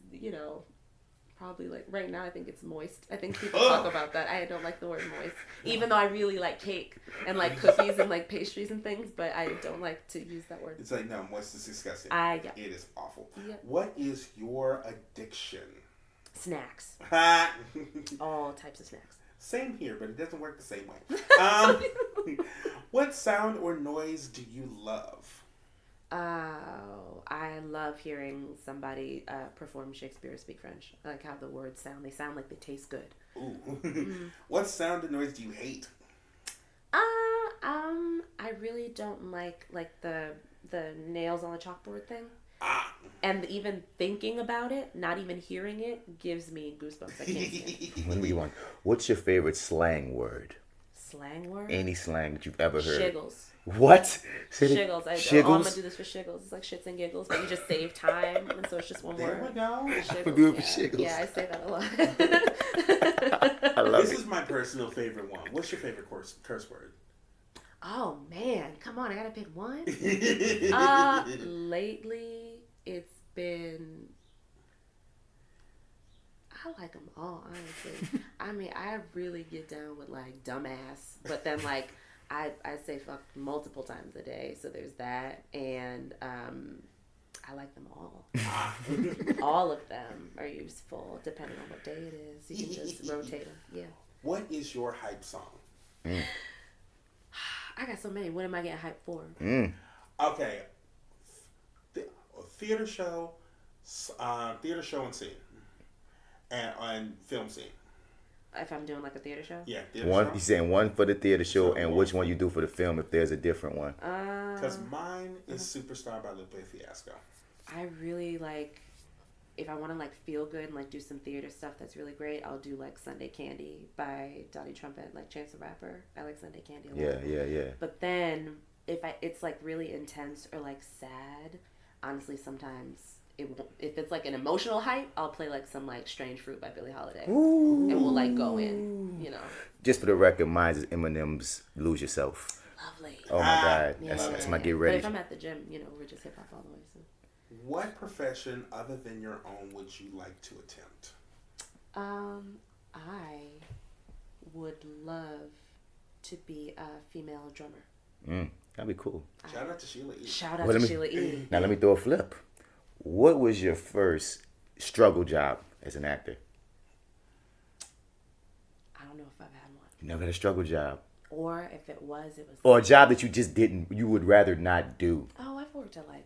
probably like right now I think it's moist. I think people talk about that. I don't like the word moist. Even though I really like cake and like cookies and like pastries and things, but I don't like to use that word. It's like, no, moist is disgusting. Yeah. It is awful. Yep. What is your addiction? Snacks. All types of snacks. Same here, but it doesn't work the same way. What sound or noise do you love? Oh, I love hearing somebody perform Shakespeare or speak French. I like how the words sound. They sound like they taste good. Ooh. What sound or noise do you hate? I really don't like the nails on the chalkboard thing. And even thinking about it, not even hearing it, gives me goosebumps. I can't stand it. When we want, what's your favorite slang word? Slang word? Any slang that you've ever heard? Shiggles. What? Shiggles. Shiggles? I'm gonna do this for shiggles. It's like shits and giggles, but you just save time, and so it's just one word. There we go. Shiggles, Do it for shiggles. Yeah, I say that a lot. I love This it. is my personal favorite one. What's your favorite curse word? Oh man, come on! I gotta pick one. Lately, it's been. I like them all, honestly. I mean, I really get down with like dumbass, but then like I say fuck multiple times a day, so there's that, and I like them all. All of them are useful depending on what day it is. You can just rotate them. Yeah. What is your hype song? I got so many. What am I getting hyped for? Okay. Theater show and scene. And film scene. If I'm doing like a theater show? Yeah, theater One, show. he's saying one for the theater show, and one. which one you do for the film if there's a different one. Because mine is Superstar by Lupe Fiasco. I really like, if I want to like feel good and like do some theater stuff that's really great, I'll do like Sunday Candy by Donnie Trumpet, like Chance the Rapper. I like Sunday Candy a lot. Yeah. But then if it's like really intense or like sad, honestly sometimes if it's like an emotional hype, I'll play like some like Strange Fruit by Billie Holiday. Ooh. And we'll like go in, Just for the record, mine is Eminem's "Lose Yourself." Lovely. Oh my God, Yeah, that's my yeah. get But ready. if I'm at the gym, we're just hip hop all the way. So. What profession other than your own would you like to attempt? I would love to be a female drummer. That'd be cool. Shout out to Sheila E. Shout out Well, to let me- Sheila E. Now let me throw a flip. What was your first struggle job as an actor? I don't know if I've had one. You never had a struggle job, Or if it was, it was. or a job that you just didn't, you would rather not do. Oh, I've worked at like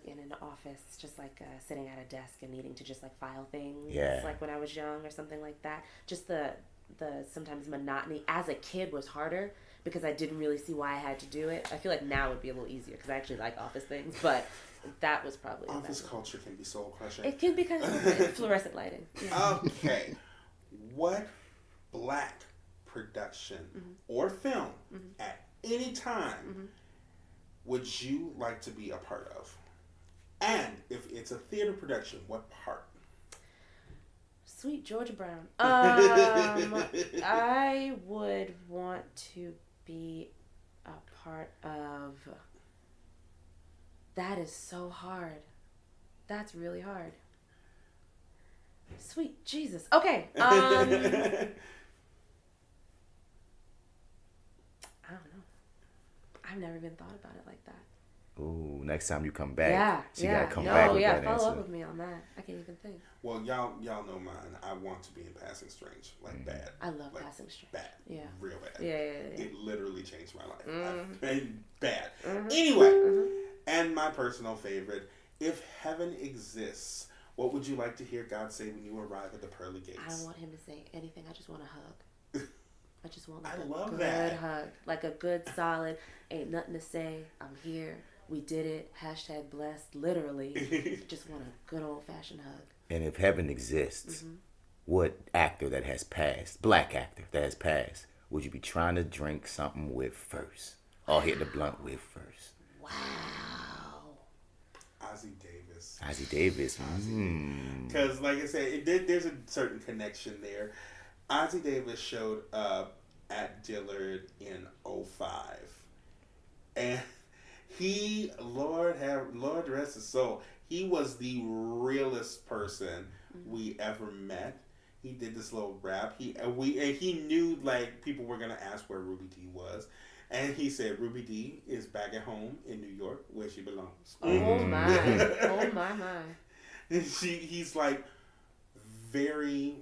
in an office, just like sitting at a desk and needing to just like file things. Yeah. Like when I was young or something like that. Just the sometimes monotony as a kid was harder because I didn't really see why I had to do it. I feel like now would be a little easier because I actually like office things, but that was probably the Office best one. culture can be soul crushing. It can be kind of fluorescent lighting. Yeah. Okay. What black production or film at any time would you like to be a part of? And if it's a theater production, what part? Sweet Georgia Brown. I would want to be a part of. That is so hard. That's really hard. Sweet Jesus. Okay. I don't know. I've never even thought about it like that. Ooh, next time you come back, Yeah. so you yeah. gotta come back with that follow answer. up with me on that. I can't even think. Well, y'all know mine. I want to be in Passing Strange, like bad. I love like, Passing Strange. Bad. Yeah. Real bad. Yeah. It literally changed my life. Mm-hmm. Bad. Anyway, and my personal favorite, if heaven exists, what would you like to hear God say when you arrive at the pearly gates? I don't want him to say anything. I just want a hug. I just want like I a love good that. hug, like a good solid. Ain't nothing to say. I'm here. We did it. Hashtag blessed. Literally, just want a good old fashioned hug. And if heaven exists, what actor that has passed, black actor that has passed, would you be trying to drink something with first, or hit the blunt with first? Wow. Ozzie Davis. Ozzie Davis. Because, like I said, there's a certain connection there. Ozzie Davis showed up at Dillard in '05. And he, Lord rest his soul, he was the realest person we ever met. He did this little rap. He knew like people were gonna ask where Ruby D was, and he said Ruby D is back at home in New York where she belongs. Oh my. Oh my. He's like very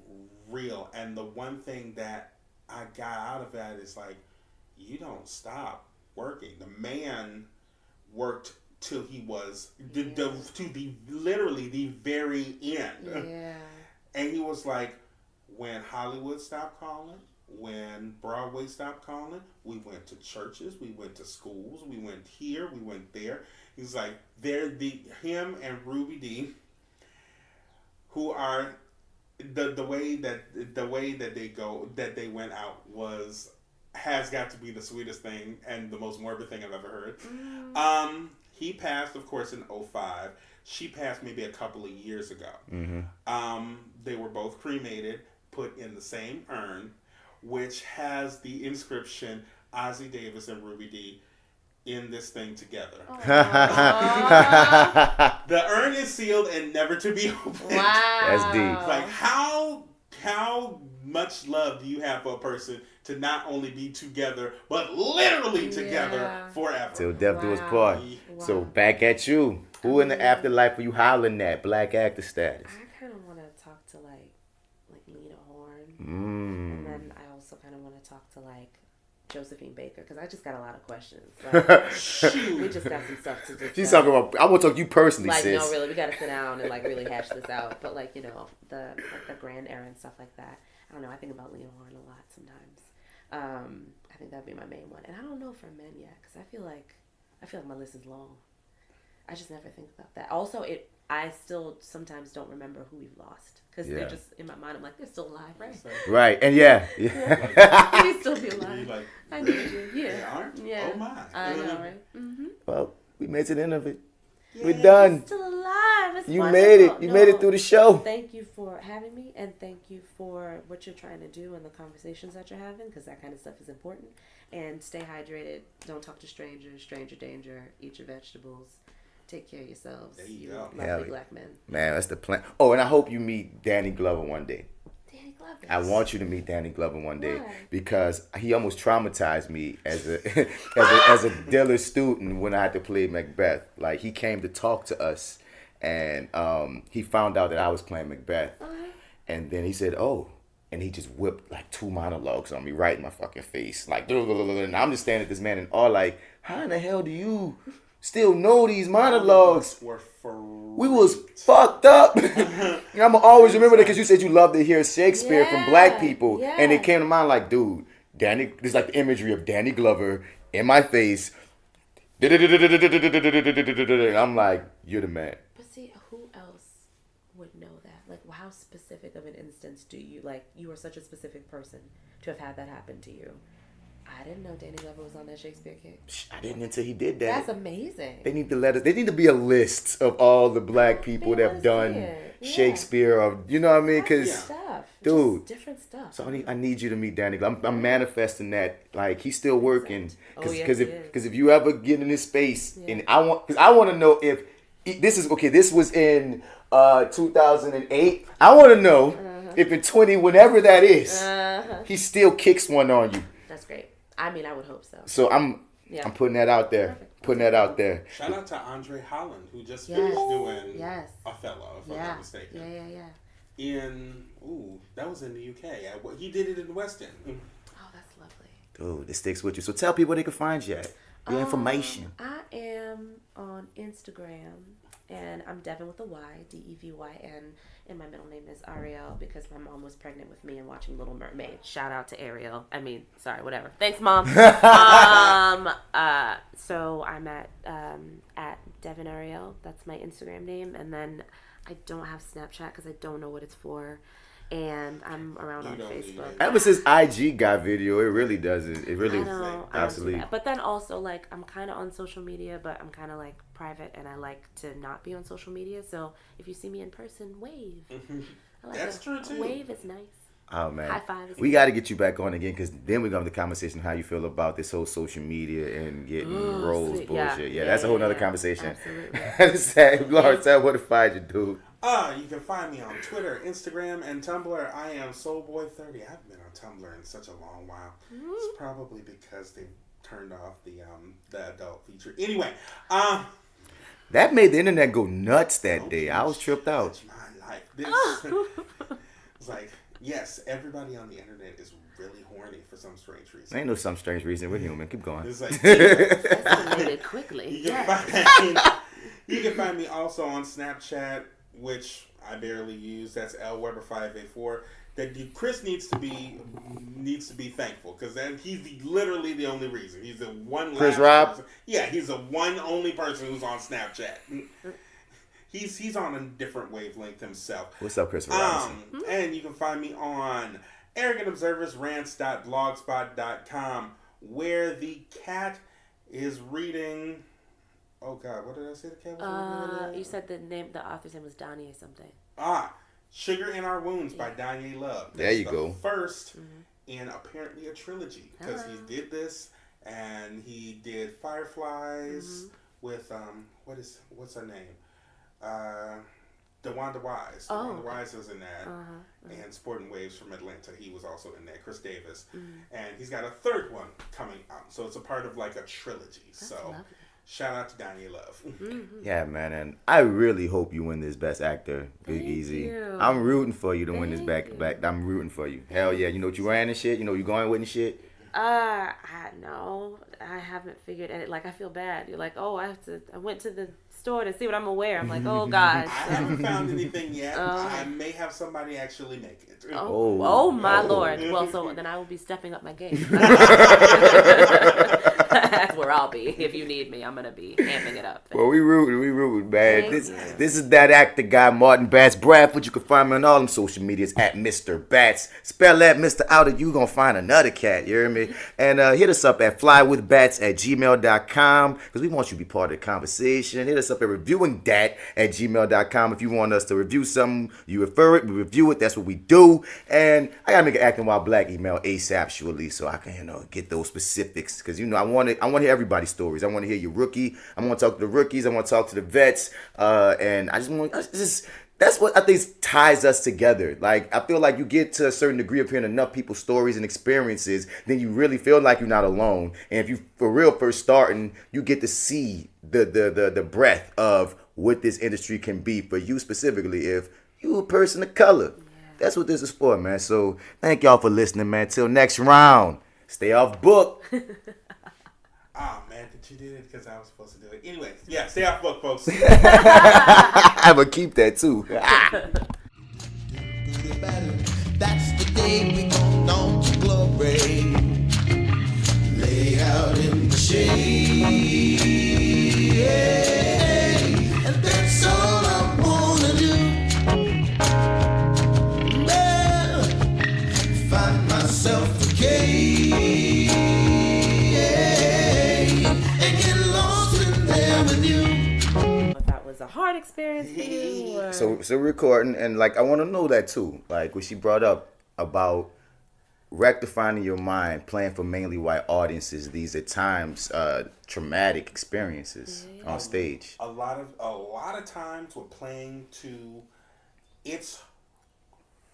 real, and the one thing that I got out of that is like, you don't stop working. The man worked till he was to the literally the very end. Yeah. And he was like, when Hollywood stopped calling, when Broadway stopped calling, we went to churches, we went to schools, we went here, we went there. He's like, him and Ruby D, who are the way that they went out has got to be the sweetest thing and the most morbid thing I've ever heard. He passed, of course, in '05. She passed maybe a couple of years ago. They were both cremated, put in the same urn, which has the inscription Ozzie Davis and Ruby D in this thing together. The urn is sealed and never to be opened. Wow. That's deep. Like how much love do you have for a person to not only be together but literally together forever? Till death do us part. Wow. So back at you. Who in the afterlife are you hollering at? Black actor status. I kind of want to talk to like Lena Horne, and then I also kind of want to talk to like Josephine Baker, because I just got a lot of questions. Like, we just got some stuff to discuss. She's talking about. I want to talk to you personally, like, sis. no, really, we got to sit down and like really hash this out. But like, you know, the grand era and stuff like that. I don't know. I think about Lena Horne a lot sometimes. I think that'd be my main one, and I don't know for men yet, because I feel like my list is long. I just never think about that. Also, I still sometimes don't remember who we've lost, because they're just in my mind. I'm like, they're still alive, right? Right, and yeah. Please still be alive. Like, I need you. they Yeah. aren't? Yeah. Oh my. I know, right? Mm-hmm. Well, we made it to the end of it. We're done. Still alive. It's You wonderful. made it. You made it through the show. Thank you for having me, and thank you for what you're trying to do and the conversations that you're having, because that kind of stuff is important. And stay hydrated. Don't talk to strangers. Stranger danger. Eat your vegetables. Take care of yourselves. There you go. Lovely Hell yeah. black men. Man, that's the plan. Oh, and I hope you meet Danny Glover one day. Danny Glover. I want you to meet Danny Glover one day. Why? Because he almost traumatized me as a as a Dillard student when I had to play Macbeth. Like, he came to talk to us, and he found out that I was playing Macbeth, and then he said, "Oh," and he just whipped like 2 monologues on me right in my fucking face, like, and I'm just staring at this man in awe, like, how in the hell do you still know these monologues? We was fucked up. And I'm always remember that, because you said you love to hear Shakespeare from black people. yeah. And it came to mind like, dude, Danny, this is like the imagery of Danny Glover in my face. And I'm like, you're the man. But see, who else would know that? Like, how specific of an instance do you, like, you are such a specific person to have had that happen to you? I didn't know Danny Glover was on that Shakespeare kick. I didn't until he did that. That's amazing. They need to let us. They need to be a list of all the black people that have done Shakespeare, or you know what I mean? Because stuff, dude, just different stuff. so I need you to meet Danny. I'm manifesting that. Like, he's still working. Because if you ever get in this space, and I want to know if this is okay. This was in 2008. I want to know if in 20, whenever that is, he still kicks one on you. That's great. I mean, I would hope so. So I'm putting that out there. Perfect. Putting that out there. Shout out to Andre Holland, who just finished doing Othello, if I'm not mistaken. That was in the UK. He did it in the West End. Oh, that's lovely. Dude, it sticks with you. So tell people where they can find you at. Your information. I am on Instagram And I'm Devyn with a Y, Devyn, and my middle name is Ariel because my mom was pregnant with me and watching Little Mermaid. Shout out to Ariel. I mean, sorry, whatever. Thanks, Mom. So I'm at devynariel. That's my Instagram name, and then I don't have Snapchat because I don't know what it's for. And I'm around on Facebook. Ever since IG got video, it really doesn't. It really absolutely. But then also, like, I'm kind of on social media, but I'm kind of like private, and I like to not be on social media. So if you see me in person, wave. That's true too. Wave is nice. Oh man, high five. We got to get you back on again because then we're gonna have the conversation how you feel about this whole social media and getting roles bullshit. Yeah, that's a whole nother conversation. Absolutely. Lord, tell what to find you, dude. You can find me on Twitter, Instagram, and Tumblr. I am Soulboy30. I haven't been on Tumblr in such a long while. It's probably because they turned off the adult feature. Anyway, that made the internet go nuts that day. I was tripped out. That's my life. It's like, yes, everybody on the internet is really horny for some strange reason. Ain't no some strange reason. We're human. Keep going. It's like, Escalated quickly. You can find me also on Snapchat, which I barely use. That's LWeber584. Chris needs to be thankful because then he's literally the only reason. He's the one. Chris Rob. Person. Yeah, he's the one only person who's on Snapchat. He's on a different wavelength himself. What's up, Chris Robinson? And you can find me on arrogantobserversrants.blogspot.com, where the cat is reading. Oh God, what did I say? The cat was reading? You said the author's name was Donnie something. Sugar in Our Wounds by Danye Love. There you go. First in apparently a trilogy because he did this and he did Fireflies with what's her name? DeWanda Wise. DeWanda Wise was in that. And Sporting Waves from Atlanta. He was also in there. Chris Davis. And he's got a third one coming out. So it's a part of like a trilogy. That's lovely. Shout out to Danye Love. Yeah, man, and I really hope you win this Best Actor, Big Easy. You. I'm rooting for you to win this back. I'm rooting for you. Hell yeah, you know what you wearing and shit. You know what you going with and shit. No, I haven't figured it. Like I feel bad. You're like, oh, I went to the store to see what I'm gonna wear. I'm like, oh gosh. I haven't found anything yet. I may have somebody actually make it. Oh my Lord. Well, so then I will be stepping up my game. That's where I'll be. If you need me, I'm gonna be amping it up. Well, we rooting, man. This is that actor guy, Martin Batts, Bradford. You can find me on all them social medias at Mr. Batts. Spell that Mr. out and you gonna find another cat. You hear me? And hit us up at flywithbats@gmail.com because we want you to be part of the conversation. Hit us up at reviewingdat@gmail.com if you want us to review something. You refer it, we review it. That's what we do. And I gotta make an Acting While Black email ASAP, surely, so I can get those specifics because I want to hear everybody's stories. I want to hear your rookie. I want to talk to the rookies. I want to talk to the vets. And I just want that's what I think ties us together. Like I feel like you get to a certain degree of hearing enough people's stories and experiences, then you really feel like you're not alone. And if you for real first starting, you get to see the breadth of what this industry can be for you specifically if you a person of color. That's what this is for, man. So thank y'all for listening, man. Till next round. Stay off book. Oh, man, that you did it because I was supposed to do it. Anyway, yeah, stay off book, folks. I'm going to keep that, too. That's the day we go on to glory. Lay out in the shade. And that's all I want to do. Well, find myself a cave. A hard experience for you? Or? So we're recording, and like I want to know that too. Like what she brought up about rectifying your mind, playing for mainly white audiences. These at times traumatic experiences on stage. A lot of times we're playing to. It's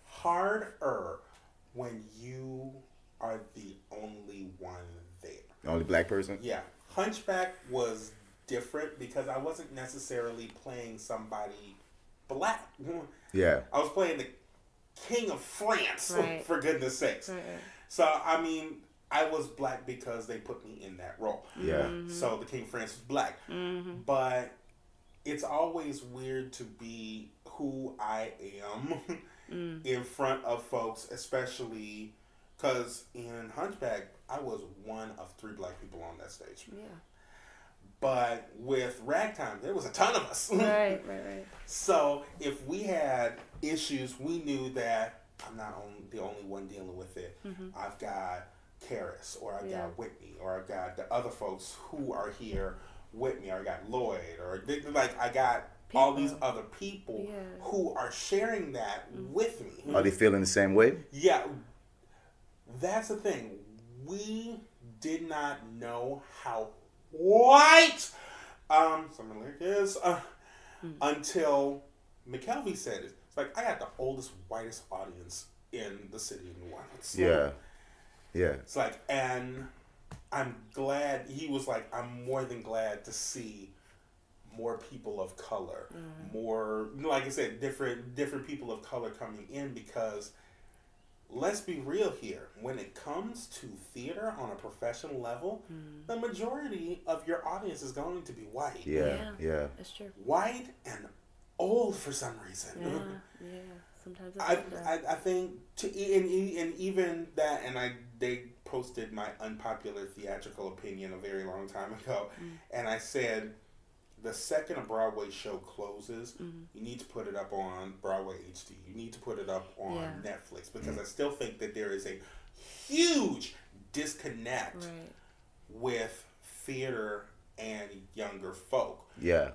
harder when you are the only one there. The only black person. Yeah, Hunchback was different because I wasn't necessarily playing somebody black. Yeah. I was playing the King of France, for goodness sakes. Right. So, I mean, I was black because they put me in that role. Yeah. So, the King of France was black. Mm-hmm. But it's always weird to be who I am in front of folks, especially because in Hunchback, I was one of 3 black people on that stage. Yeah. But with Ragtime, there was a ton of us. Right. So if we had issues, we knew that I'm not the only one dealing with it. I've got Karis, or I've got Whitney, or I've got the other folks who are here with me, or I got Lloyd, or like I got all these other people who are sharing that with me. Are they feeling the same way? Yeah, that's the thing. We did not know how white something like this until McKelvey said it. It's like, I got the oldest, whitest audience in the city of New Orleans. So Yeah. it's like, and I'm glad, he was like, I'm more than glad to see more people of color, more, like I said, different people of color coming in, because let's be real here. When it comes to theater on a professional level, the majority of your audience is going to be white. Yeah. That's true. White and old for some reason. Yeah. Sometimes I think and even that, and they posted my unpopular theatrical opinion a very long time ago, and I said, the second a Broadway show closes, you need to put it up on Broadway HD. You need to put it up on Netflix, because I still think that there is a huge disconnect with theater and younger folk. Yeah.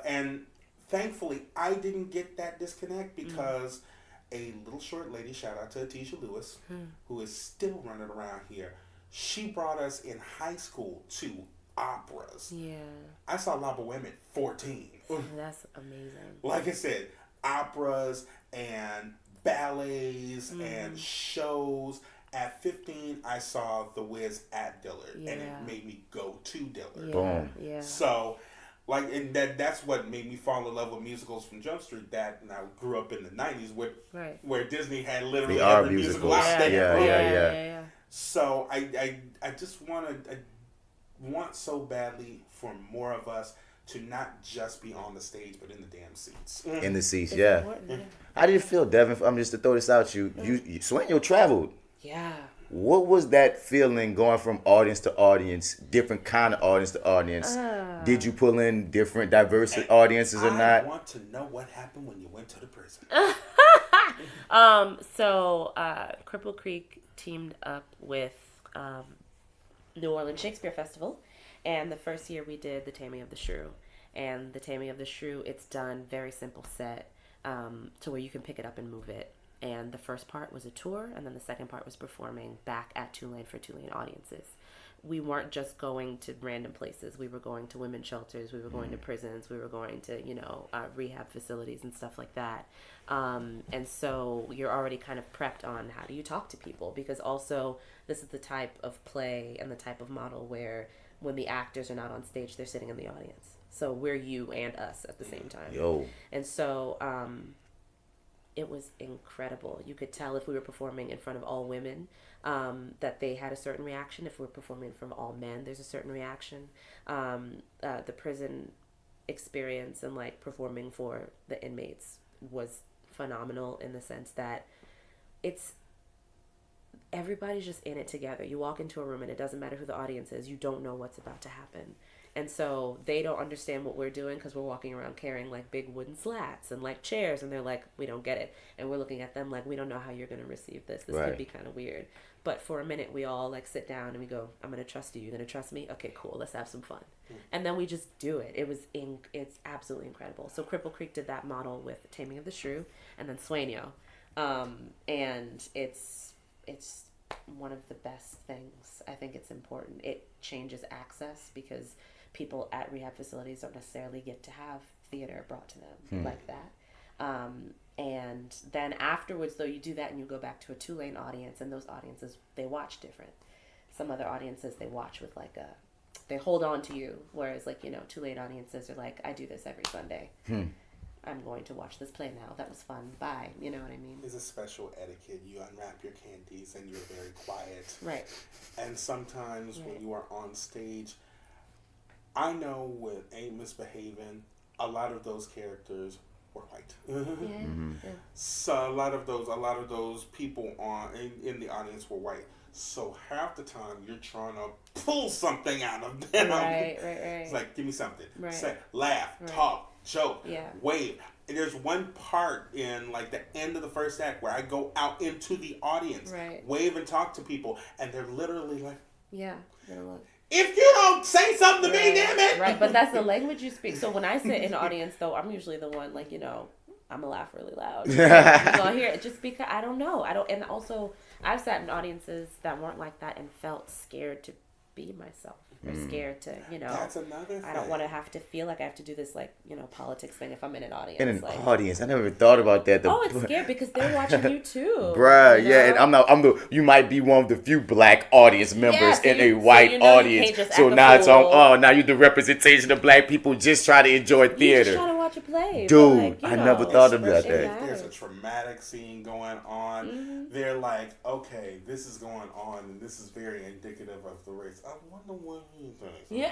And thankfully, I didn't get that disconnect, because a little short lady, shout out to Atisha Lewis, who is still running around here, she brought us in high school to operas. Yeah. I saw La Boheme at 14. That's amazing. Like I said, operas and ballets and shows. At 15, I saw The Wiz at Dillard, and it made me go to Dillard. Boom. Yeah. So, like, and that's what made me fall in love with musicals from Jump Street. That, and I grew up in the 90s where Disney had literally They are every musical musicals. out there. Yeah. So I just I want so badly for more of us to not just be on the stage, but in the damn seats. In the seats, yeah. How did it feel, Devyn? I'm just to throw this out, you Sueño traveled. Yeah. What was that feeling going from audience to audience, different kind of audience to audience? Did you pull in different diverse audiences or not? I want to know what happened when you went to the prison. So Cripple Creek teamed up with New Orleans Shakespeare Festival, and the first year we did The Taming of the Shrew. And The Taming of the Shrew, it's done very simple set to where you can pick it up and move it. And the first part was a tour, and then the second part was performing back at Tulane for Tulane audiences. We weren't just going to random places. We were going to women's shelters. We were going to prisons. We were going to, rehab facilities and stuff like that. And so you're already kind of prepped on how do you talk to people, because also this is the type of play and the type of model where when the actors are not on stage, they're sitting in the audience. So we're you and us at the same time. Yo. And so it was incredible. You could tell if we were performing in front of all women that they had a certain reaction. If we're performing in front of all men, there's a certain reaction. The prison experience and like performing for the inmates was phenomenal in the sense that everybody's just in it together. You walk into a room and it doesn't matter who the audience is. You don't know what's about to happen. And so they don't understand what we're doing because we're walking around carrying like big wooden slats and like chairs, and they're like, we don't get it. And we're looking at them like, we don't know how you're going to receive this. This could be kind of weird. But for a minute, we all like sit down and we go, I'm going to trust you. You're going to trust me? Okay, cool. Let's have some fun. And then we just do it. It's absolutely incredible. So Cripple Creek did that model with Taming of the Shrew and then Sueño. And it's one of the best things. I think it's important. It changes access because people at rehab facilities don't necessarily get to have theater brought to them like that. And then afterwards, though, you do that and you go back to a Tulane audience, and those audiences, they watch different. Some other audiences, they watch with like they hold on to you, whereas like, Tulane audiences are like, I do this every Sunday. I'm going to watch this play now. That was fun. Bye. You know what I mean? There's a special etiquette. You unwrap your candies and you're very quiet. Right. And sometimes when you are on stage, I know when Ain't Misbehaving a lot of those characters were white. Yeah. So a lot of those people in the audience were white. So half the time you're trying to pull something out of them. Right. It's like, give me something. Right. Say, laugh, Right. talk, joke, Yeah. wave. And there's one part in like the end of the first act where I go out into the audience, Right. wave and talk to people, and they're literally like, Yeah. Gonna look. if you don't say something to me, damn it. Right, but that's the language you speak. So when I sit in the audience, though, I'm usually the one, like, I'm gonna laugh really loud. You're gonna hear it just because I don't know. And also, I've sat in audiences that weren't like that and felt scared to be myself. Or scared to, That's another thing. I don't want to have to feel like I have to do this, like, politics thing if I'm in an audience. In an like, audience, I never thought about that. it's scary because they're watching you too. Bruh, yeah, and you might be one of the few black audience members so in a you white can't audience. just So act a now it's fool. on, now you're the representation of black people just trying to enjoy You theater. just trying to watch a play. Dude, but, I never thought about it that. If there's a matters. traumatic scene going on, they're like, okay, this is going on, and this is very indicative of the race. I wonder what he thinks. Yeah.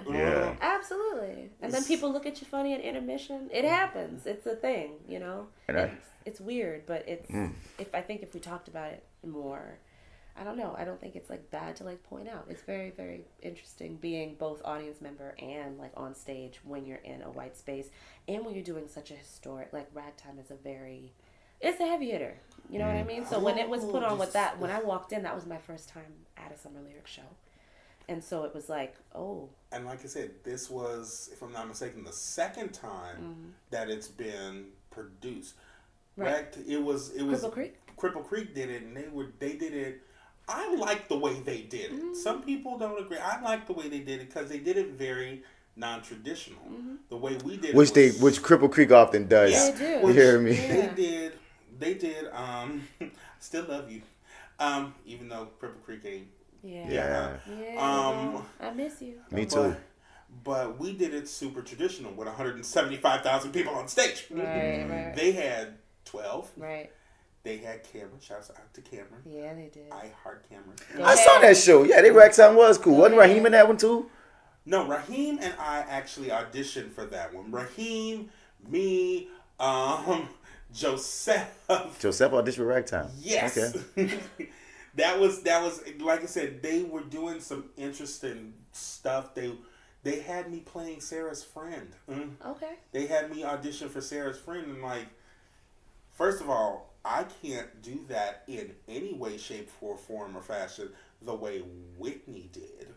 Yeah. Absolutely. And then people look at you funny at intermission. It happens. It's a thing, And it's weird, but it's if we talked about it more, I don't know. I don't think it's like bad to like point out. It's very, very interesting being both audience member and like on stage when you're in a white space and when you're doing such a historic, like Ragtime is it's a heavy hitter. You know what I mean? So when it was put on with that, when I walked in, that was my first time at a summer lyrics show. And so it was like, oh. And like I said, this was, if I'm not mistaken, the second time that it's been produced. Right. It was Cripple Creek? Cripple Creek did it, and they did it. I like the way they did it. Some people don't agree. I like the way they did it because they did it very non-traditional. The way we did which it which Cripple Creek often does. Yeah, They do. You hear me? Yeah. They did. Still love you. Even though Cripple Creek ain't. Yeah. I miss you. Me too. But we did it super traditional with 175,000 people on stage. Right. They had 12. Right. They had Cameron. Shouts out to Cameron. Yeah, they did. I heart Cameron. I saw that show. Yeah, they Ragtime was cool. Wasn't Raheem in that one too? No, Raheem and I actually auditioned for that one. Raheem, me, Joseph. Joseph auditioned for Ragtime. Yes. Okay. That was like I said, they were doing some interesting stuff. They had me playing Sarah's friend. Okay. They had me audition for Sarah's friend, and like, first of all, I can't do that in any way, shape, or form or fashion the way Whitney did.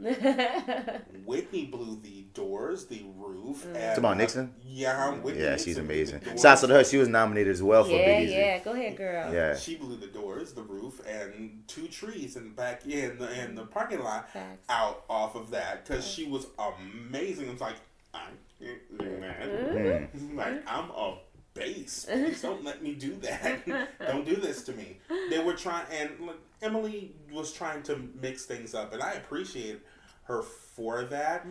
Whitney blew the doors, the roof. Talking about Nixon? Yeah, Whitney. Yeah, Nixon she's blew the amazing. doors. Shouts out to her. She was nominated as well for Big Easy. Yeah. Go ahead, girl. Yeah. She blew the doors, the roof, and 2 trees in the back in the parking lot Facts. out off of that because she was amazing. It's like I can't do that. Like I'm a bass. Please don't let me do that. Don't do this to me. They were trying, and look, Emily was trying to mix things up, and I appreciate her for that.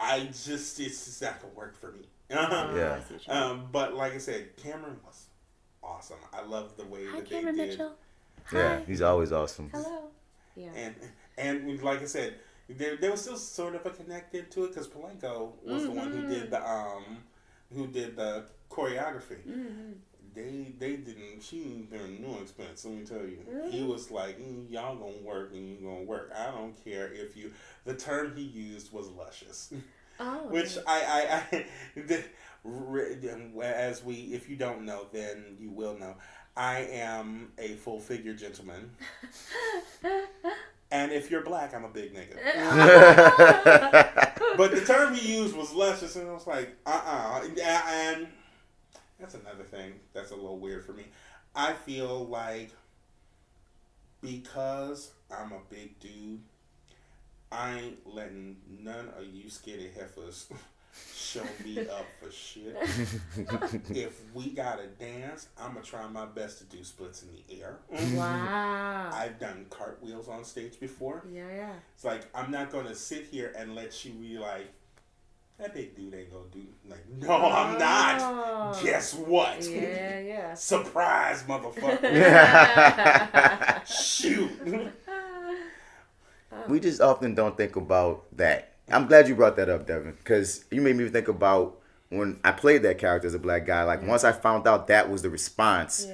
It's just not gonna work for me. Yeah. But like I said, Cameron was awesome. I love the way Hi, that Cameron they did. Mitchell. Yeah, Hi. he's always awesome. Hello. Yeah. And like I said, there was still sort of a connected to it because Palenko was the one who did the choreography. They didn't. She didn't bear no expense. Let me tell you. He was like, y'all gonna work and you gonna work. I don't care if you. The term he used was luscious. Oh. Which if you don't know, then you will know. I am a full figure gentleman. And if you're black, I'm a big nigga. But the term he used was luscious, and I was like, And that's another thing that's a little weird for me. I feel like because I'm a big dude, I ain't letting none of you skinny heifers show me up for shit. If we gotta dance, I'm gonna try my best to do splits in the air. Wow. I've done cartwheels on stage before. Yeah. It's like, I'm not gonna sit here and let you be like, that big dude ain't gonna do. Like, no, I'm not. Guess what? Yeah. Surprise, motherfucker. Shoot. We just often don't think about that. I'm glad you brought that up, Devin, because you made me think about when I played that character as a black guy. Like once I found out that was the response,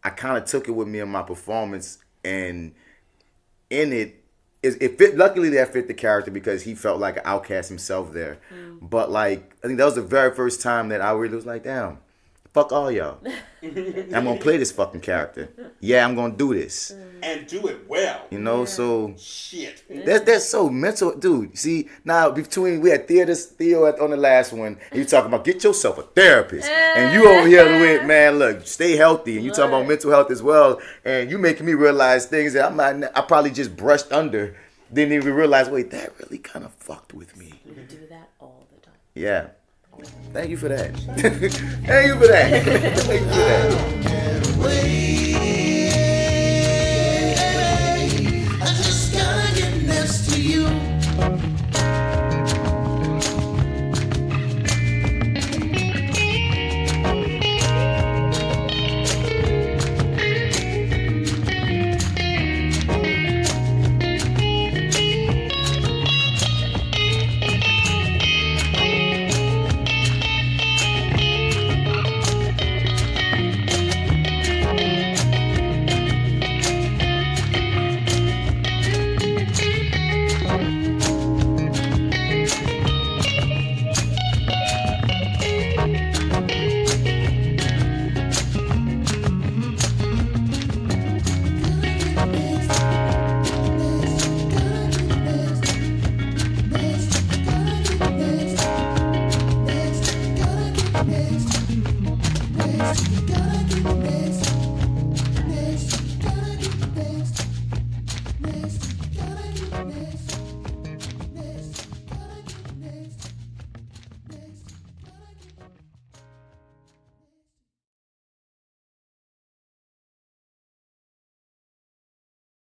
I kind of took it with me in my performance, and in it fit. Luckily, that fit the character because he felt like an outcast himself there. But like, I think that was the very first time that I really was like, damn, fuck all y'all. I'm gonna play this fucking character. Yeah, I'm gonna do this. And do it well. You know, so Shit. that's so mental, dude. See, now we had Theo on the last one, and you talking about get yourself a therapist, and you over here with, man, look, stay healthy, and you talking about mental health as well, and you making me realize things that I probably just brushed under, didn't even realize. Wait, that really kind of fucked with me. You do that all the time. Yeah. Thank you for that. Thank you for that. Thank you for that.